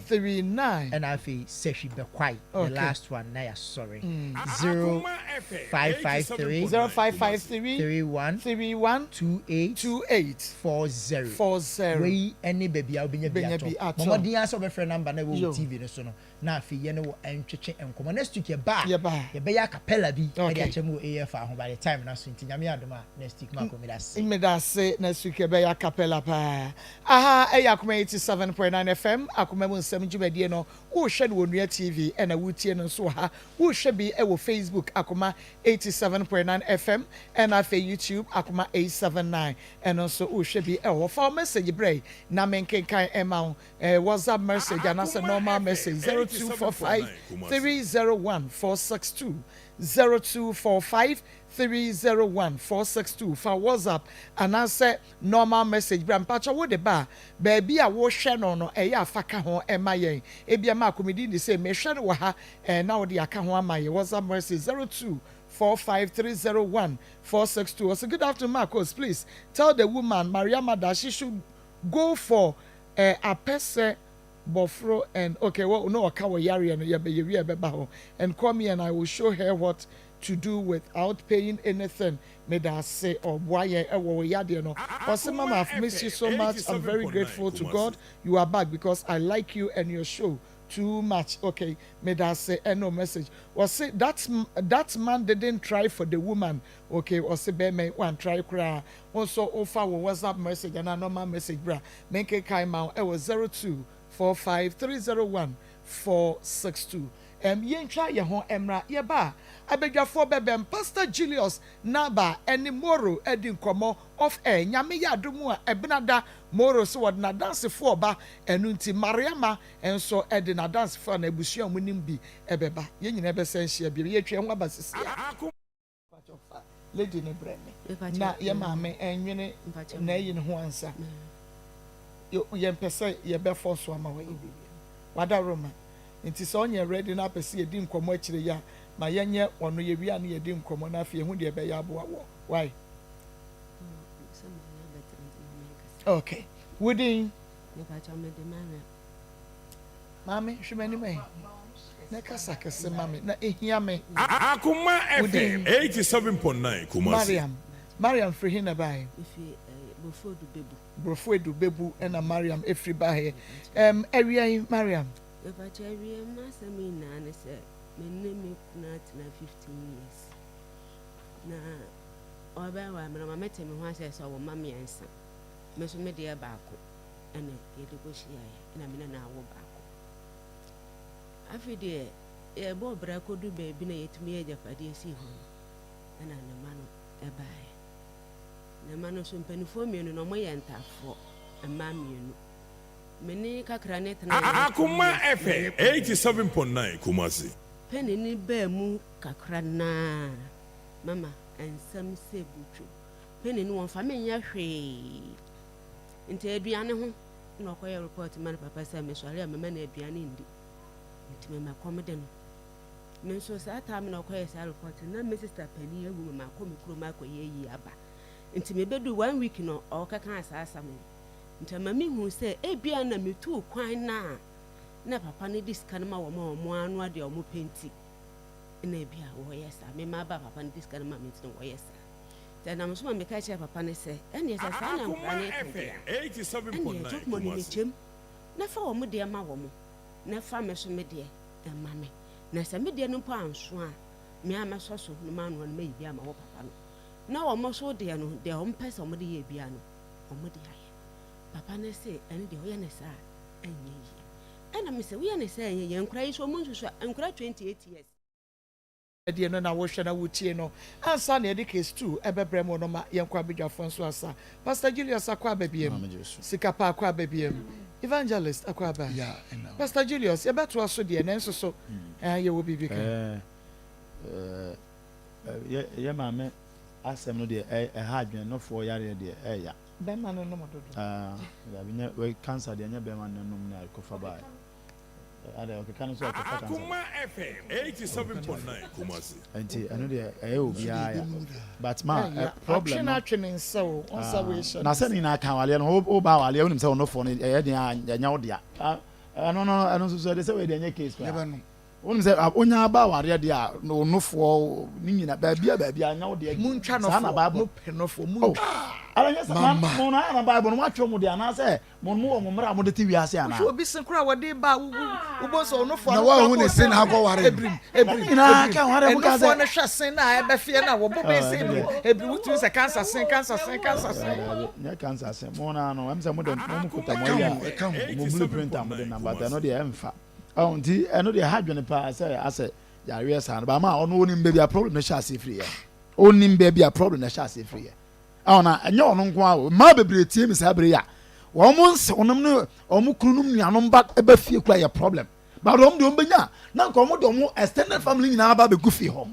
39 and afei Seshi Bekwai the last one na ya sorry 0553 31 28 40 we any baby a obinya bi ato momodi answer be friend number na wo TV no so no na afei ye no wo antwetwe enkomo next week ye ba ye be ya capella bi e dey achemu AF ahụ by the time na so nti nyame adoma next week ma ko me da se next week be ya capella pa aha Akoma 87.9 FM Akoma mu nsam djubadie no wo hwe no Onua TV na wo tie no so ha wo hwe bi e wo Facebook Akoma 87.9 FM and afa YouTube Akoma 879 and also wo hwe bi e wo for message break na menkenkan ema WhatsApp message and as a normal message 0245 301 462 0245 301 462 for WhatsApp and answer normal message brampacha wo de ba baby a wo hwe no no e ya faka ho e ma yen e bia ma komedi ni say me hwe no wo ha na wo de aka ho ama ye WhatsApp message 0245 462 also good afternoon Maa Akos, please tell the woman Mariama that she should go for a person Bofro and okay well no akawo yari no ye be ba ho and call me and I will show her what to do without paying anything. May that say or why no. Mama, I've missed you so much. I'm very grateful to God you are back because I like you and your show too much. Okay, may that say no message. Or say that man didn't try for the woman. Okay, or say be me one try cry. Also offer WhatsApp message and a normal message bra. Make a time out. It was 0245 301 462. Yen try your home emra yeba abegafo bebem Pastor Julius Naba eni moro edin komo of nyame yadomu a ebenada moro so wod na dance for ba enu nti Mariama enso edin na dance for na ebusia munim bi ebeba yen nyina be senhia bi ye twa ho abasisi lady ne breme na ye maame enwene na yi ne ho ansa yo yen pese ye be force ama wa yi wada Roma nti so onye ready na pese ye di nkomo akire ya ma yenye ono ye wi an ye di nkomo na afie hu de be ya bo wo why okay wudin mami hwemani mai na kasa kase mami na ehia me Akoma FM 87.9 Kumasi Mariam frihina bai Brofoedu bebu ena Mariam efri bahe area Mariam Evacheria masami na ne se meneme kuna na 15 years na obawa me na mete me ho ase so wo mama yansa me so me de baako ene ye de gohia ya na me na wo baako afide e bo bra kodu beebi na yetumi ye jafade esi ho ena ne mano ebae ne mano so mpanifo mienu no mo ye ntafo ema mienu meni kakra net Akoma FM 87.9 Kumasi. Penny ni be mu kakra na mama ensam se butu penny no wonfa me nya hwe nti aduane ho na okoye report man papa say me sori amema na aduane ndi nti me makomede no me so sa ta me na okoye say report na me sister penny ewu me makomi kuro makoye yi aba nti me bedu 1 week no okaka asasa me nti mama hu say ebia na metu kwan na papa ne diskan ma wo mo anu ade o mo penti na bia wo yesa me ma ba papa ne diskan ma menti wo yesa then am so me ka che papa ne se ene yesa sa na nkra ne 87.9 mo ni chem na fa wo mo de ma wo mo na fa me so me de e ma me na se me de no pa anso a me ama so so no ma anu no ma bia ma wo papa no na wo mo so de no de ho mpesa mo de ye bia no wo mo de aye papa ne se ene de ho ye ne sa enye yi and I say, we are saying, young cry so much, and cry 28 years. Deɛ no na wohwɛ na wotie no ansa na yɛde case 2 ɛbɛbrɛ mu no ma yɛnkɔ abɛdwa fonso asa Pastor Julius akɔ ababiem sika pa akɔ ababiem evangelist akɔ aba Pastor Julius yɛbɛto aso deɛ nanso so yɛwɔ bibi ka yɛ maame asɛm no deɛ ɛha adwene no fo yare deɛ ɛya bɛma no no mododo we cancer deɛ nyɛ bɛma no nom na kofa ba ada okay kan so kofa cancer Akoma FM 87.9 Kumasi enti ɛno deɛ ɛyɛ obi ya but ma problem na twene nso on na sɛ ni na kan wale no o ba wale wonim sɛ ono fo no ɛyɛ deɛ anya wo deɛ ɛno so de sɛ we deɛ nyɛ case kwa wonim sɛ onya ba ware deɛ a ono fo ni nyina baabi anya wo deɛ muntwa no fo mo pe no fo mu Yes, mo na Bible no watch mo dia na say mo mo mra mo de ti wiase ana so obi sen kura wode ba wo so no fo na wa hu ne sen ha go ware ebrim na ka ware mo ka say no hwe sen na e be fie na wo bo be sen ebrim wutu se cancer sen nya cancer sen mo na no am say mo de mo kuta mo ya mo blueprint am de number no de emfa nti eno de ha dwene pa say ase ya we san ba ma ono onim be bia problem na sha se free ya onim be bia problem na sha se free ya ona enye ono nko a ma bebre tie mi sa bre ya wo mo nse onum no omo krunum nuanom ba eba fie kura ya problem ba do mo benya na nko mo do mo extended family nyina ba be gufi ho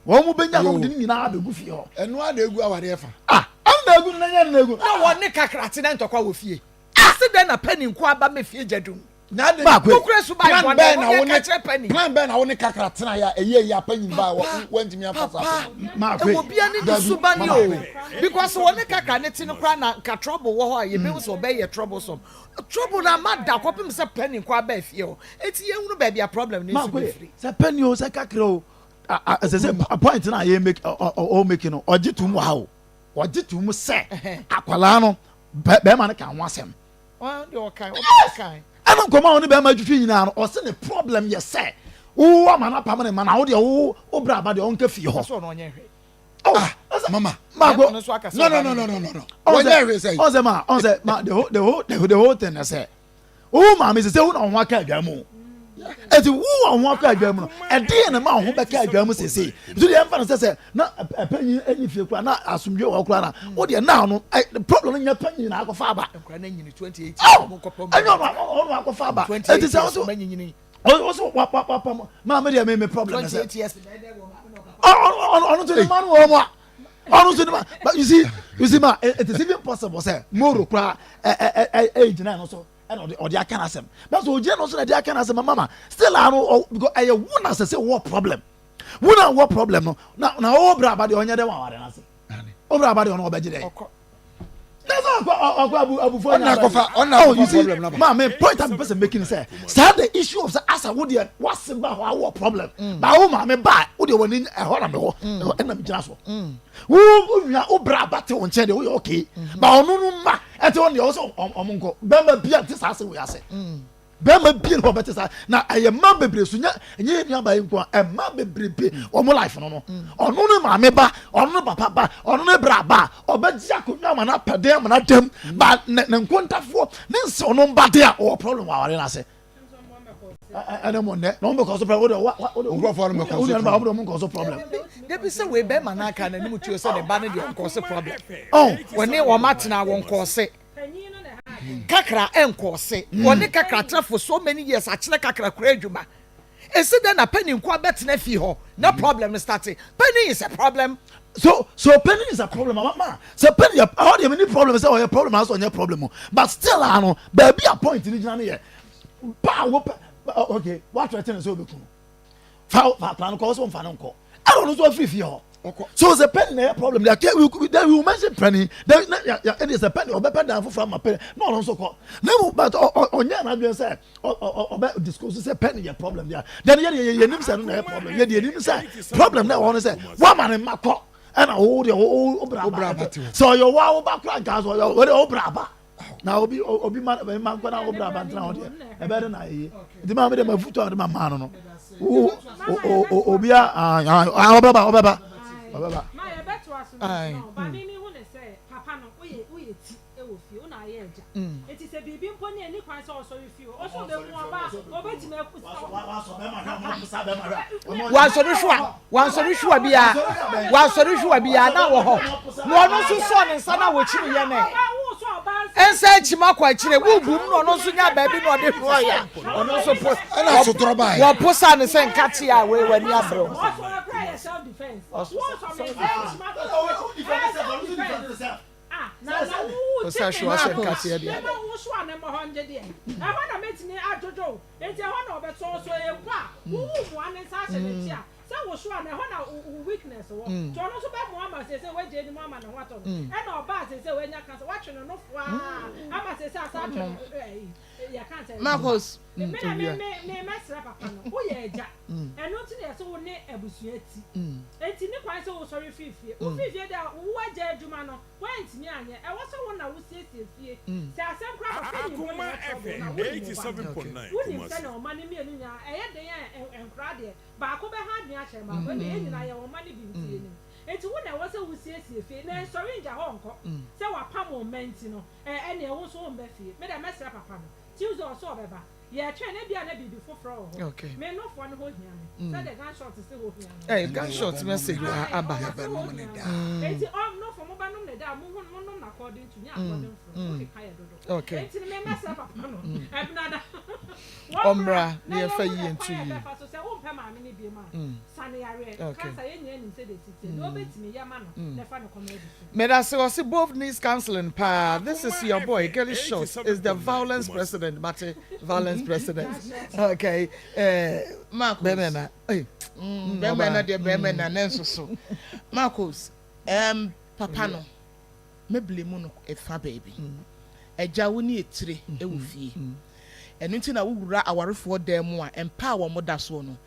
wo mo benya mo de nyina ba be gufi ho eno a na egu aware efa am na egu na nya na egu na wo ne kakrate na ntokwa wo fie ase den na pani nko aba me fie jadum na de kokure su ba plan ben na wo ne kakra tena ya eye ya panyin ba wanti mi afasa ma kwe wo bia ne su ba ni o because wo ne kakra ne tin kra na ka trouble wo ho a ye be so be ye troublesome trouble na ma da kopim se pani nko aba fie o eti ye hunu ba bia problem ni su be free se pani o se kakra o se point na ye make o make no oje tu mu ha o oje tu mu se akwala no be ma ne ka ho asem de o kai ana nkoma woni be ma twitwi nyina no o se ne problem ye se wo amana pam ne mana wo de wo bra ba de on ka fi ho so no nye hwe mama go no onye hwe say on say ma the whole thing na say wo ma me say wo na ho aka adwa mu eti wo ho aka adwa mu no e de ne ma ho be ka adwa mu sese so de emfa no say na panyin enyi fie kwa na asomdwe wo kwa na wo de na no the problem nya panyin na akọfa aba nkwa na nyini 28 mo kopom anyo no akọfa aba eti say wo manyini also ma me de me problem na say 28 years on to the man wo mo on to the man but you see ma it is even possible say moro kwa age na no so and or the can asem but so je no so the can asem mama still are because I wona say what problem wona what problem no na obra ba de onye de wa ware na say obra ba de ono obeje de that's all abu for na problem na ma me point am person making say the issue of as a would what's about our problem ba o ma me ba wo de woni e ho na me ho e na me gina so wo nua obra ba te on che de wo okay ba onu nu ma e te on de also omonko ba ma bia te sa se we ase ba ma bia no ba te sa na aye ma bebre so nya nye nua ba nko e ma bebrebe o mo life no no onu nu ma me ba onu nu papa ba onu nu bra ba obaji akonwa ma na pede ma na dem ba ne nkontafo ne nse onu mba de a o problem wa ware na se ana mo ne no because problem o for me cause problem they be say we be man aka na nimu tuo say ne ba ne de cause problem oh when e wo matena won cause kakra enkose one kakra tra for so many years achile kakra kura adwuma ese then na penny nkwa betena fi ho no problem starting penny is a problem so penny is a problem mama so penny how do you mean problem say your problem has on your problem but still ano baby a point ni jina here okay what you telling so be kun fa plan ko so mfa nko I don't know so free fi ho so the penny a problem there we mention penny then it is a penny or better than from my penny no so call no but onya na do say discuss say penny a problem there then you nim say no problem you nim say problem na one say one man makọ and hold your braba so your wa back gas or your braba na obi man ko na braba ntra ho there e be na ye di ma me dem afuto de ma man no obi obaba Baba. My better was no, but any who say, Papa, no, we tea, it will feel na ye. It is a baby pony and you quite also if you also the one solution be now one so son and son which you and said Chimakwa chile will boom no so nya baby no de roya or no support and also trouble your posan and send Katia away when you are bro. Self-defense. Weakness. Marcos. Akoma FM 87.9 baako be ha dua che ma ko ne nyina ye wo mani bi ntie ni enti wo na wo se wo siesie fie na sorry nja ho nko se wa pa moment no ene wo so wo mba fie me da mesra papa no tiuzo so obeba ye twa na bia na bibi foforo ho me no fo no ho hia me se the gunshot se ho hia eh gunshot message aba enti no for mo ba no ne da mo no na according to nya according from okay kaya dodo enti me mesra papa no ebnada Ombra, near Fay into you. Medase was both knees counseling pa. This is your boy, Kelly Short is the violence president, Mate violence president. Okay. Marcos. Bemena. Bemena de Bemena Nenso so. Marcos, papa no. Me blame no e fa baby. Eja wo ni etire e wo fie. And until na wura awarefo dem mu a empa wo moda so no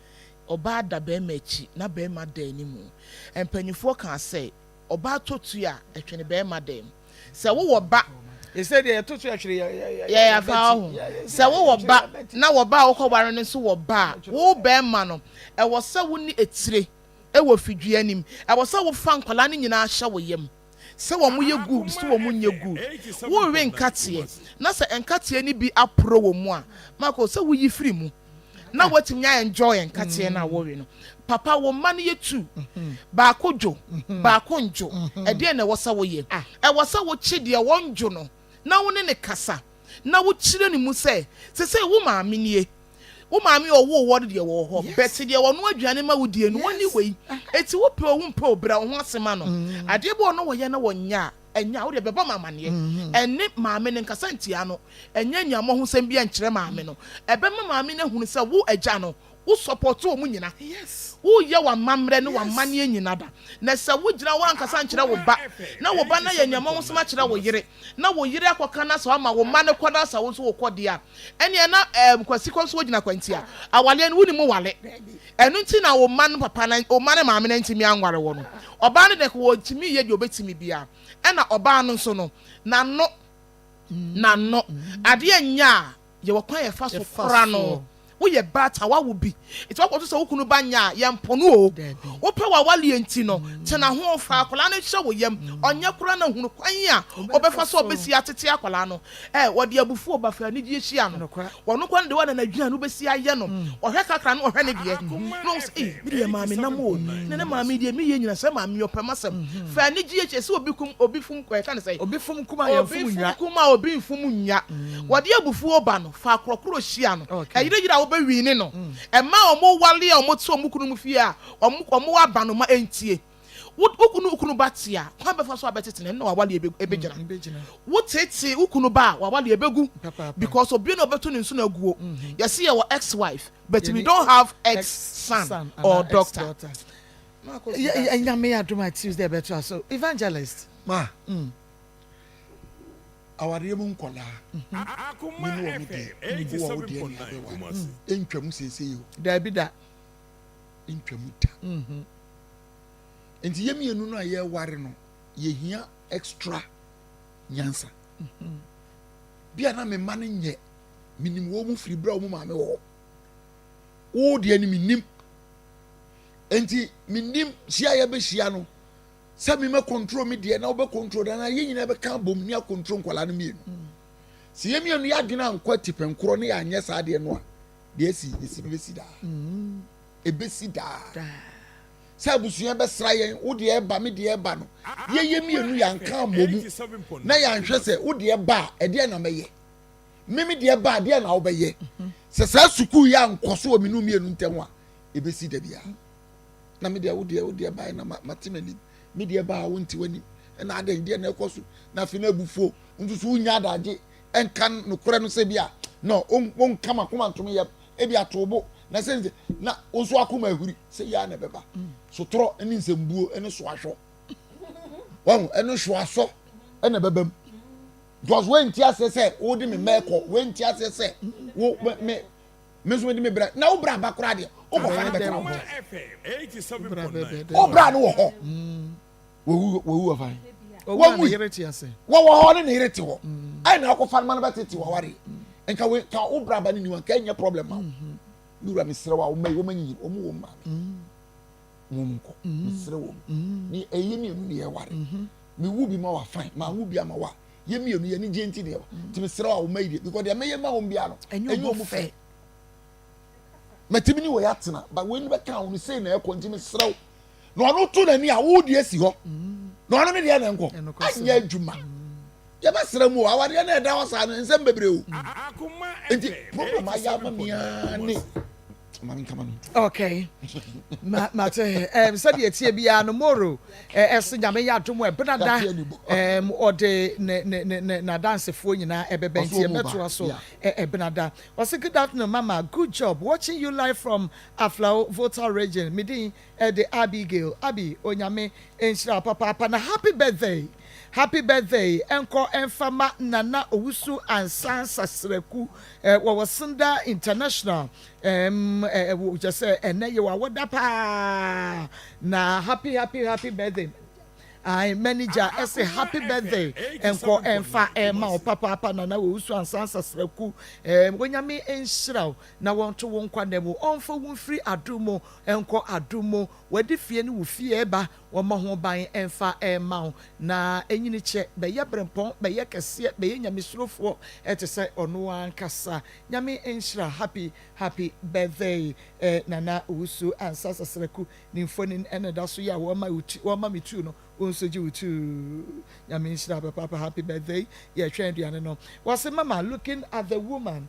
oba da be machi na be ma da animu empanyifo kan say oba totu a etwene be ma dem se wo ba he said they totu actually ya fa ho se wo ba na wo ba wo kware ne so wo ba wo be ma no e wo se wo ni etire e wo fidua anim e wo se wo fa nkwala ne nyina hye wo yam se wo mu ye good se wo mu nye good wo we nkatie na se nkatie ni bi apro wo mu a mako se wo yi free mu na watim nya enjoy nkatie na wo we no papa wo ma ne ye tu ba kojo ba konjo e de na wo se wo ye e wo se wo chi de wo njo no na wo ne kasa na wo chire ni mu se wo ma amenie wo maami owo wo de wo ho beti de wo no aduane ma wo die no woni wei eti wo pe wo mpa obra wo ho asema no ade bo no wo ye na wo nya enya wo de beba mamane enne maame ne nkasa ntia no enya nya mo ho sem bia nkyere maame no ebe maame ne hunu se wo agya no wo support wo mu nyina yes wo ye wa mamre ne wa mane nyina da na se wo gira wo ankasa nkyere wo ba na wo ba na ye nya mo ho sem akyere wo yire na wo yire akoka na so ama wo mane koda sa wo so wo kode a ene na kwasi kwanso wo gina kwanti a awale ne woni mu wale enu nti na wo man papa na o mane maame na ntimi anware wo no oba ne de ko wo ntimi ye de obetimi bia ena oba no so no na no ade anya ye wo kwan ye fa so kora no woyɛ bata wa wo bi eti wa kɔto sɛ wo kunu ba nya yɛ mpono o wopɛ wa wale enti no tena ho fa akola no hyɛ wo yam ɔnyɛ kora na hunu kwan a ɔbɛfa so ɔbɛsi atete akola no wɔde abufu ɔbafa ni gye hyia no wɔno kwan de wa na adwuma no bɛsi ayɛ no ɔhwɛ kakra no ɔhwɛ ne deɛ no sɛ bi de maame nam o ne maame de mi yɛ nyina sɛ maame ɔpɛ masɛm fa ni gye hyɛ sɛ obi fum kɔ ka ne sɛ obi fum kuma yɛ fum nya obi fum kuma obi fum nya wɔde abufu ɔba no fa akorɔkorɔ hyia no yira wo bɛ wi ne no ɛma ɔmo wale a ɔmo te ɔmo kunu mu fie a ɔmo aba no ma entie ukunu ba tia kwa bɛfa so abɛtete ne na wawale ebegyina wotete ukunu ba wawale ebegu because obi na obeto ne nso na guo yɛse yɛ wɔ ex wife but we don't have ex son or doctor nyame adoma Tuesday better so evangelist ma awareɛ mu nkɔla Akoma FM 87.9 entwam sese yo da bi da entwam da enti yemienu no a yɛ ware no yehia extra nyansa bia na me ma no nyɛ minim wo mu firi bra wo mu maame wo de ani minim enti minim hia yɛ be hia no sɛ me control me de na wo be control da na yɛ nyina be ka bom ni a control nkwala no mienu si yemienu ya dwena nkwa tipenkoro ne ya anyɛ saa de no a de esi besi da ebesi da sɛ abusua bɛsra yɛn wo de ɛba me de ɛba no yɛyɛ mienu yɛnka mmɔmu na yɛnhwɛ sɛ wo de ɛba a ɛdeɛ na mɛyɛ me de ɛba a ɛdeɛ na wobɛyɛ sɛ saa sukuu yɛ ankɔ so wɔ me no mienu ntɛm a ɛbɛsi da bia na me de wo de ɛba na mate m'anim me de ɛba a wonti w'anim ɛna adan deɛ na ɛkɔ so na afei na abufuo nso so wonya adagye ɛnka nokorɛ no sɛ bia no ɔnka makoma ntom yɛ ebi atobo na sɛ na onso akoma ahuri sɛ ya na bɛba sotoro ɛne nsɛmbuo ɛne soahwɔ wɔn ɛne soaso ɛna bɛbam because when tia sɛ wo de me mɛkɔ when tia sɛ wo me nso de me bra na wo bra ba kora de wo kɔ fa na bɛka wo bra no wɔ hɔ wo afa wo hɔ ne ne yere te hɔ ai na akɔ fa no ba tete wɔ ware enka we ka wo bra ba ne niwa ka nya problem ma lura misere wa wo manyi wo mu wo ma mo mko misere wo ni eye mi enu ye ware mi wu bi ma wa fine ma wu bi ama wa ye mi enu ye ni genti de ti misere wa wo ma ide because de me ma wo bia no enyo mu fe matimi ni wo ya tena ba we ni be kan wo say na e konti misere wo no no to na ni a wo de asi ho no no me de na enko anya adwuma ya ba sere mu awade na e da wo sa no nsem bebre o enti problem aya ma mi ani okay mate said ye tie bia no moro ese nyame ya adom e benada ode na dancefo nyina ebebe ntie meto so benada was good afternoon mama good job watching you live from Aflao Volta region midin the Abigail Abi onyame enshira papa na happy birthday enko enfama nana owusu ansan sasreku wawasenda international just say enye wawoda pa na happy birthday I manager say happy birthday enko enfa ma papa nana owusu ansan sasreku wonyame enshira na wonto wonkwa nemu onfo wonfiri adumo enko adumo wadi fie ni wo fie eba woma ho ban enfa ma na enyini che be ye brempon be ye kese be ye nyamesurofo etese ono ankasa nyame enshira happy birthday nana owusu ansan sasreku ni mfoni eneda so ya woma mitu no onso ji utu nyame enshira papa happy birthday ye twenduane no was mama looking at the woman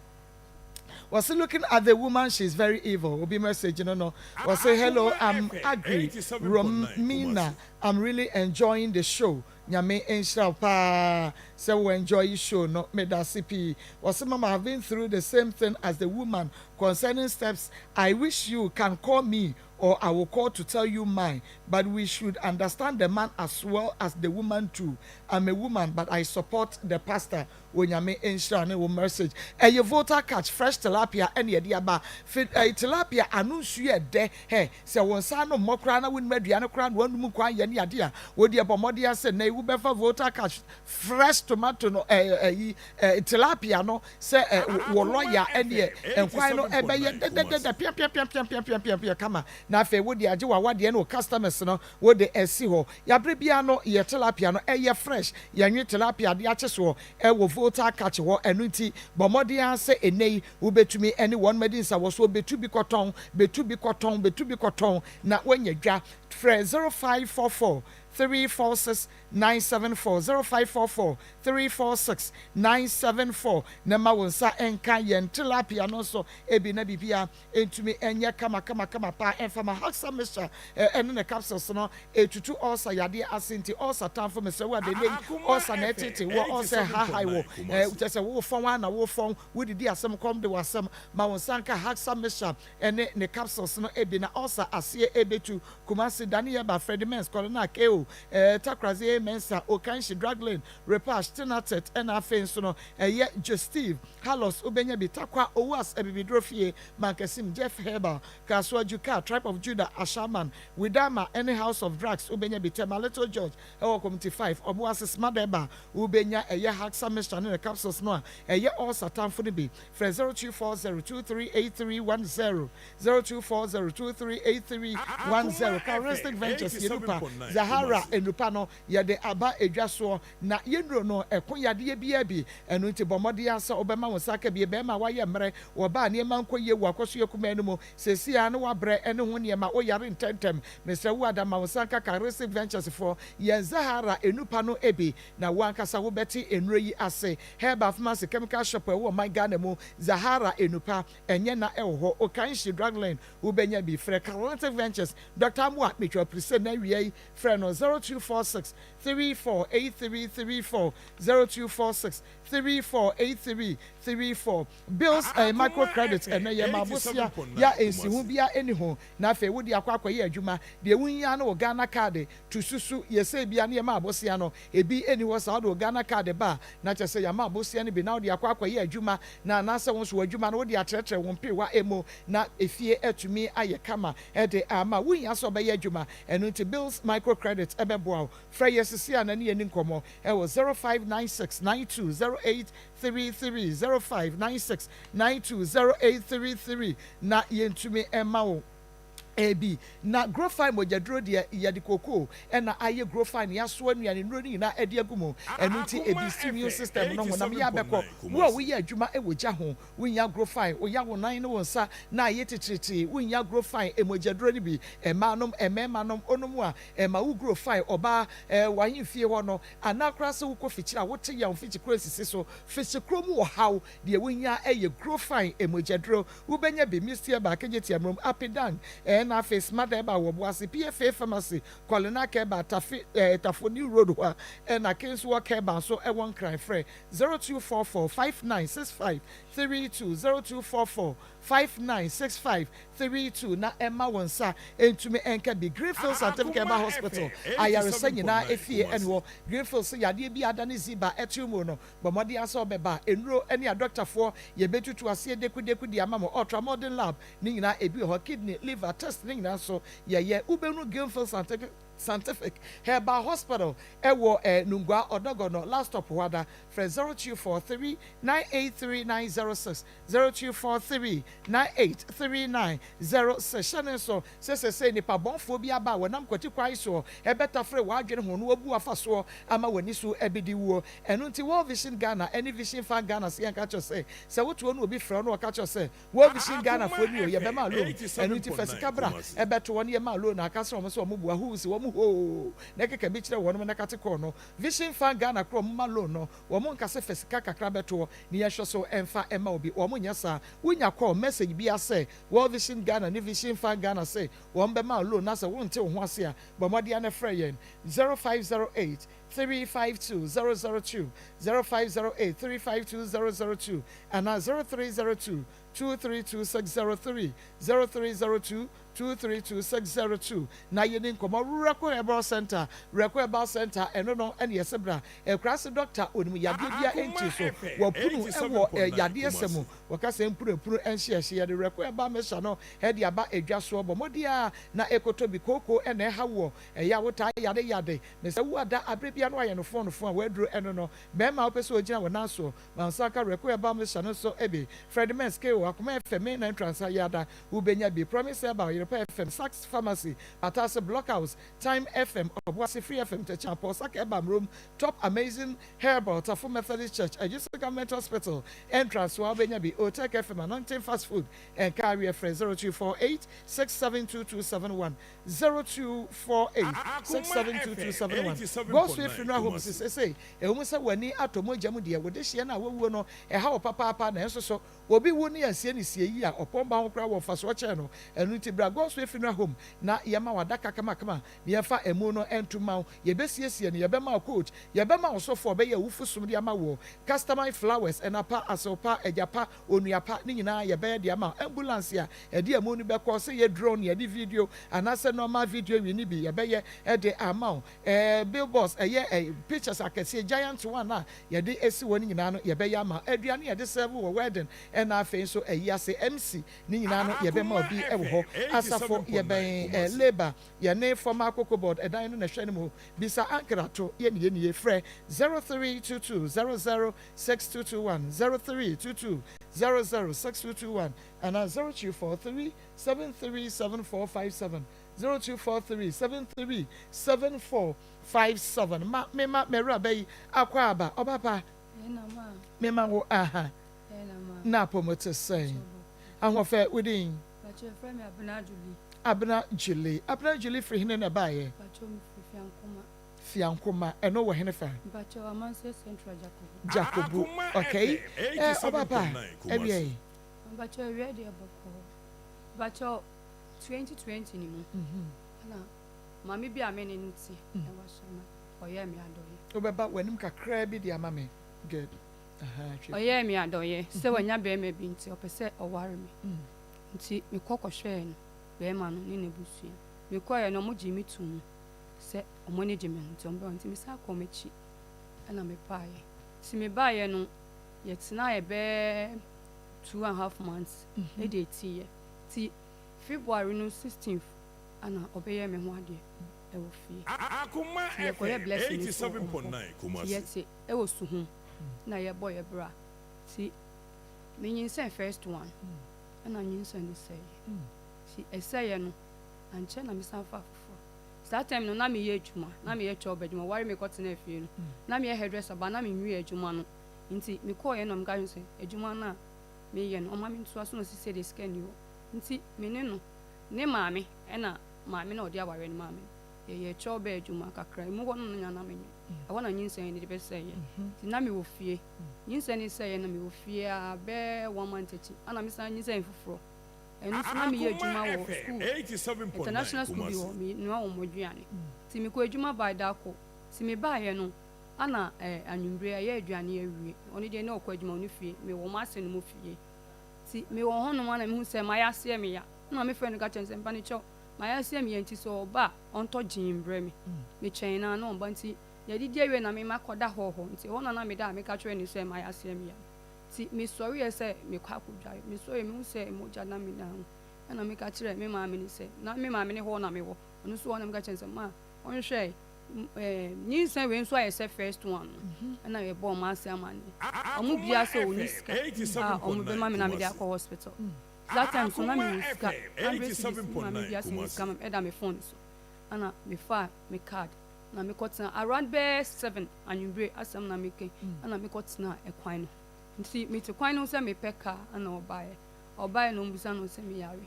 she's very evil obi message no was say hello I'm Agri Romina I'm really enjoying the show nyame enshira pa say we enjoy the show no me da CP was mama have been through the same thing as the woman concerning steps I wish you can call me or I will call to tell you mine, but we should understand the man as well as the woman too. I'm a woman, but I support the pastor. When you may ensure no message. A voter catch fresh tilapia any diaba. Tilapia announce you de hey. So one son of Mokrana win mediano crown one mukwa yani idea. Would the Abomodia said, nay, befa voter catch fresh tomato no tilapia no say woloya any and why no pia kama na fe would the ajiwa wadi no customers no would the esiho ya brebiano ye tilapia no fresh yanyu tilapia de acheso wo voter catch wo enuti bomodia say enei ubetumi any one medicine was so betu bi koton na wenye dwa frɛ 0544 346 974 0544 346 974 na ma wonsa enka yen tilapia no so ebi na bibia entumi enye kama pa enfama haksa mesha ene ne capsules no etutu osa yade asenti osa tamfo mesɛ wa de nei osa na etete wo osa high wo utese wo fon wa na wo fon wo didi asem kom de wasem ma wonsa nka haksa mesha ene ne capsules no ebi na osa asie ebetu kumasi daniel ba fredimens kolona keo takrazie mensa okanshi draglin repash tinatet and afenso no ye justive halos ubenya bitakwa owas ebibidrofie mankesim jeff heber kaswa juka tribe of judah ashaman widama any house of drugs ubenya bitema little george community 5 obuasis madeba ubenya ye haksa mixture ne capsules no ye all satan for bi for 0240238310 0240238310 Charistic Ventures Yenupa Zahara Enupa no yede aba edwaso na yenro no ekon yade bia bi enu nti bomode asa obema wonsaka bi bema waye mre wo ba ne manko ye wakoso yekuma enu mo sesia ne wabre ene ho ne ma oyare ntentem Mr. Wadama wonsaka Charistic Ventures for ye Zahara Enupa no ebi na wankasa wo beti enro yi ase Herba Pharmacy Chemical Shop wo my Ghana mo Zahara Enupa enye na ewo Okanshi Drugline wo benya bi frɛ Charistic Ventures Dr. Moa Mitro Prese na wie frɛ no 0246 348334 0246 348334 bills microcredit and ya mabosia ya ensihu bia eniho na fe wodi akwakwa ye adwuma de wunya na Ghana card to susu yese bia na mabosia no ebi eni wo sa do Ghana card ba na chese ya mabosia ne bi na wodi akwakwa ye adwuma na nase won so adwuma na wodi atrɛtrɛ won pewa emo na efie etumi aye kama ede ama wunya so be ye adwuma enu nti bills microcredit ebeboa fra yesisi ana ne yeni nkomo e wo 0596920833 0596920833 na yentumi emawo ebi na grofine mojadro de yade koko na aye grofine ya so anuane nroni na ade agumo enu ti ebi immune system no honam ya beko wo wo ya adwuma e wogya ho wonya grofine wo ya wo nan ne wonsa na aye titiriti wonya grofine emojadro ni bi emanom ememanom onomu a ema wo grofine oba wahimfie ho no anakra se wo kofichira wote ya mfichi krosisi so fichikrom wo haw de wonya eye grofine emojadro wo benya be mistia ba kageti amrom apidan na face mother ba wo boase PFA pharmacy kolona ke ba tafoni road wa na kenso wa ke ba so e won cry frɛ 0244596532 0244596532 na Emma wonsa entumi enka bi Greenfield Certificate ba hospital ayaresa nyina efie enwo Greenfield so yade bi adane ziba etumo no bomode asa obeba enro ene a doctor for ye betutu ase deku di amamo ultramodern lab ni nyina ebi ho kidney liver test ni nyina so ye ubenu Greenfield Scientific Herbal Hospital ewo nungwa odogono last stop wada for 0243983906 0243983906 shane so se nipa bonfo bi aba wonam kwati kwai so ebeta frɛ wadwene ho no wabu afa so ama wani so ebedi wo enu nti World Vision Ghana any Vision Fan Ghana se yanka cho se wotu onu obi frɛ no waka cho se World Vision Ghana fo ni o ye be ma lo enu nti fesika bra ebeto woni ye ma lo na aka so mo so mo bu ahu si wo ho na keke bi kire won me na kate ko no Vision Fan Ghana kro mo lo no wo mo nka se fesika kakra beto ni ye hwe so emfa ema obi wo mo nya sa wonya call message bi ase World Vision Ghana ni Vision Fan Ghana say wo mbe ma lo na se wo nte ho ase a bomode ana frɛ yen 0508 352-002, 0508 352-002, and 0302 232-603, 0302 232-602. Na yeni nkɔmɔ Reko Herbal Center, Reko Herbal Center, ɛno no ɛne yɛsɛ bra ɛkrase doctor onim yadeɛ bia ɛnti so wɔpunu ɛwɔ yadeɛ sɛ mu wɔkasa mpurapuru ɛnhyeɛhyeɛ yɛde Reko Herbal mehyɛ no ɛde aba adwa soɔ bɔ mmɔdeɛ na ɛkɔtɔ bi kooko ɛna ɛha wɔ ɛyɛ awotaa yade na sɛ wo ada abere bia no ayɛ no fon a wɔaduro ɛno no bɛrima wopɛ sɛ ogyina wɔ nan so mansaka Reko Herbal mehyɛ no so ɛbi Fred Mens K.O. Akoma FM main entrance yada wobɛnya bi Promise Herbal Yoruba FM Sax Pharmacy Atase Blockhouse Time FM Obuasi Free FM Techa Paul Sak Ebam Room Top Amazing Herbal Tafo Methodist Church Ajusa Government Hospital entrance wobɛnya bi Otek FM Anointing Fast Food and carry a friend 0248 672271 0248 672271 go swift funeral home say ehun sɛ wani atomo jamu de wode hye na wawuo no ɛha wo papa na enso so obi wu ne asie ne sie yi a ɔpɔmba ho kra wɔ fa so kyɛ no ɛnu ti bra go swift funeral home na yɛma wadaka kama yɛfa emu no entuma yɛbesiesie ne yɛbɛma coach yɛbɛma osofo ɔbɛyɛ wufu som de ama wo customized flowers ɛnapa asopa ɛgyapa onuapa ne nyinaa yɛbɛyɛ de ama ambulance a ɛde emu no bɛkɔ sɛ yɛ drone yɛde video anasɛ normal video wi ne bi yɛbɛyɛ ɛde ama billboards ɛyɛ pictures akɛse giant one a yɛde esi wɔ ne nyinaa no yɛbɛyɛ ama aduane yɛde serve wɔ wedding ɛna afei nso ɛyi ase MC ne nyinaa no yɛbɛma obi ɛwɔ hɔ asafo yɛbɛn labor yɛne former cocoa board ɛdan no na hwɛ no mu bisa ankrato yɛne frɛ 0322 006221 0322 006221 and 0243 737457 0243 737457 mema mera bɛyi akɔ aba ɔbaba mema wo aha na promote sɛn ahoɔfɛ wodin abena Julie firi hene na baayɛ fiankoma ɛno wɔ hene fa Jacobu okay ɔbaba ɛbiɛ bacho 2020 ni mu na mami bi ame ne nti e wa shama oyɛ mi adɔyɛ wobɛba w'anim kakra bi de ama me good oyɛ mi adɔyɛ sɛ wanya bɛrima bi nti ɔpɛ sɛ ɔware me nti mekɔkɔhwɛɛ no bɛrima no ne nebusua mekɔyɛ no ɔmo gye me tum sɛ ɔmo ne gye me ho nti ɔmbɛ nti mesa akɔ m'akyi ɛna mebaeɛ si mebaeɛ no yɛtena yɛ bɛɛ 2.5 months ɛde ɛtiiɛ ti February no 16th ana ɔbɛyɛ me ho adeɛ ɛwɔ fie Akoma yɛkɔyɛ blessing 87.9 Kumasi yɛte ɛwɔ suhu na yɛbɔ yɛ bra ti menyinsɛn first one ɛna nyinsɛn ne sɛeɛ ti ɛsɛeɛ no ankyɛ na mesan fa foforɔ saa time no na meyɛ adwuma na meyɛ twɛ ɔbɛdwuma ware mekɔtena afie no na meyɛ hairdresser ba na menwie adwuma no nti mekɔɔyɛ no meka sɛ adwuma no a meyɛ no ɔma me ntoa so na ɔsi sɛ de sika ni hɔ nti mene no ne maame ɛna maame na ɔde aware no maame yɛyɛ twɛ ɔbɛ adwuma kakra mu hɔ no no nyana menye ɛwɔ na nyinsɛn ne de bɛsɛeɛ nti na mewɔ fie nyinsɛn ne sɛeɛ na mewɔ fie a bɛɛ 1 month akyi ana mesan nyinsɛn foforɔ ɛno nso na meyɛ adwuma wɔ school international school bi hɔ menua wɔ mɔduane nti mekɔ adwuma bae da kɔ nti mebaeɛ no ana anwummere a yɛ aduane awie ɔno deɛ ne ɔkɔ adwuma ɔno fie mewɔ ma ase no mu fie nti mewɔ hɔ nom ana mehu sɛ mayɛ aseɛ meya na mefrɛ no ka kyɛn sɛ mpa ne kyɛw mayɛ aseɛ meya nti sɛ ɔba ɔntɔ gyee mbrɛ me metwɛn na na ɔba nti yɛdedi awie na mema kɔda hɔhɔ nti hɔ na meda a meka kyerɛ ne sɛ mayɛ aseɛ meya nti mesɔreɛ sɛ mekɔ akɔdware mesɔreɛ mehu sɛ mogya na meda ho ɛna meka kyerɛ me maame ne sɛ na me maame ne hɔ na mewɔ ɔno so hɔ na meka kyerɛ sɛ ma ɔnhwɛ nyinsɛn wei nso ayɛ sɛ first one ɛna yɛbɔ ɔmo ase ama ne ɔmo bia sɛ ɔni sika a ɔmo bɛma me na mede akɔ hospital that time so na me sika 100 cedis ma me bia sɛ me sika ɛda me phone so ɛna mefa me card na mekɔtena around bɛɛ 7 anwummere asɛm na meke ɛna mekɔtena ɛkwan no nti mete kwan no sɛ mepɛ kaa ɛna ɔbaeɛ no mbisa no sɛ meyare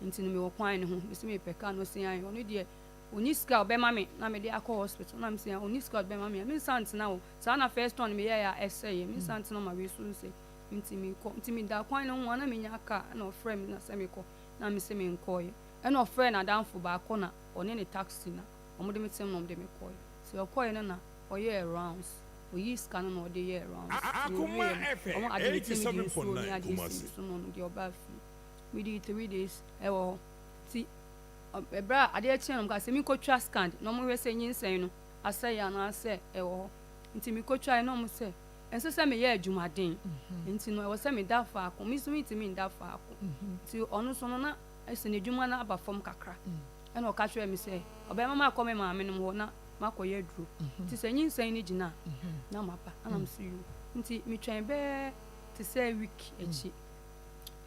nti no mewɔ kwan no ho mesɛ mepɛ kaa no sɛ ayɛ ɔno deɛ oni sika ɔbɛma me na mede akɔ hospital na mesɛ oni sika ɔbɛma me a mensa ntena wo saa na first one meyɛɛ a ɛsɛeɛ mensa ntena ma wei so sɛ nti meda kwan no ho a na menya kaa ɛna ɔfrɛ me na sɛ mekɔ na mesɛ menkɔɔyɛ ɛna ɔfrɛ n'adamfo baako na ɔne ne taxi na ɔmode me tem na ɔmode me kɔɔyɛ sɛ ɔkɔɔyɛ no na ɔyɛ rounds oyi scan no ɔde yɛ rounds Akoma FM 87.9 Kumasi so no de ɔba fi we did 3 days ɛwɔ ti ɛbra ade akyi no ka sɛ mi kɔtwa scan na mo hwɛ sɛ nyinsɛn no asɛ ya na asɛ ɛwɔ nti mi kɔtwa na mo sɛ ɛnso sɛ me yɛ adwumaden nti no ɛwɔ sɛ me da faako mi so mi ti mi da faako nti ɔno so no na ɛsɛ ne adwuma na aba fam kakra ɛna ɔka kyerɛ mi sɛ ɔbɛma ma akɔ me maame no hɔ na makɔyɛ aduro nti sɛ nyinsɛn no gyina na maba ana m so yo nti metwɛn bɛɛ te sɛ week akyi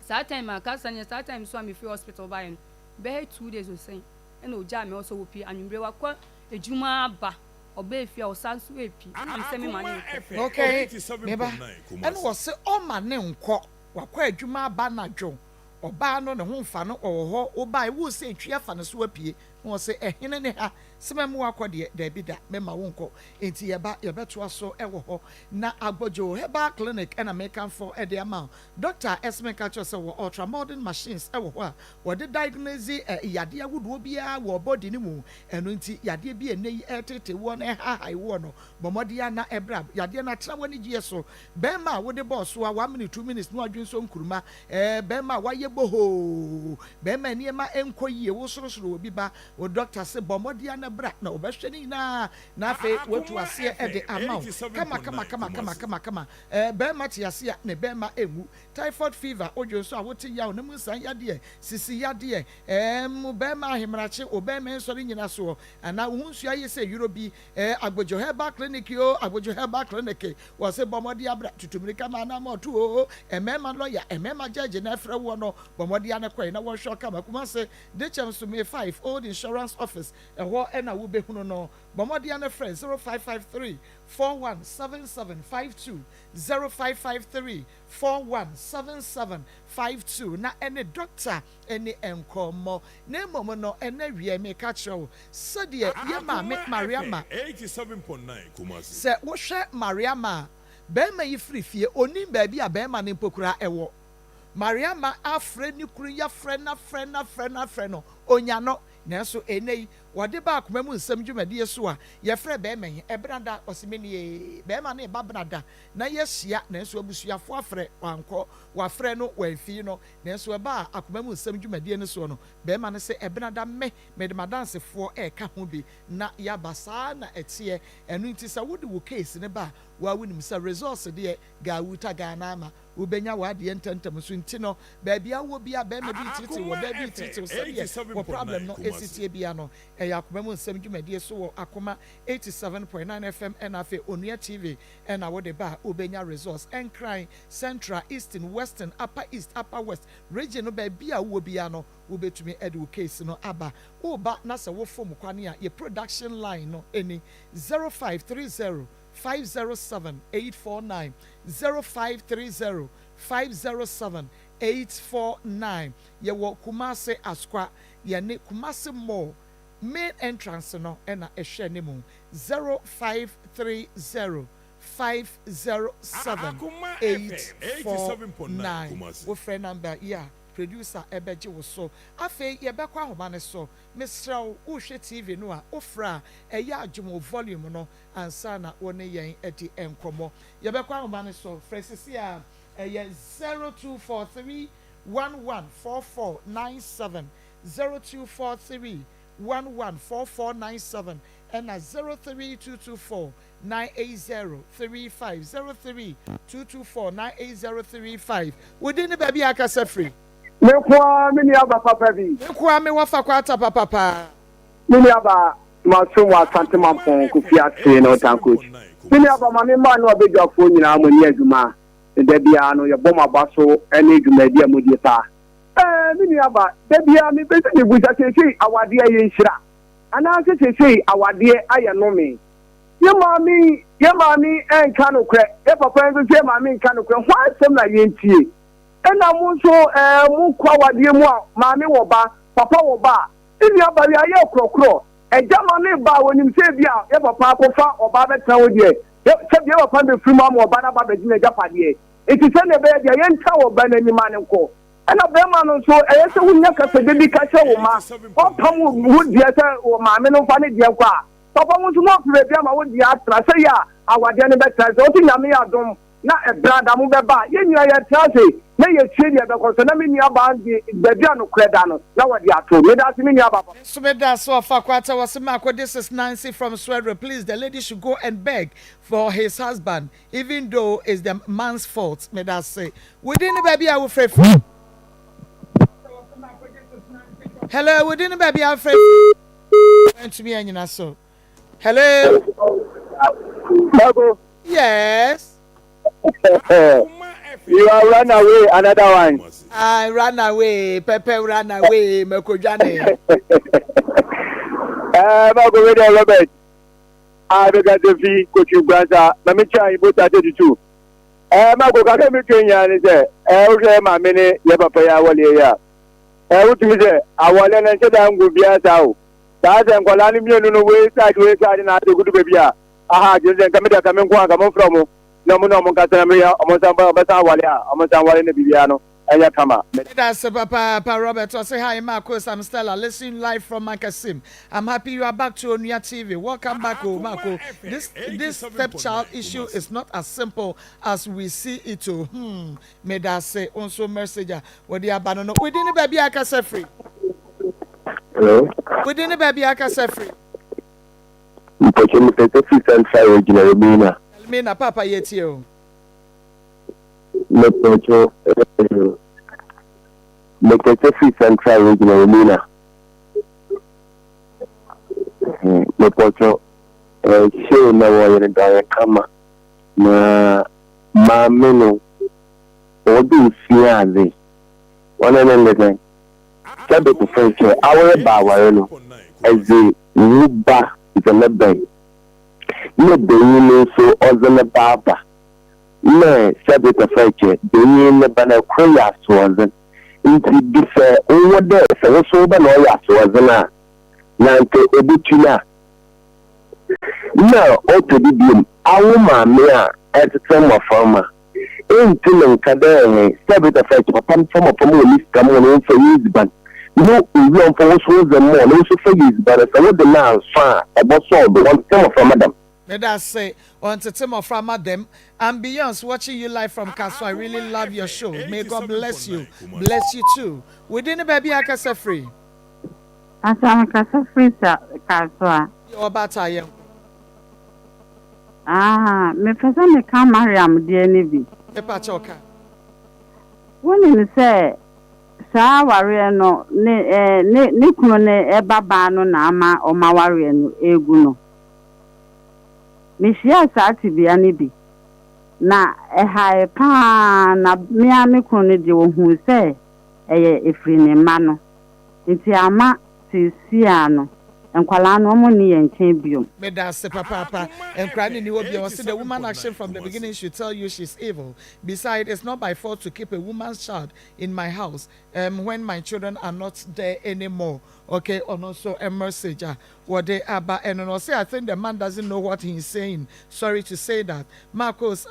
saa time aka sɛ saa time so a mefiri hospital baeɛ no bɛɛ 2 days osɛn ɛna ɔgyaa me ɔsɛ wɔpie anwummerɛ wakɔ adwuma aba ɔbɛɛ fie a ɔsa nso ɛpi am sɛ me ma ne nkɔ okay meba ɛna wɔse ɔma ne nkɔ wakɔ adwuma aba na dwo ɔbaa no ne ho mfa no ɔwɔ hɔ ɔbaa ewu sɛ etwi afa ne so apie na wɔsɛ ɛhene ne ha sɛmɛ mu akɔ deɛ daabi da mɛma wo nkɔ enti yɛbɛtoa so ɛwɔ hɔ na agbɔdwo herbal clinic ɛna mekanfo ɛde ama doctor esme ka kyerɛ sɛ wɔ ultramodern machines ɛwɔ hɔ a wɔde diagnose yadeɛ ahodoɔ biara wɔ body ne mu ɛno nti yadeɛ bi ɛnɛ yi ɛtete wɔ na ɛhahae wɔ no bɔmmɔdeɛ na ɛbra yadeɛ na tena wɔ ne gyeɛ so bɛrima a wode bɔɔ so a 1 minute 2 minutes na wadwe nso nkuruma bɛrima a wayɛ bohoo bɛrima nneɛma ɛnkɔ yie wo sorosoro obi ba wo doctor sɛ bɔmmɔdeɛ na bra na obɛhwɛ ne nyinaa na afei watu aseɛ ɛde ama wo kama bɛrima te aseɛ ne bɛrima ɛnwu typhoid fever odwo nso a wote yaw ne mu nsan yadeɛ sisi yadeɛ bɛrima ahemrakye obɛrima nsɔre nyina soɔ anaa wo nsu ayɛ sɛ yuro bi agbodwo herbal clinic yo agbodwo herbal clinic wɔ sɛ bɔmmɔdeɛ abra tutumirika ma anaa ma ɔto o ɛmɛrima lɔya ɛmɛrima gyagye na ɛfrɛ wɔ no bɔmmɔdeɛ no kɔe na wɔhwɛ kama kuma sɛ de kyɛm so me 5 old insurance office ɛhɔ ɛna wobɛhunu no bɔmmɔdeɛ no frɛ 0553 417752 0553 417752 na ɛne doctor ɛne nkɔmmɔ na mmom no ɛna wie meka kyerɛ wo sɛdeɛ yɛ maame mariama 87.9 Kumasi sɛ wohwɛ mariama bɛrima yi firi fie onim baabi a bɛrima no mpokura ɛwɔ mariama afrɛ ne kuru yɛfrɛ na no onya no nanso ɛnɛ yi wɔde ba akoma mu nsɛm dwumadie so a yɛfrɛ bɛrima yi ɛbrada ɔsemenie bɛrima no ɛba brada na yɛhyia nanso abusuafoɔ afrɛ wankɔ wafrɛ no wamfii no nanso ɛba a akoma mu nsɛm dwumadie no soɔ no bɛrima no sɛ ɛbrada mede madansefoɔ ɛɛka ho bi na yɛaba saa na ɛteɛ ɛno nti sɛ wode wo case ne ba a woawonim sɛ resource deɛ gawuta ghana ama wobɛnya w'adeɛ ntɛntɛm so nti no baabi awɔ bi a bɛrima bi tete wɔ baabi tete sɛdeɛ wɔ problem no ɛsitie bia no ɛyɛ akoma mu nsɛm dwumadie so wɔ akoma 87.9 FM ɛna afei onua TV ɛna wode ba a wobɛnya resource ɛnkran central eastern western upper east upper west region no baabi a wɔ bia no wobɛtumi ɛde wo case no aba woba na sɛ wofom kwane a yɛ production line no ɛni 0530 507 849 0530 507 849 yɛwɔ Kumasi Askwa yɛne Kumasi Mall main entrance no ɛna ɛhwɛ ne mu 0530 507 849 wofrɛ number producer ɛbɛgye wo so afei yɛbɛkɔ ahoma ne so mesrɛ wo wohwɛ TV no a wofra a ɛyɛ adwom volume no ansa na wo ne yɛn adi nkɔmmɔ yɛbɛkɔ ahoma ne so frɛ sisi a ɛyɛ 0243 114497 0243 114497 ɛna 03224 98035 03224 98035 wodi ne baabi akasa firi mekwa mini aba papa bi mekwa me wafa kwata papa mini aba maso wa sante mampon kofi ase na otanko mini aba ma me ma no abedwafo nyina mo ni adwuma da bia no ye bom abaso ene adwuma dia mo die pa mini aba da bia me be se buja sesei awade aye nhira ana sesei awade aye no me ye mami enka no kre e papa nso se mami enka no kre ho asem na ye ntie ena mu so mu kwa wadie mu a maame wo ba papa wo ba ini abari aye okrokro ejama ne ba wonim se bia ye papa akofa oba betan wo die se bia papa be firi ma oba na ba begina japade eti se ne be dia ye nta wo ba na ni ma ne nko ena be ma no so eye se wunya kasa de bi ka che wo ma opam wo die se wo maame no fa ne die kwa Papa wants to walk to the Biama with the Astra, say, ya, our Jenny Better, so Yami Adom, not a brand, I'm about, you are a trashy, may you see the Cosanami about the Biano Credano, now what you are told me, that's me about. Sumeda so Fakwata was Marco. This is Nancy from Swedro. Please, the lady should go and beg for his husband, even though it's the man's fault. May that say. Within the baby, I will pray for. Hello, within the baby, I'll pray for. To me, and so. Hello. Yes. You are run away, another one. I ran away, Pepe ran away, Mekojane. Marco, Robert. I got the fee, coach you, brother. Let me try you put that to two. Marco, I can't be trained, and say, okay, my minute, never pay our year. What you say? I want to say that I'm good, yes, how. That's I'm calling you, no way, side, and I do good baby. Aha, just then come from. No, Catamia, almost Walia, almost in the Bibiano, and Yakama. That's Papa Robert. I say hi, Marcos. I'm Stella. Listen live from Makasim. I'm happy you are back to Onia TV. Welcome back, Marco. This stepchild issue is not as simple as we see it. May that say also message. What the abandon within the baby I can say free. Hello? Within the baby I can say free. Me na papa yeti o. Mekocho free central regional Mina. Mekocho show na wa yin da kama na ma meno odu fiaze. One and then sabe to French our ba wa no as the ruba is a lebe. No being so other baba. No, subject of fetcher, being the banner queer swans. Into differ over there, so so banner swazana. Nante ebutuna. No, auto didium, our mamma at the time of farmer. Into the cadere, subject of fetcher, upon some of the list come on for use ban. No, we don't force the more, also for use, but as I would the man far about so the one time of madam. Let us say on the team of Ramadam and Beyonce watching you live from Castle. I really love your show. May God bless you. Bless you too. Within the baby I can say free. As I'm a free Castle. You're about I am. Me person me come marry am dear Navy. The Pachoka. When you say Sa warrior no ne kuno ne eba ba no na ama o ma warrior no egu no. Mishia sati biani bi na ehai pa na mia me kunu de wo hu se eye efri ne ma no nti ama sisia no enkwala no mo ni ye nchen biom me da se papa and crying ni obi o say the woman action from the beginning should tell you she's evil. Besides, it's not by fault to keep a woman's child in my house when my children are not there anymore. Okay, and also a message what they about and also I think the man doesn't know what he's saying. Sorry to say that. Marcos,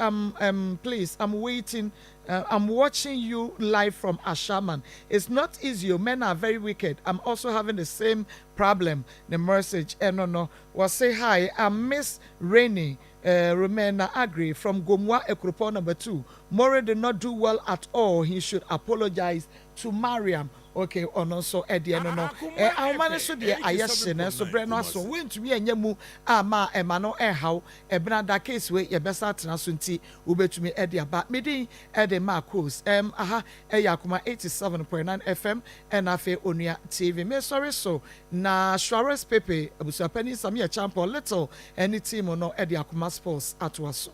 please, I'm waiting. I'm watching you live from Ashaman. It's not easy. Men are very wicked. I'm also having the same problem. The message, no. Well, say hi. I'm Miss Rainy Romena Agri from Gomwa Ekropo number 2. More did not do well at all. He should apologize to Mariam. Okay, on also Eddie no. Our man so dear Ayashin, so Breno so went to me and Yamu ama emano how a branda case way your best at Nasunti ube to me Eddie about midi Eddie Maa Akos Akoma 87.9 FM and Afe Onia TV. Me sorry so na Suarez Pepe Abusa Penny Samia Champo little any team or no Eddie Akoma Sports at was.